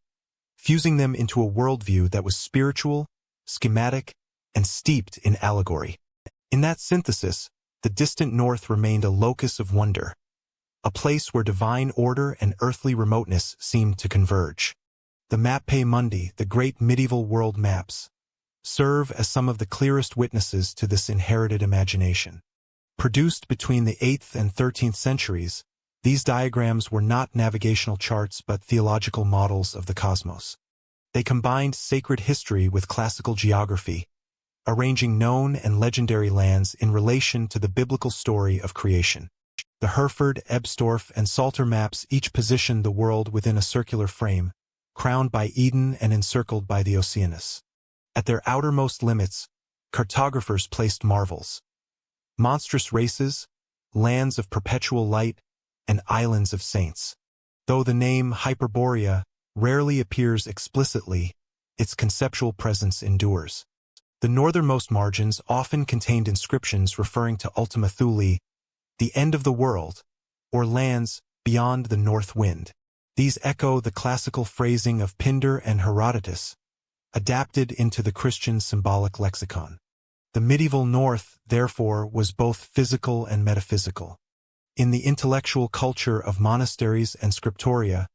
fusing them into a worldview that was spiritual, schematic, and steeped in allegory. In that synthesis, the distant North remained a locus of wonder, a place where divine order and earthly remoteness seemed to converge. The Mappe Mundi, the great medieval world maps, serve as some of the clearest witnesses to this inherited imagination. Produced between the 8th and 13th centuries, these diagrams were not navigational charts but theological models of the cosmos. They combined sacred history with classical geography, arranging known and legendary lands in relation to the biblical story of creation. The Hereford, Ebstorf, and Psalter maps each positioned the world within a circular frame, crowned by Eden and encircled by the Oceanus. At their outermost limits, cartographers placed marvels: monstrous races, lands of perpetual light, and islands of saints. Though the name Hyperborea rarely appears explicitly, its conceptual presence endures. The northernmost margins often contained inscriptions referring to Ultima Thule, the end of the world, or lands beyond the north wind. These echo the classical phrasing of Pindar and Herodotus, adapted into the Christian symbolic lexicon. The medieval North, therefore, was both physical and metaphysical. In the intellectual culture of monasteries and scriptoria,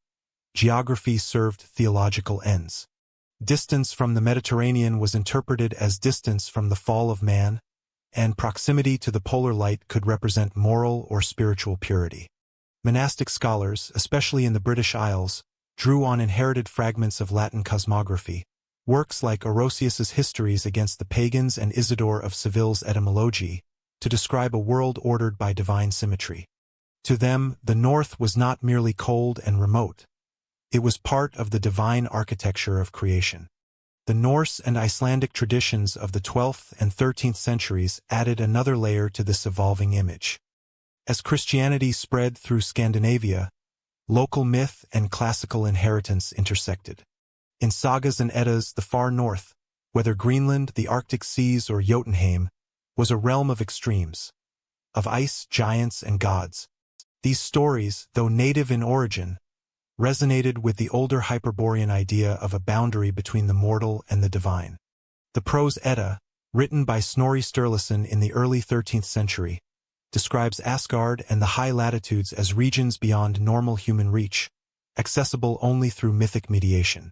geography served theological ends. Distance from the Mediterranean was interpreted as distance from the fall of man, and proximity to the polar light could represent moral or spiritual purity. Monastic scholars, especially in the British Isles, drew on inherited fragments of Latin cosmography, works like Orosius's Histories against the Pagans and Isidore of Seville's Etymology, to describe a world ordered by divine symmetry. To them, the North was not merely cold and remote. It was part of the divine architecture of creation. The Norse and Icelandic traditions of the 12th and 13th centuries added another layer to this evolving image. As Christianity spread through Scandinavia, local myth and classical inheritance intersected. In sagas and eddas, the far north, Whether Greenland, the Arctic seas, or Jotunheim, was a realm of extremes, of ice, giants, and gods. These stories, though native in origin, resonated with the older Hyperborean idea of a boundary between the mortal and the divine. The prose Edda, written by Snorri Sturluson in the early 13th century, describes Asgard and the high latitudes as regions beyond normal human reach, accessible only through mythic mediation.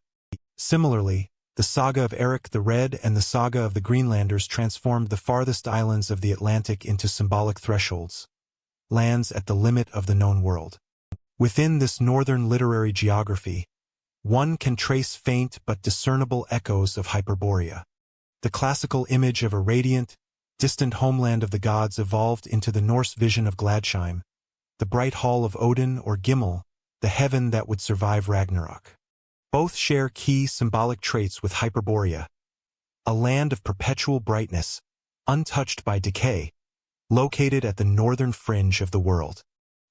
Similarly, the saga of Eric the Red and the saga of the Greenlanders transformed the farthest islands of the Atlantic into symbolic thresholds, lands at the limit of the known world. Within this northern literary geography, one can trace faint but discernible echoes of Hyperborea. The classical image of a radiant, distant homeland of the gods evolved into the Norse vision of Gladsheim, the bright hall of Odin or Gimel, the heaven that would survive Ragnarok. Both share key symbolic traits with Hyperborea, a land of perpetual brightness, untouched by decay, located at the northern fringe of the world.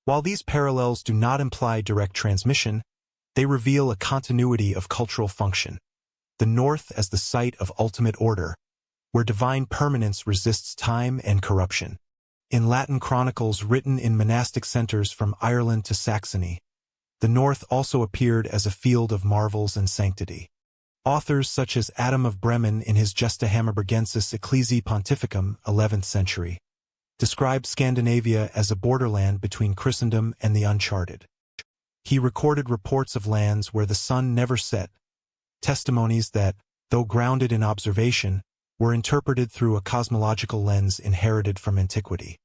While these parallels do not imply direct transmission, they reveal a continuity of cultural function. The North as the site of ultimate order, where divine permanence resists time and corruption. In Latin chronicles written in monastic centers from Ireland to Saxony, the North also appeared as a field of marvels and sanctity. Authors such as Adam of Bremen in his Gesta Hammerbergensis Ecclesiae Pontificum, 11th century, described Scandinavia as a borderland between Christendom and the uncharted. He recorded reports of lands where the sun never set, testimonies that, though grounded in observation, were interpreted through a cosmological lens inherited from antiquity.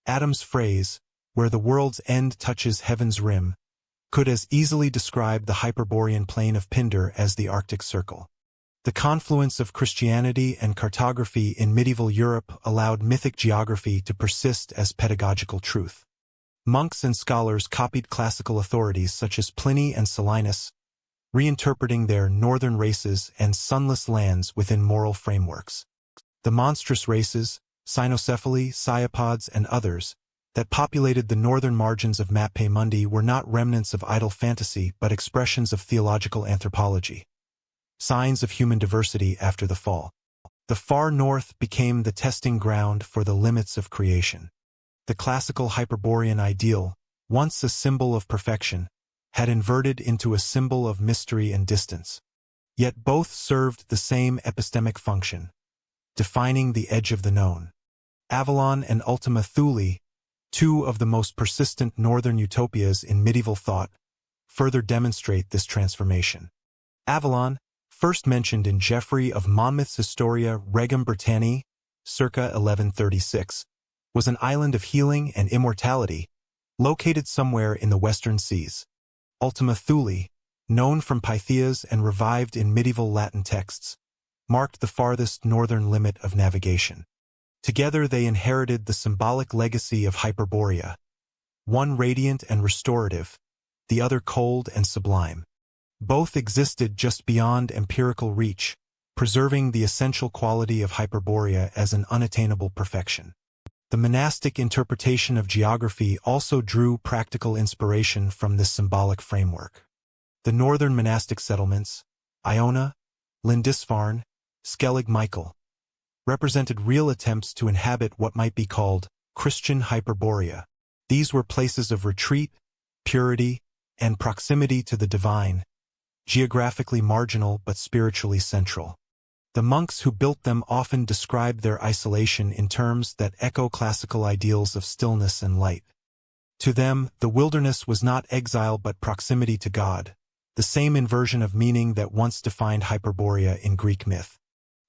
Adam's phrase, "where the world's end touches heaven's rim," could as easily describe the Hyperborean plain of Pindar as the Arctic Circle. The confluence of Christianity and cartography in medieval Europe allowed mythic geography to persist as pedagogical truth. Monks and scholars copied classical authorities such as Pliny and Solinus, reinterpreting their northern races and sunless lands within moral frameworks. The monstrous races, cynocephaly, cyapods, and others, that populated the northern margins of Mappe Mundi were not remnants of idle fantasy but expressions of theological anthropology, signs of human diversity after the fall. The far north became the testing ground for the limits of creation. The classical Hyperborean ideal, once a symbol of perfection, had inverted into a symbol of mystery and distance. Yet both served the same epistemic function, defining the edge of the known. Avalon and Ultima Thule, two of the most persistent northern utopias in medieval thought, further demonstrate this transformation. Avalon, first mentioned in Geoffrey of Monmouth's Historia Regum Britanniae, circa 1136, was an island of healing and immortality, located somewhere in the western seas. Ultima Thule, known from Pythias and revived in medieval Latin texts, marked the farthest northern limit of navigation. Together they inherited the symbolic legacy of Hyperborea, one radiant and restorative, the other cold and sublime. Both existed just beyond empirical reach, preserving the essential quality of Hyperborea as an unattainable perfection. The monastic interpretation of geography also drew practical inspiration from this symbolic framework. The northern monastic settlements, Iona, Lindisfarne, Skellig Michael, represented real attempts to inhabit what might be called Christian Hyperborea. These were places of retreat, purity, and proximity to the divine, geographically marginal but spiritually central. The monks who built them often described their isolation in terms that echo classical ideals of stillness and light. To them, the wilderness was not exile but proximity to God, the same inversion of meaning that once defined Hyperborea in Greek myth.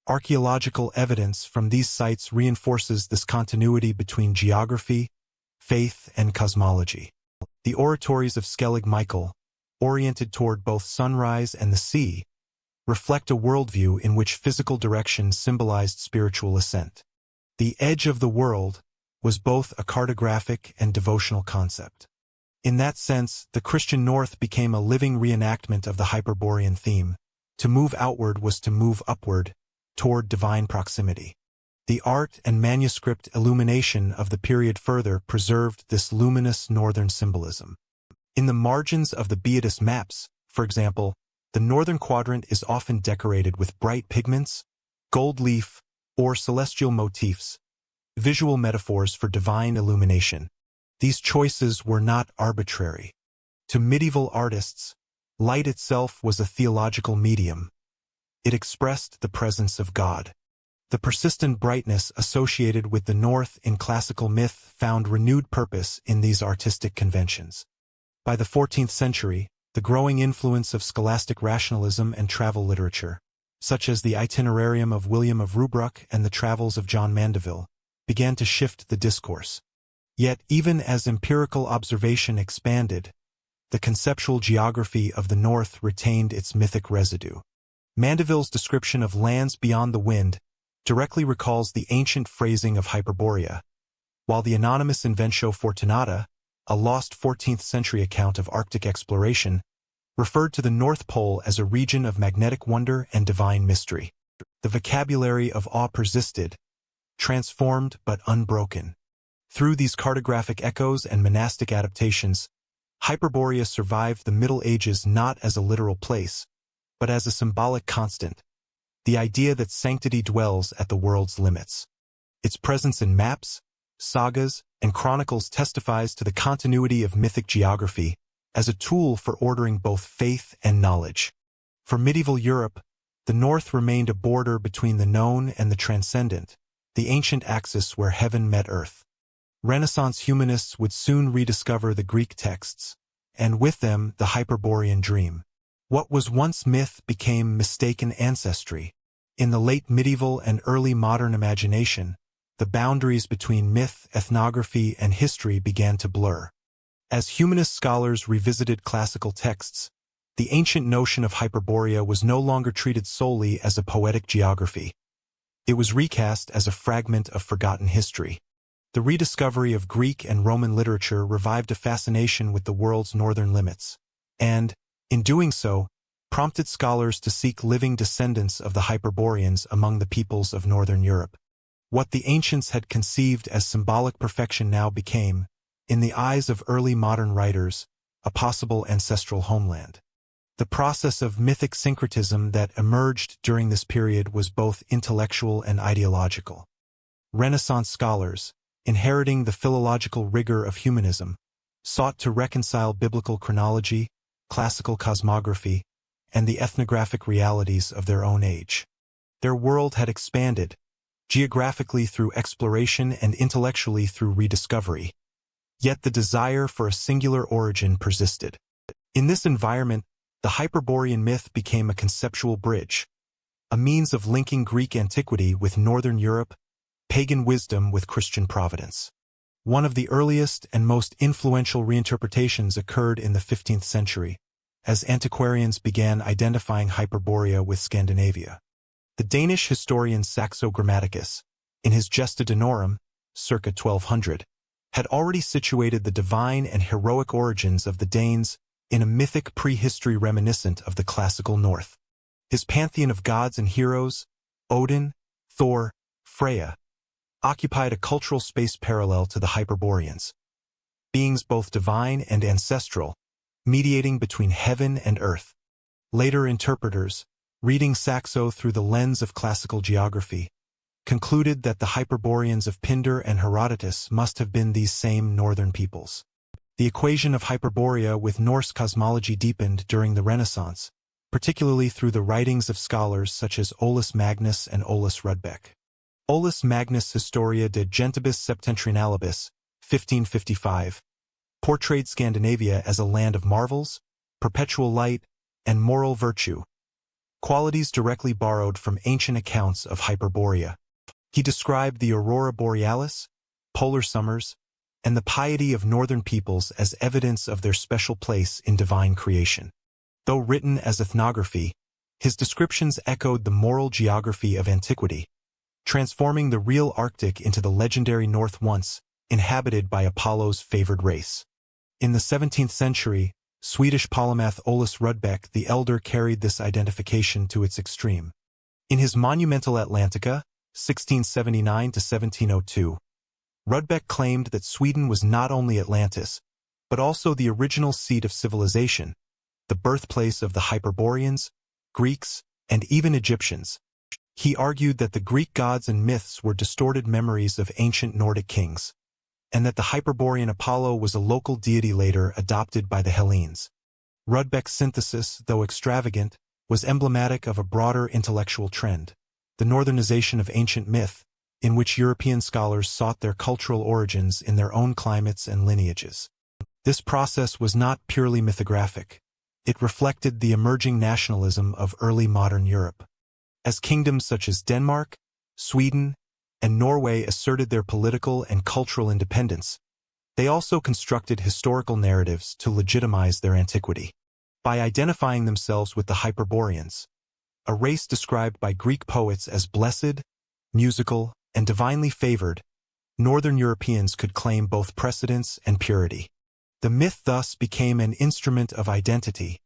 Archaeological evidence from these sites reinforces this continuity between geography, faith, and cosmology. The oratories of Skellig Michael, oriented toward both sunrise and the sea, reflect a worldview in which physical direction symbolized spiritual ascent. The edge of the world was both a cartographic and devotional concept. In that sense, the Christian North became a living reenactment of the Hyperborean theme. To move outward was to move upward, toward divine proximity. The art and manuscript illumination of the period further preserved this luminous northern symbolism. In the margins of the Beatus maps, for example, the northern quadrant is often decorated with bright pigments, gold leaf, or celestial motifs, visual metaphors for divine illumination. These choices were not arbitrary. To medieval artists, light itself was a theological medium. It expressed the presence of God. The persistent brightness associated with the North in classical myth found renewed purpose in these artistic conventions. By the 14th century, the growing influence of scholastic rationalism and travel literature, such as the Itinerarium of William of Rubruck and the Travels of John Mandeville, began to shift the discourse. Yet, even as empirical observation expanded, the conceptual geography of the North retained its mythic residue. Mandeville's description of lands beyond the wind directly recalls the ancient phrasing of Hyperborea, while the anonymous Inventio Fortunata, a lost 14th-century account of Arctic exploration, referred to the North Pole as a region of magnetic wonder and divine mystery. The vocabulary of awe persisted, transformed but unbroken. Through these cartographic echoes and monastic adaptations, Hyperborea survived the Middle Ages not as a literal place, but as a symbolic constant, the idea that sanctity dwells at the world's limits. Its presence in maps, sagas, and chronicles testifies to the continuity of mythic geography as a tool for ordering both faith and knowledge. For medieval Europe, the North remained a border between the known and the transcendent, the ancient axis where heaven met earth. Renaissance humanists would soon rediscover the Greek texts, and with them the Hyperborean dream. What was once myth became mistaken ancestry. In the late medieval and early modern imagination, the boundaries between myth, ethnography, and history began to blur. As humanist scholars revisited classical texts, the ancient notion of Hyperborea was no longer treated solely as a poetic geography. It was recast as a fragment of forgotten history. The rediscovery of Greek and Roman literature revived a fascination with the world's northern limits, and, in doing so, prompted scholars to seek living descendants of the Hyperboreans among the peoples of northern Europe. What the ancients had conceived as symbolic perfection now became, in the eyes of early modern writers, a possible ancestral homeland. The process of mythic syncretism that emerged during this period was both intellectual and ideological. Renaissance scholars, inheriting the philological rigor of humanism, sought to reconcile biblical chronology, classical cosmography, and the ethnographic realities of their own age. Their world had expanded, geographically through exploration and intellectually through rediscovery. Yet the desire for a singular origin persisted. In this environment, the Hyperborean myth became a conceptual bridge, a means of linking Greek antiquity with Northern Europe, pagan wisdom with Christian providence. One of the earliest and most influential reinterpretations occurred in the 15th century, as antiquarians began identifying Hyperborea with Scandinavia. The Danish historian Saxo Grammaticus, in his Gesta Danorum, circa 1200, had already situated the divine and heroic origins of the Danes in a mythic prehistory reminiscent of the classical North. His pantheon of gods and heroes, Odin, Thor, Freya, occupied a cultural space parallel to the Hyperboreans, beings both divine and ancestral, mediating between heaven and earth. Later interpreters, reading Saxo through the lens of classical geography, concluded that the Hyperboreans of Pindar and Herodotus must have been these same northern peoples. The equation of Hyperborea with Norse cosmology deepened during the Renaissance, particularly through the writings of scholars such as Olaus Magnus and Olaus Rudbeck. Olaus Magnus' Historia de Gentibus Septentrionalibus, 1555, portrayed Scandinavia as a land of marvels, perpetual light, and moral virtue, qualities directly borrowed from ancient accounts of Hyperborea. He described the aurora borealis, polar summers, and the piety of northern peoples as evidence of their special place in divine creation. Though written as ethnography, his descriptions echoed the moral geography of antiquity, transforming the real Arctic into the legendary North once inhabited by Apollo's favored race. In the 17th century, Swedish polymath Olaus Rudbeck the Elder carried this identification to its extreme. In his monumental Atlantica, 1679 to 1702, Rudbeck claimed that Sweden was not only Atlantis, but also the original seat of civilization, the birthplace of the Hyperboreans, Greeks, and even Egyptians. He argued that the Greek gods and myths were distorted memories of ancient Nordic kings, and that the Hyperborean Apollo was a local deity later adopted by the Hellenes. Rudbeck's synthesis, though extravagant, was emblematic of a broader intellectual trend, the northernization of ancient myth, in which European scholars sought their cultural origins in their own climates and lineages. This process was not purely mythographic. It reflected the emerging nationalism of early modern Europe. As kingdoms such as Denmark, Sweden, and Norway asserted their political and cultural independence, they also constructed historical narratives to legitimize their antiquity. By identifying themselves with the Hyperboreans, a race described by Greek poets as blessed, musical, and divinely favored, Northern Europeans could claim both precedence and purity. The myth thus became an instrument of identity,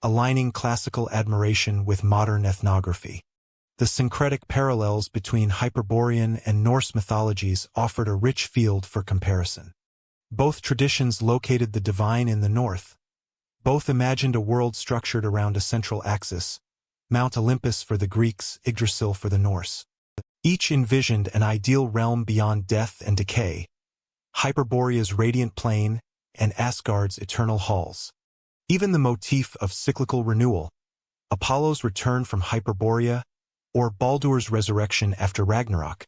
aligning classical admiration with modern ethnography. The syncretic parallels between Hyperborean and Norse mythologies offered a rich field for comparison. Both traditions located the divine in the north. Both imagined a world structured around a central axis, Mount Olympus for the Greeks, Yggdrasil for the Norse. Each envisioned an ideal realm beyond death and decay, Hyperborea's radiant plain and Asgard's eternal halls. Even the motif of cyclical renewal, Apollo's return from Hyperborea, or Baldur's resurrection after Ragnarok,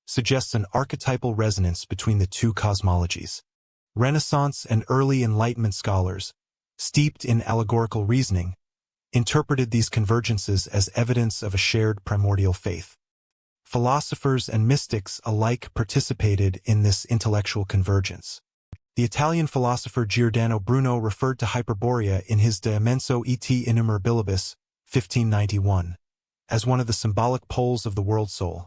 suggests an archetypal resonance between the two cosmologies. Renaissance and early Enlightenment scholars, steeped in allegorical reasoning, interpreted these convergences as evidence of a shared primordial faith. Philosophers and mystics alike participated in this intellectual convergence. The Italian philosopher Giordano Bruno referred to Hyperborea in his De Immenso et Innumerabilibus, 1591, as one of the symbolic poles of the world soul,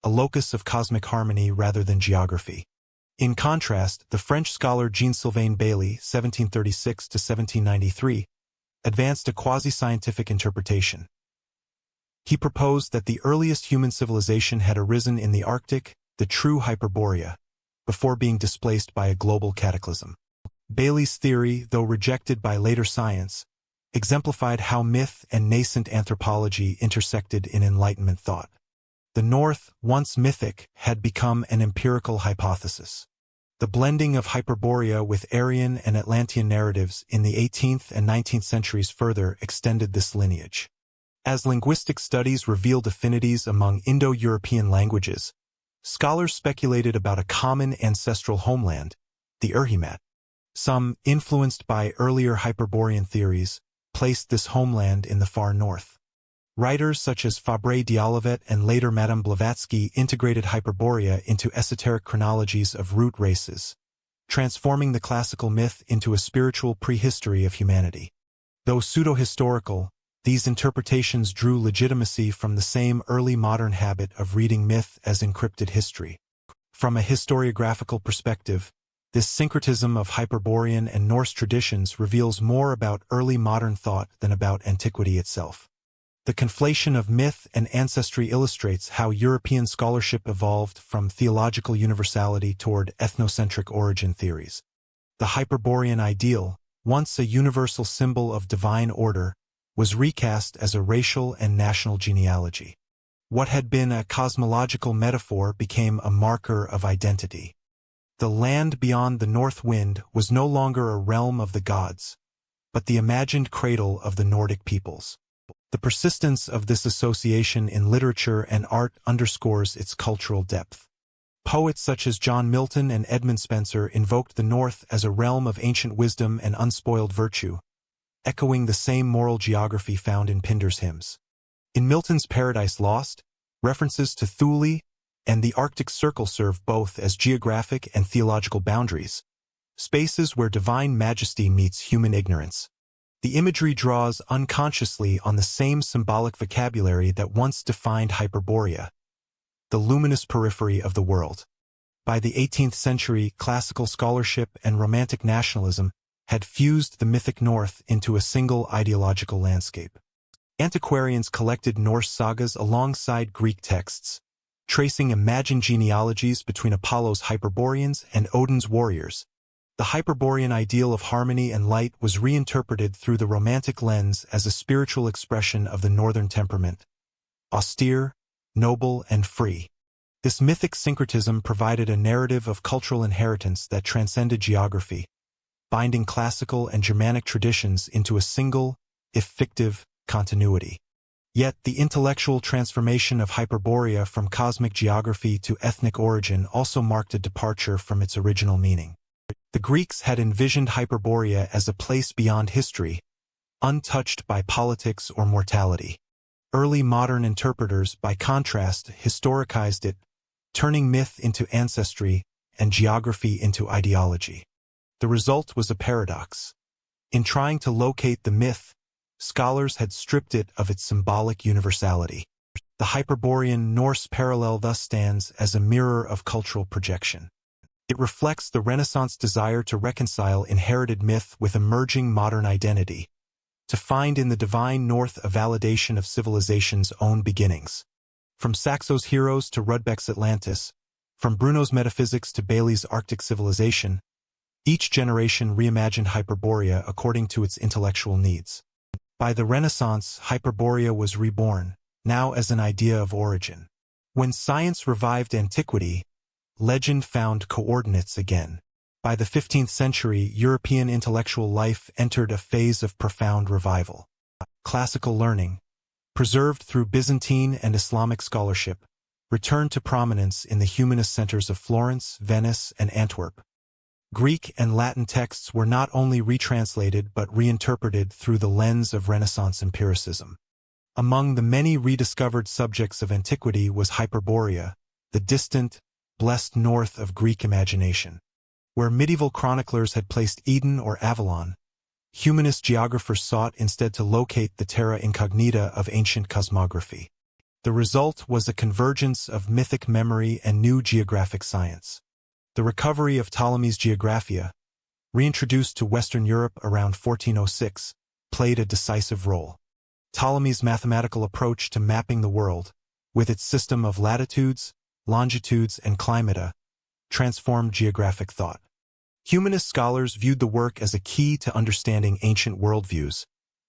a locus of cosmic harmony rather than geography. In contrast, the French scholar Jean-Sylvain Bailly, 1736–1793, advanced a quasi-scientific interpretation. He proposed that the earliest human civilization had arisen in the Arctic, the true Hyperborea, before being displaced by a global cataclysm. Bailey's theory, though rejected by later science, exemplified how myth and nascent anthropology intersected in Enlightenment thought. The North, once mythic, had become an empirical hypothesis. The blending of Hyperborea with Aryan and Atlantean narratives in the 18th and 19th centuries further extended this lineage. As linguistic studies revealed affinities among Indo-European languages, scholars speculated about a common ancestral homeland, the Urhimat. Some, influenced by earlier Hyperborean theories, placed this homeland in the far north. Writers such as Fabre d'Olivet and later Madame Blavatsky integrated Hyperborea into esoteric chronologies of root races, transforming the classical myth into a spiritual prehistory of humanity. Though pseudo-historical, these interpretations drew legitimacy from the same early modern habit of reading myth as encrypted history. From a historiographical perspective, this syncretism of Hyperborean and Norse traditions reveals more about early modern thought than about antiquity itself. The conflation of myth and ancestry illustrates how European scholarship evolved from theological universality toward ethnocentric origin theories. The Hyperborean ideal, once a universal symbol of divine order, was recast as a racial and national genealogy. What had been a cosmological metaphor became a marker of identity. The land beyond the north wind was no longer a realm of the gods, but the imagined cradle of the Nordic peoples. The persistence of this association in literature and art underscores its cultural depth. Poets such as John Milton and Edmund Spenser invoked the North as a realm of ancient wisdom and unspoiled virtue, echoing the same moral geography found in Pindar's hymns. In Milton's Paradise Lost, references to Thule and the Arctic Circle serve both as geographic and theological boundaries, spaces where divine majesty meets human ignorance. The imagery draws unconsciously on the same symbolic vocabulary that once defined Hyperborea, the luminous periphery of the world. By the 18th century, classical scholarship and romantic nationalism had fused the mythic North into a single ideological landscape. Antiquarians collected Norse sagas alongside Greek texts, tracing imagined genealogies between Apollo's Hyperboreans and Odin's warriors. The Hyperborean ideal of harmony and light was reinterpreted through the romantic lens as a spiritual expression of the northern temperament, austere, noble, and free. This mythic syncretism provided a narrative of cultural inheritance that transcended geography, binding classical and Germanic traditions into a single, if fictive, continuity. Yet the intellectual transformation of Hyperborea from cosmic geography to ethnic origin also marked a departure from its original meaning. The Greeks had envisioned Hyperborea as a place beyond history, untouched by politics or mortality. Early modern interpreters, by contrast, historicized it, turning myth into ancestry and geography into ideology. The result was a paradox. In trying to locate the myth, scholars had stripped it of its symbolic universality. The Hyperborean Norse parallel thus stands as a mirror of cultural projection. It reflects the Renaissance desire to reconcile inherited myth with emerging modern identity, to find in the divine North a validation of civilization's own beginnings. From Saxo's heroes to Rudbeck's Atlantis, from Bruno's metaphysics to Bailey's Arctic civilization, each generation reimagined Hyperborea according to its intellectual needs. By the Renaissance, Hyperborea was reborn, now as an idea of origin. When science revived antiquity, legend found coordinates again. By the 15th century, European intellectual life entered a phase of profound revival. Classical learning, preserved through Byzantine and Islamic scholarship, returned to prominence in the humanist centers of Florence, Venice, and Antwerp. Greek and Latin texts were not only retranslated but reinterpreted through the lens of Renaissance empiricism. Among the many rediscovered subjects of antiquity was Hyperborea, the distant, blessed north of Greek imagination. Where medieval chroniclers had placed Eden or Avalon, humanist geographers sought instead to locate the terra incognita of ancient cosmography. The result was a convergence of mythic memory and new geographic science. The recovery of Ptolemy's Geographia, reintroduced to Western Europe around 1406, played a decisive role. Ptolemy's mathematical approach to mapping the world, with its system of latitudes, longitudes, and climata, transformed geographic thought. Humanist scholars viewed the work as a key to understanding ancient worldviews,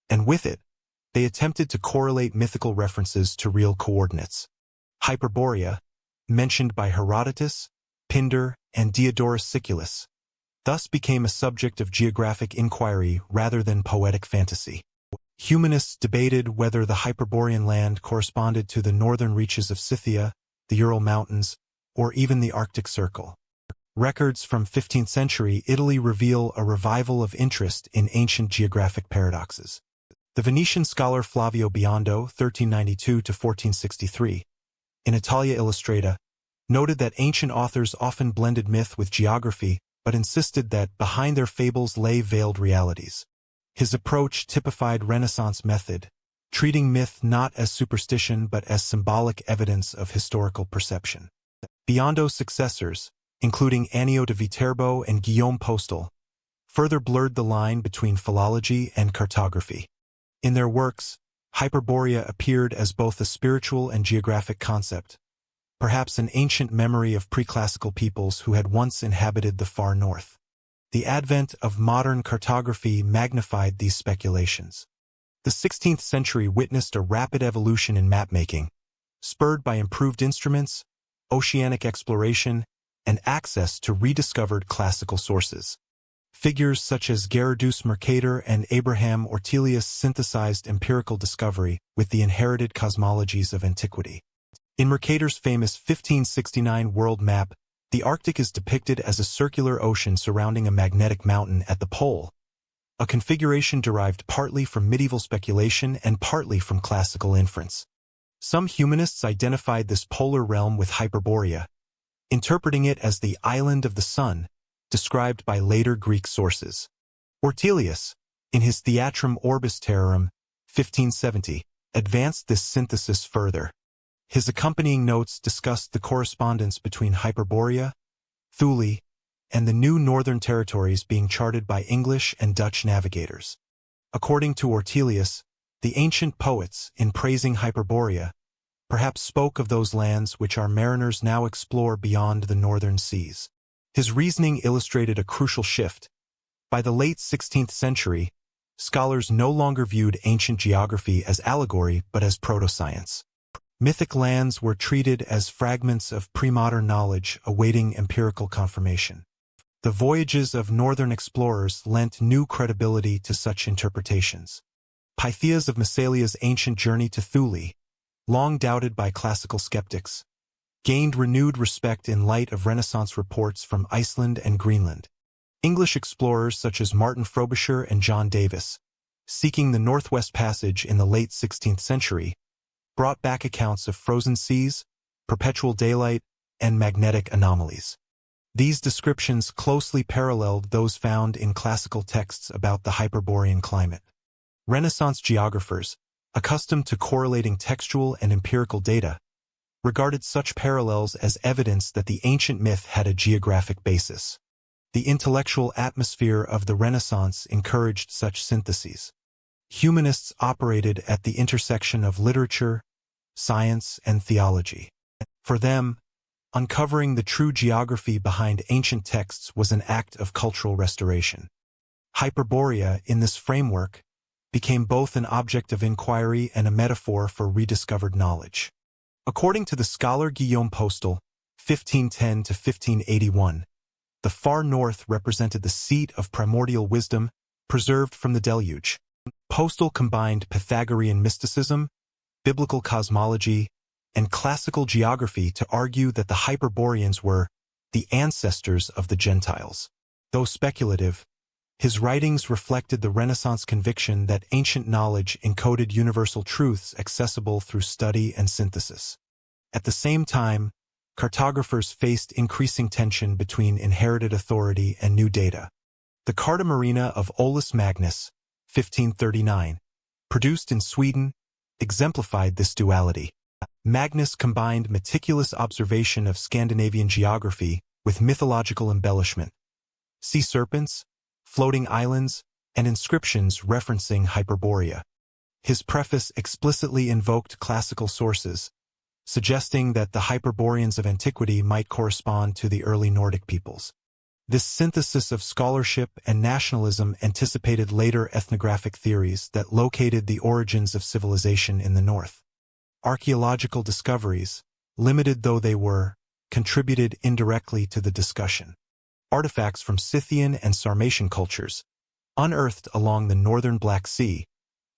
and with it, they attempted to correlate mythical references to real coordinates. Hyperborea, mentioned by Herodotus, Pindar, and Diodorus Siculus, thus became a subject of geographic inquiry rather than poetic fantasy. Humanists debated whether the Hyperborean land corresponded to the northern reaches of Scythia, the Ural Mountains, or even the Arctic Circle. Records from 15th century Italy reveal a revival of interest in ancient geographic paradoxes. The Venetian scholar Flavio Biondo, 1392–1463, in Italia Illustrata, noted that ancient authors often blended myth with geography, but insisted that behind their fables lay veiled realities. His approach typified Renaissance method, treating myth not as superstition but as symbolic evidence of historical perception. Biondo's successors, including Annio de Viterbo and Guillaume Postel, further blurred the line between philology and cartography. In their works, Hyperborea appeared as both a spiritual and geographic concept, perhaps an ancient memory of pre-classical peoples who had once inhabited the far north. The advent of modern cartography magnified these speculations. The 16th century witnessed a rapid evolution in mapmaking, spurred by improved instruments, oceanic exploration, and access to rediscovered classical sources. Figures such as Gerardus Mercator and Abraham Ortelius synthesized empirical discovery with the inherited cosmologies of antiquity. In Mercator's famous 1569 world map, the Arctic is depicted as a circular ocean surrounding a magnetic mountain at the pole, a configuration derived partly from medieval speculation and partly from classical inference. Some humanists identified this polar realm with Hyperborea, interpreting it as the island of the sun, described by later Greek sources. Ortelius, in his Theatrum Orbis Terrarum, 1570, advanced this synthesis further. His accompanying notes discussed the correspondence between Hyperborea, Thule, and the new northern territories being charted by English and Dutch navigators. According to Ortelius, the ancient poets, in praising Hyperborea, perhaps spoke of those lands which our mariners now explore beyond the northern seas. His reasoning illustrated a crucial shift. By the late 16th century, scholars no longer viewed ancient geography as allegory but as proto-science. Mythic lands were treated as fragments of pre-modern knowledge awaiting empirical confirmation. The voyages of northern explorers lent new credibility to such interpretations. Pythias of Massalia's ancient journey to Thule, long doubted by classical skeptics, gained renewed respect in light of Renaissance reports from Iceland and Greenland. English explorers such as Martin Frobisher and John Davis, seeking the Northwest Passage in the late 16th century, brought back accounts of frozen seas, perpetual daylight, and magnetic anomalies. These descriptions closely paralleled those found in classical texts about the Hyperborean climate. Renaissance geographers, accustomed to correlating textual and empirical data, regarded such parallels as evidence that the ancient myth had a geographic basis. The intellectual atmosphere of the Renaissance encouraged such syntheses. Humanists operated at the intersection of literature, science, and theology. For them, uncovering the true geography behind ancient texts was an act of cultural restoration. Hyperborea, in this framework, became both an object of inquiry and a metaphor for rediscovered knowledge. According to the scholar Guillaume Postel, 1510 to 1581, the far north represented the seat of primordial wisdom preserved from the deluge. Postel combined Pythagorean mysticism, biblical cosmology, and classical geography to argue that the Hyperboreans were the ancestors of the Gentiles. Though speculative, his writings reflected the Renaissance conviction that ancient knowledge encoded universal truths accessible through study and synthesis. At the same time, cartographers faced increasing tension between inherited authority and new data. The Carta Marina of Olaus Magnus, 1539, produced in Sweden, exemplified this duality. Magnus combined meticulous observation of Scandinavian geography with mythological embellishment. Sea serpents, floating islands, and inscriptions referencing Hyperborea. His preface explicitly invoked classical sources, suggesting that the Hyperboreans of antiquity might correspond to the early Nordic peoples. This synthesis of scholarship and nationalism anticipated later ethnographic theories that located the origins of civilization in the north. Archaeological discoveries, limited though they were, contributed indirectly to the discussion. Artifacts from Scythian and Sarmatian cultures, unearthed along the northern Black Sea,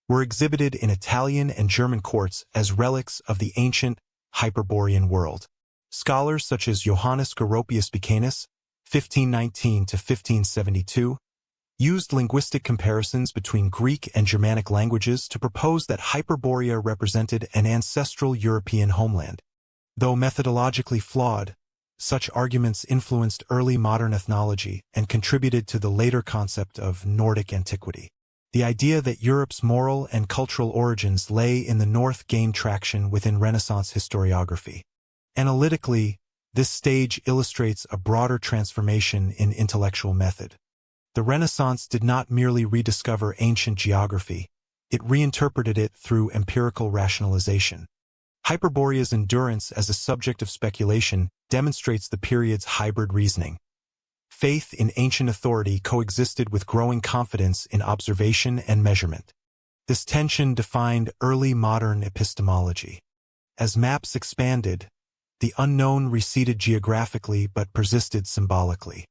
were exhibited in Italian and German courts as relics of the ancient Hyperborean world. Scholars such as Johannes Goropius Becanus, 1519 to 1572, used linguistic comparisons between Greek and Germanic languages to propose that Hyperborea represented an ancestral European homeland. Though methodologically flawed, such arguments influenced early modern ethnology and contributed to the later concept of Nordic antiquity. The idea that Europe's moral and cultural origins lay in the north gained traction within Renaissance historiography. Analytically, this stage illustrates a broader transformation in intellectual method. The Renaissance did not merely rediscover ancient geography, it reinterpreted it through empirical rationalization. Hyperborea's endurance as a subject of speculation demonstrates the period's hybrid reasoning. Faith in ancient authority coexisted with growing confidence in observation and measurement. This tension defined early modern epistemology. As maps expanded, the unknown receded geographically but persisted symbolically.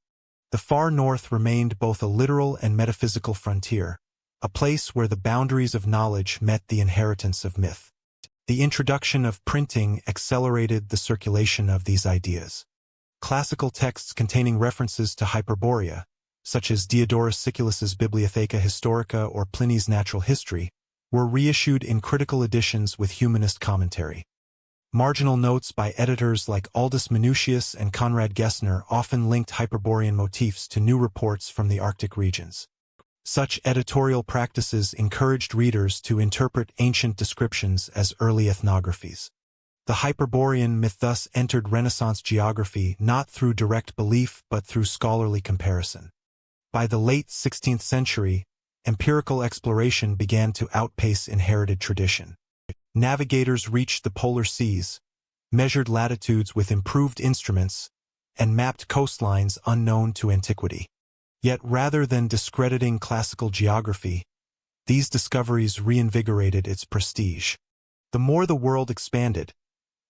The far north remained both a literal and metaphysical frontier, a place where the boundaries of knowledge met the inheritance of myth. The introduction of printing accelerated the circulation of these ideas. Classical texts containing references to Hyperborea, such as Diodorus Siculus's Bibliotheca Historica or Pliny's Natural History, were reissued in critical editions with humanist commentary. Marginal notes by editors like Aldus Manutius and Conrad Gessner often linked Hyperborean motifs to new reports from the Arctic regions. Such editorial practices encouraged readers to interpret ancient descriptions as early ethnographies. The Hyperborean myth thus entered Renaissance geography not through direct belief but through scholarly comparison. By the late 16th century, empirical exploration began to outpace inherited tradition. Navigators reached the polar seas, measured latitudes with improved instruments, and mapped coastlines unknown to antiquity. Yet rather than discrediting classical geography, these discoveries reinvigorated its prestige. The more the world expanded,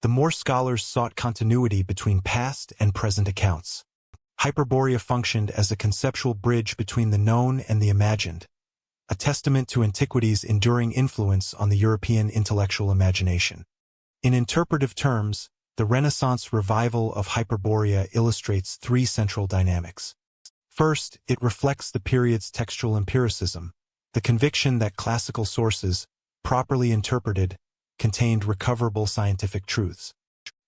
the more scholars sought continuity between past and present accounts. Hyperborea functioned as a conceptual bridge between the known and the imagined, a testament to antiquity's enduring influence on the European intellectual imagination. In interpretive terms, the Renaissance revival of Hyperborea illustrates three central dynamics. First, it reflects the period's textual empiricism, the conviction that classical sources, properly interpreted, contained recoverable scientific truths.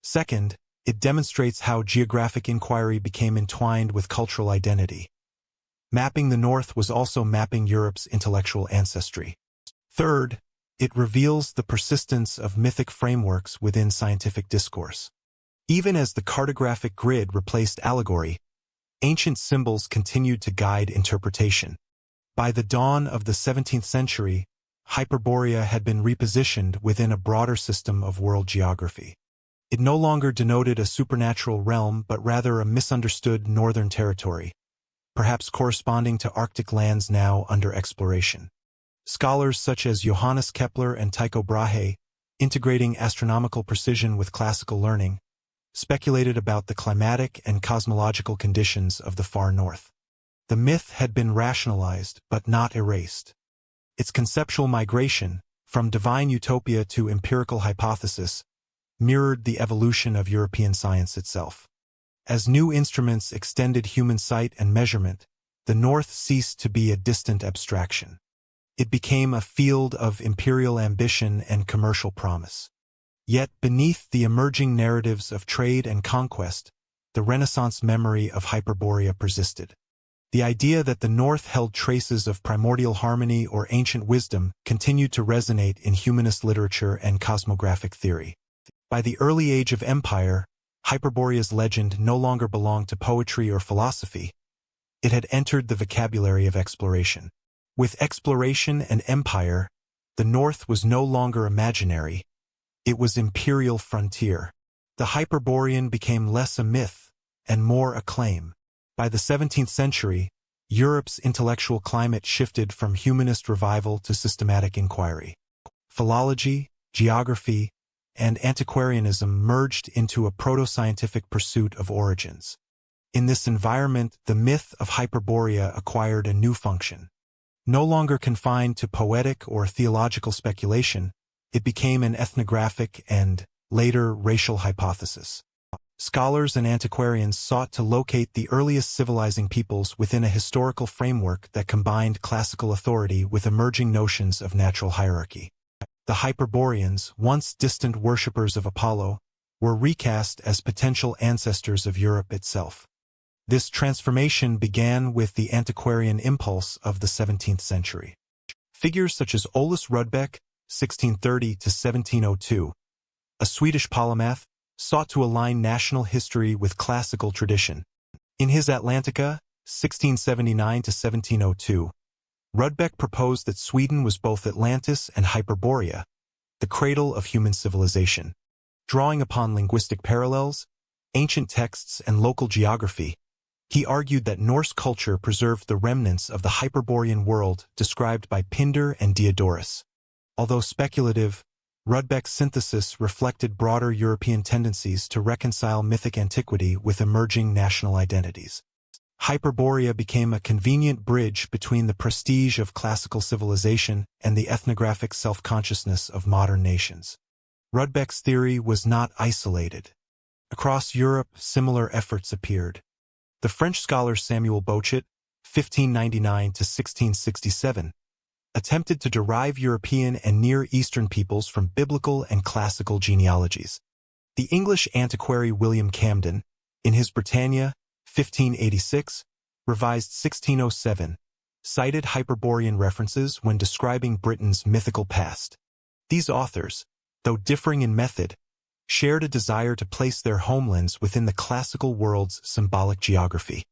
Second, it demonstrates how geographic inquiry became entwined with cultural identity. Mapping the North was also mapping Europe's intellectual ancestry. Third, it reveals the persistence of mythic frameworks within scientific discourse. Even as the cartographic grid replaced allegory, ancient symbols continued to guide interpretation. By the dawn of the 17th century, Hyperborea had been repositioned within a broader system of world geography. It no longer denoted a supernatural realm but rather a misunderstood northern territory, perhaps corresponding to Arctic lands now under exploration. Scholars such as Johannes Kepler and Tycho Brahe, integrating astronomical precision with classical learning, speculated about the climatic and cosmological conditions of the far north. The myth had been rationalized but not erased. Its conceptual migration, from divine utopia to empirical hypothesis, mirrored the evolution of European science itself. As new instruments extended human sight and measurement, the North ceased to be a distant abstraction. It became a field of imperial ambition and commercial promise. Yet beneath the emerging narratives of trade and conquest, the Renaissance memory of Hyperborea persisted. The idea that the North held traces of primordial harmony or ancient wisdom continued to resonate in humanist literature and cosmographic theory. By the early age of empire, Hyperborea's legend no longer belonged to poetry or philosophy. It had entered the vocabulary of exploration. With exploration and empire, the North was no longer imaginary. It was imperial frontier. The Hyperborean became less a myth and more a claim. By the 17th century, Europe's intellectual climate shifted from humanist revival to systematic inquiry. Philology, geography, and antiquarianism merged into a proto-scientific pursuit of origins. In this environment, the myth of Hyperborea acquired a new function. No longer confined to poetic or theological speculation, it became an ethnographic and, later, racial hypothesis. Scholars and antiquarians sought to locate the earliest civilizing peoples within a historical framework that combined classical authority with emerging notions of natural hierarchy. The Hyperboreans, once distant worshippers of Apollo, were recast as potential ancestors of Europe itself. This transformation began with the antiquarian impulse of the 17th century. Figures such as Olaus Rudbeck, 1630 to 1702, a Swedish polymath, sought to align national history with classical tradition. In his Atlantica, 1679 to 1702, Rudbeck proposed that Sweden was both Atlantis and Hyperborea, the cradle of human civilization. Drawing upon linguistic parallels, ancient texts, and local geography, he argued that Norse culture preserved the remnants of the Hyperborean world described by Pindar and Diodorus. Although speculative, Rudbeck's synthesis reflected broader European tendencies to reconcile mythic antiquity with emerging national identities. Hyperborea became a convenient bridge between the prestige of classical civilization and the ethnographic self-consciousness of modern nations. Rudbeck's theory was not isolated. Across Europe, similar efforts appeared. The French scholar Samuel Bochet, 1599 to 1667, attempted to derive European and Near Eastern peoples from biblical and classical genealogies. The English antiquary William Camden, in his Britannia, 1586, revised 1607, cited Hyperborean references when describing Britain's mythical past. These authors, though differing in method, shared a desire to place their homelands within the classical world's symbolic geography.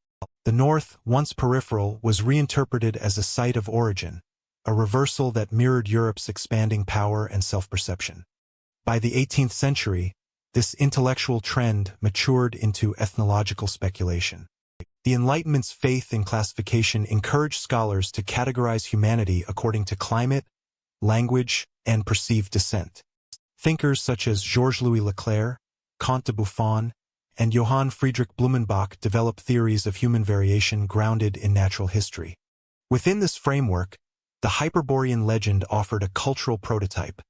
The North, once peripheral, was reinterpreted as a site of origin, a reversal that mirrored Europe's expanding power and self-perception. By the 18th century, this intellectual trend matured into ethnological speculation. The Enlightenment's faith in classification encouraged scholars to categorize humanity according to climate, language, and perceived descent. Thinkers such as Georges-Louis Leclerc, Comte de Buffon, and Johann Friedrich Blumenbach developed theories of human variation grounded in natural history. Within this framework, the Hyperborean legend offered a cultural prototype,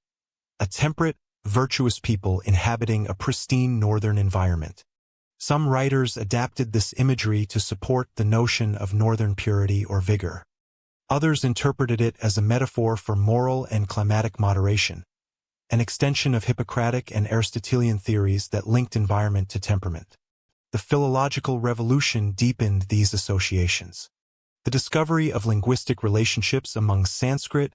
a temperate, virtuous people inhabiting a pristine northern environment. Some writers adapted this imagery to support the notion of northern purity or vigor. Others interpreted it as a metaphor for moral and climatic moderation, an extension of Hippocratic and Aristotelian theories that linked environment to temperament. The philological revolution deepened these associations. The discovery of linguistic relationships among Sanskrit,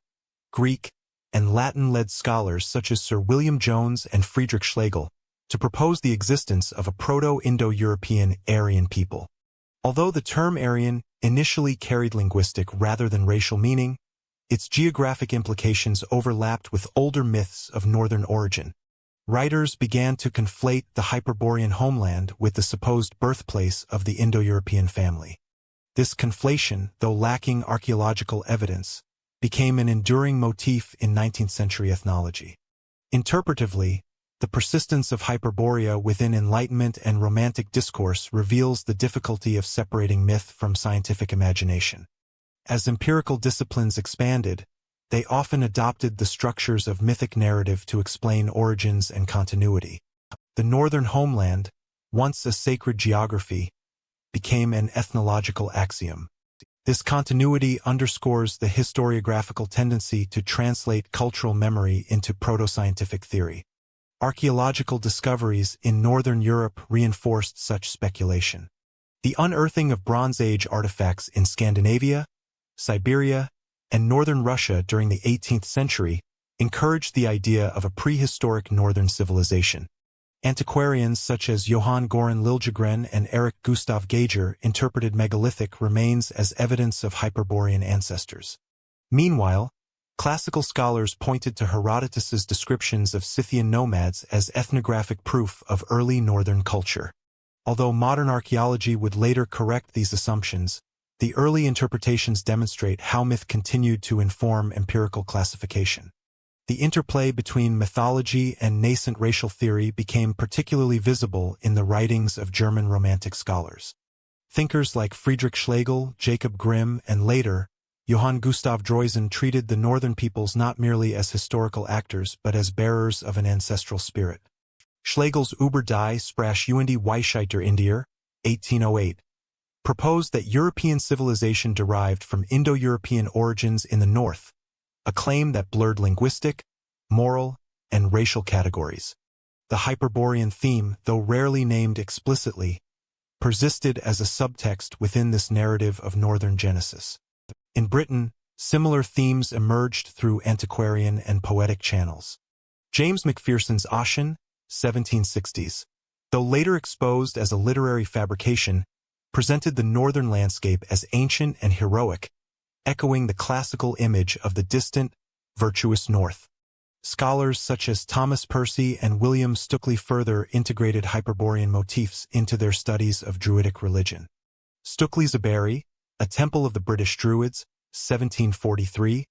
Greek, and Latin-led scholars such as Sir William Jones and Friedrich Schlegel to propose the existence of a Proto-Indo-European Aryan people. Although the term Aryan initially carried linguistic rather than racial meaning, its geographic implications overlapped with older myths of northern origin. Writers began to conflate the Hyperborean homeland with the supposed birthplace of the Indo-European family. This conflation, though lacking archaeological evidence, became an enduring motif in 19th-century ethnology. Interpretively, the persistence of Hyperborea within Enlightenment and Romantic discourse reveals the difficulty of separating myth from scientific imagination. As empirical disciplines expanded, they often adopted the structures of mythic narrative to explain origins and continuity. The northern homeland, once a sacred geography, became an ethnological axiom. This continuity underscores the historiographical tendency to translate cultural memory into proto-scientific theory. Archaeological discoveries in northern Europe reinforced such speculation. The unearthing of Bronze Age artifacts in Scandinavia, Siberia, and northern Russia during the 18th century encouraged the idea of a prehistoric northern civilization. Antiquarians such as Johann Goran Liljegren and Erik Gustav Geiger interpreted megalithic remains as evidence of Hyperborean ancestors. Meanwhile, classical scholars pointed to Herodotus's descriptions of Scythian nomads as ethnographic proof of early northern culture. Although modern archaeology would later correct these assumptions, the early interpretations demonstrate how myth continued to inform empirical classification. The interplay between mythology and nascent racial theory became particularly visible in the writings of German Romantic scholars. Thinkers like Friedrich Schlegel, Jacob Grimm, and later, Johann Gustav Droysen treated the northern peoples not merely as historical actors but as bearers of an ancestral spirit. Schlegel's Über die Sprachkunde Weisheiter Indier, 1808, proposed that European civilization derived from Indo-European origins in the north, a claim that blurred linguistic, moral, and racial categories. The Hyperborean theme, though rarely named explicitly, persisted as a subtext within this narrative of northern genesis. In Britain, similar themes emerged through antiquarian and poetic channels. James Macpherson's Ossian, 1760s, though later exposed as a literary fabrication, presented the northern landscape as ancient and heroic, echoing the classical image of the distant, virtuous north. Scholars such as Thomas Percy and William Stukeley further integrated Hyperborean motifs into their studies of Druidic religion. Stukeley's Aberry, a temple of the British Druids, 1743,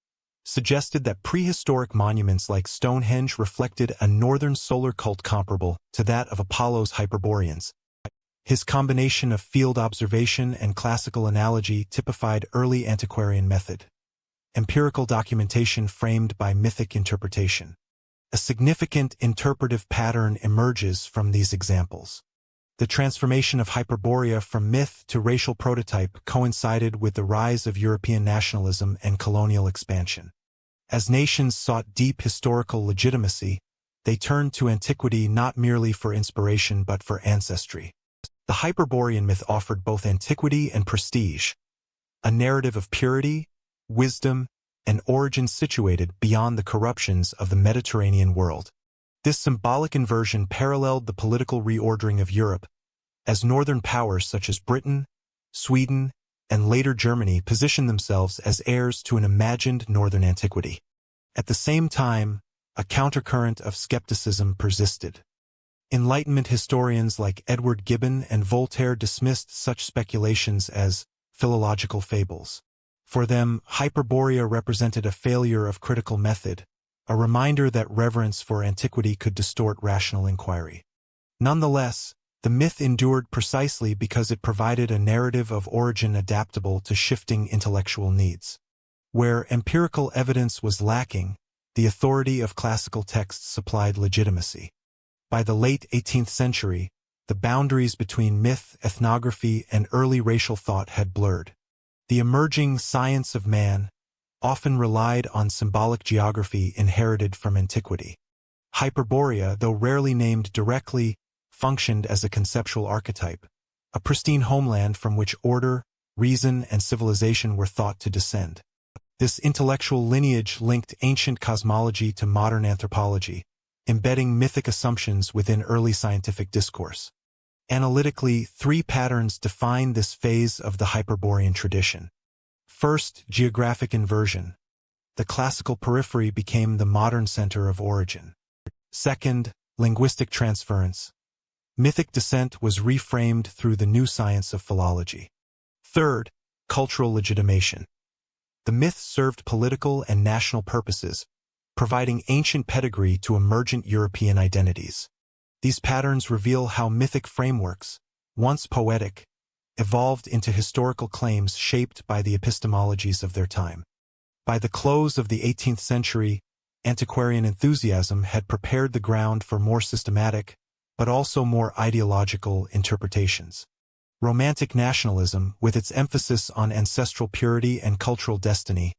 suggested that prehistoric monuments like Stonehenge reflected a northern solar cult comparable to that of Apollo's Hyperboreans. His combination of field observation and classical analogy typified early antiquarian method. Empirical documentation framed by mythic interpretation. A significant interpretive pattern emerges from these examples. The transformation of Hyperborea from myth to racial prototype coincided with the rise of European nationalism and colonial expansion. As nations sought deep historical legitimacy, they turned to antiquity not merely for inspiration but for ancestry. The Hyperborean myth offered both antiquity and prestige, a narrative of purity, wisdom, and origin situated beyond the corruptions of the Mediterranean world. This symbolic inversion paralleled the political reordering of Europe, as northern powers such as Britain, Sweden, and later Germany positioned themselves as heirs to an imagined northern antiquity. At the same time, a countercurrent of skepticism persisted. Enlightenment historians like Edward Gibbon and Voltaire dismissed such speculations as philological fables. For them, Hyperborea represented a failure of critical method, a reminder that reverence for antiquity could distort rational inquiry. Nonetheless, the myth endured precisely because it provided a narrative of origin adaptable to shifting intellectual needs. Where empirical evidence was lacking, the authority of classical texts supplied legitimacy. By the late 18th century, the boundaries between myth, ethnography, and early racial thought had blurred. The emerging science of man often relied on symbolic geography inherited from antiquity. Hyperborea, though rarely named directly, functioned as a conceptual archetype, a pristine homeland from which order, reason, and civilization were thought to descend. This intellectual lineage linked ancient cosmology to modern anthropology, embedding mythic assumptions within early scientific discourse. Analytically, three patterns define this phase of the Hyperborean tradition. First, geographic inversion. The classical periphery became the modern center of origin. Second, linguistic transference. Mythic descent was reframed through the new science of philology. Third, cultural legitimation. The myth served political and national purposes, providing ancient pedigree to emergent European identities. These patterns reveal how mythic frameworks, once poetic, evolved into historical claims shaped by the epistemologies of their time. By the close of the 18th century, antiquarian enthusiasm had prepared the ground for more systematic, but also more ideological interpretations. Romantic nationalism, with its emphasis on ancestral purity and cultural destiny,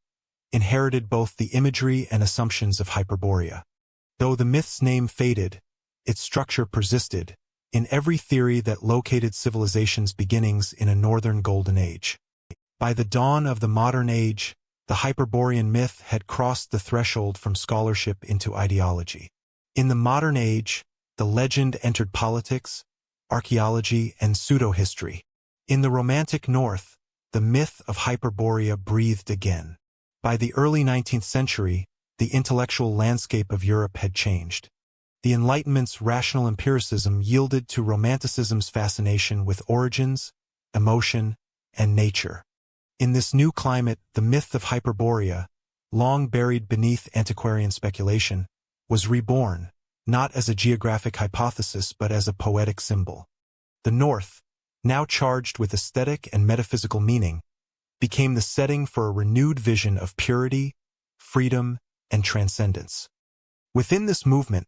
inherited both the imagery and assumptions of Hyperborea. Though the myth's name faded, its structure persisted, in every theory that located civilization's beginnings in a northern golden age. By the dawn of the modern age, the Hyperborean myth had crossed the threshold from scholarship into ideology. In the modern age, the legend entered politics, archaeology, and pseudo-history. In the Romantic North, the myth of Hyperborea breathed again. By the early 19th century, the intellectual landscape of Europe had changed. The Enlightenment's rational empiricism yielded to Romanticism's fascination with origins, emotion, and nature. In this new climate, the myth of Hyperborea, long buried beneath antiquarian speculation, was reborn, not as a geographic hypothesis but as a poetic symbol. The North, now charged with aesthetic and metaphysical meaning, became the setting for a renewed vision of purity, freedom, and transcendence. Within this movement,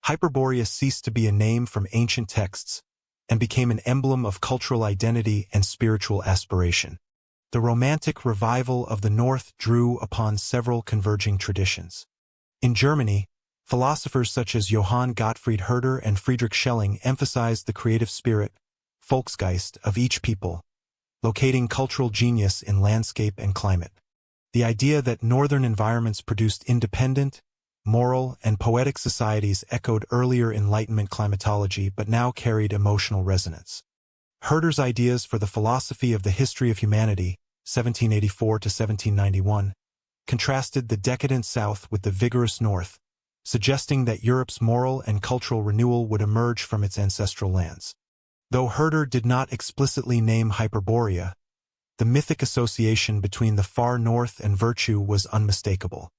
Hyperborea ceased to be a name from ancient texts and became an emblem of cultural identity and spiritual aspiration. The Romantic revival of the North drew upon several converging traditions. In Germany, philosophers such as Johann Gottfried Herder and Friedrich Schelling emphasized the creative spirit, Volksgeist, of each people, locating cultural genius in landscape and climate. The idea that northern environments produced independent, moral, and poetic societies echoed earlier Enlightenment climatology but now carried emotional resonance. Herder's ideas for the philosophy of the history of humanity, 1784 to 1791, contrasted the decadent South with the vigorous North, suggesting that Europe's moral and cultural renewal would emerge from its ancestral lands. Though Herder did not explicitly name Hyperborea, the mythic association between the far north and virtue was unmistakable.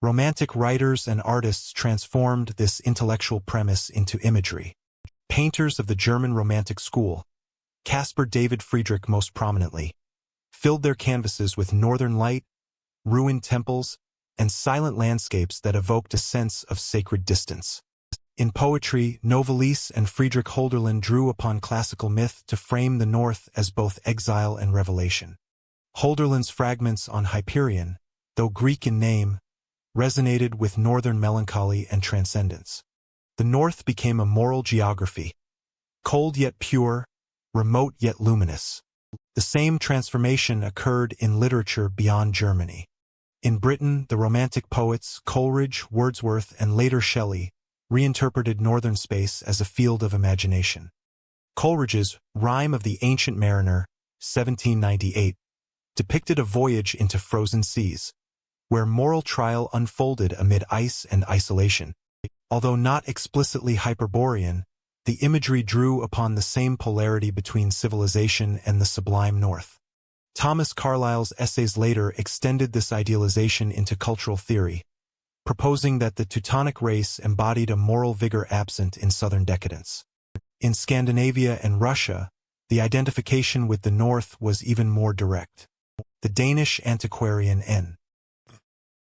Romantic writers and artists transformed this intellectual premise into imagery. Painters of the German Romantic school, Caspar David Friedrich most prominently, filled their canvases with northern light, ruined temples, and silent landscapes that evoked a sense of sacred distance. In poetry, Novalis and Friedrich Hölderlin drew upon classical myth to frame the North as both exile and revelation. Hölderlin's fragments on Hyperion, though Greek in name, resonated with northern melancholy and transcendence. The North became a moral geography, cold yet pure, remote yet luminous. The same transformation occurred in literature beyond Germany. In Britain, the Romantic poets Coleridge, Wordsworth, and later Shelley reinterpreted northern space as a field of imagination. Coleridge's Rime of the Ancient Mariner, 1798, depicted a voyage into frozen seas, where moral trial unfolded amid ice and isolation. Although not explicitly Hyperborean, the imagery drew upon the same polarity between civilization and the sublime North. Thomas Carlyle's essays later extended this idealization into cultural theory, proposing that the Teutonic race embodied a moral vigor absent in southern decadence. In Scandinavia and Russia, the identification with the North was even more direct. The Danish antiquarian N.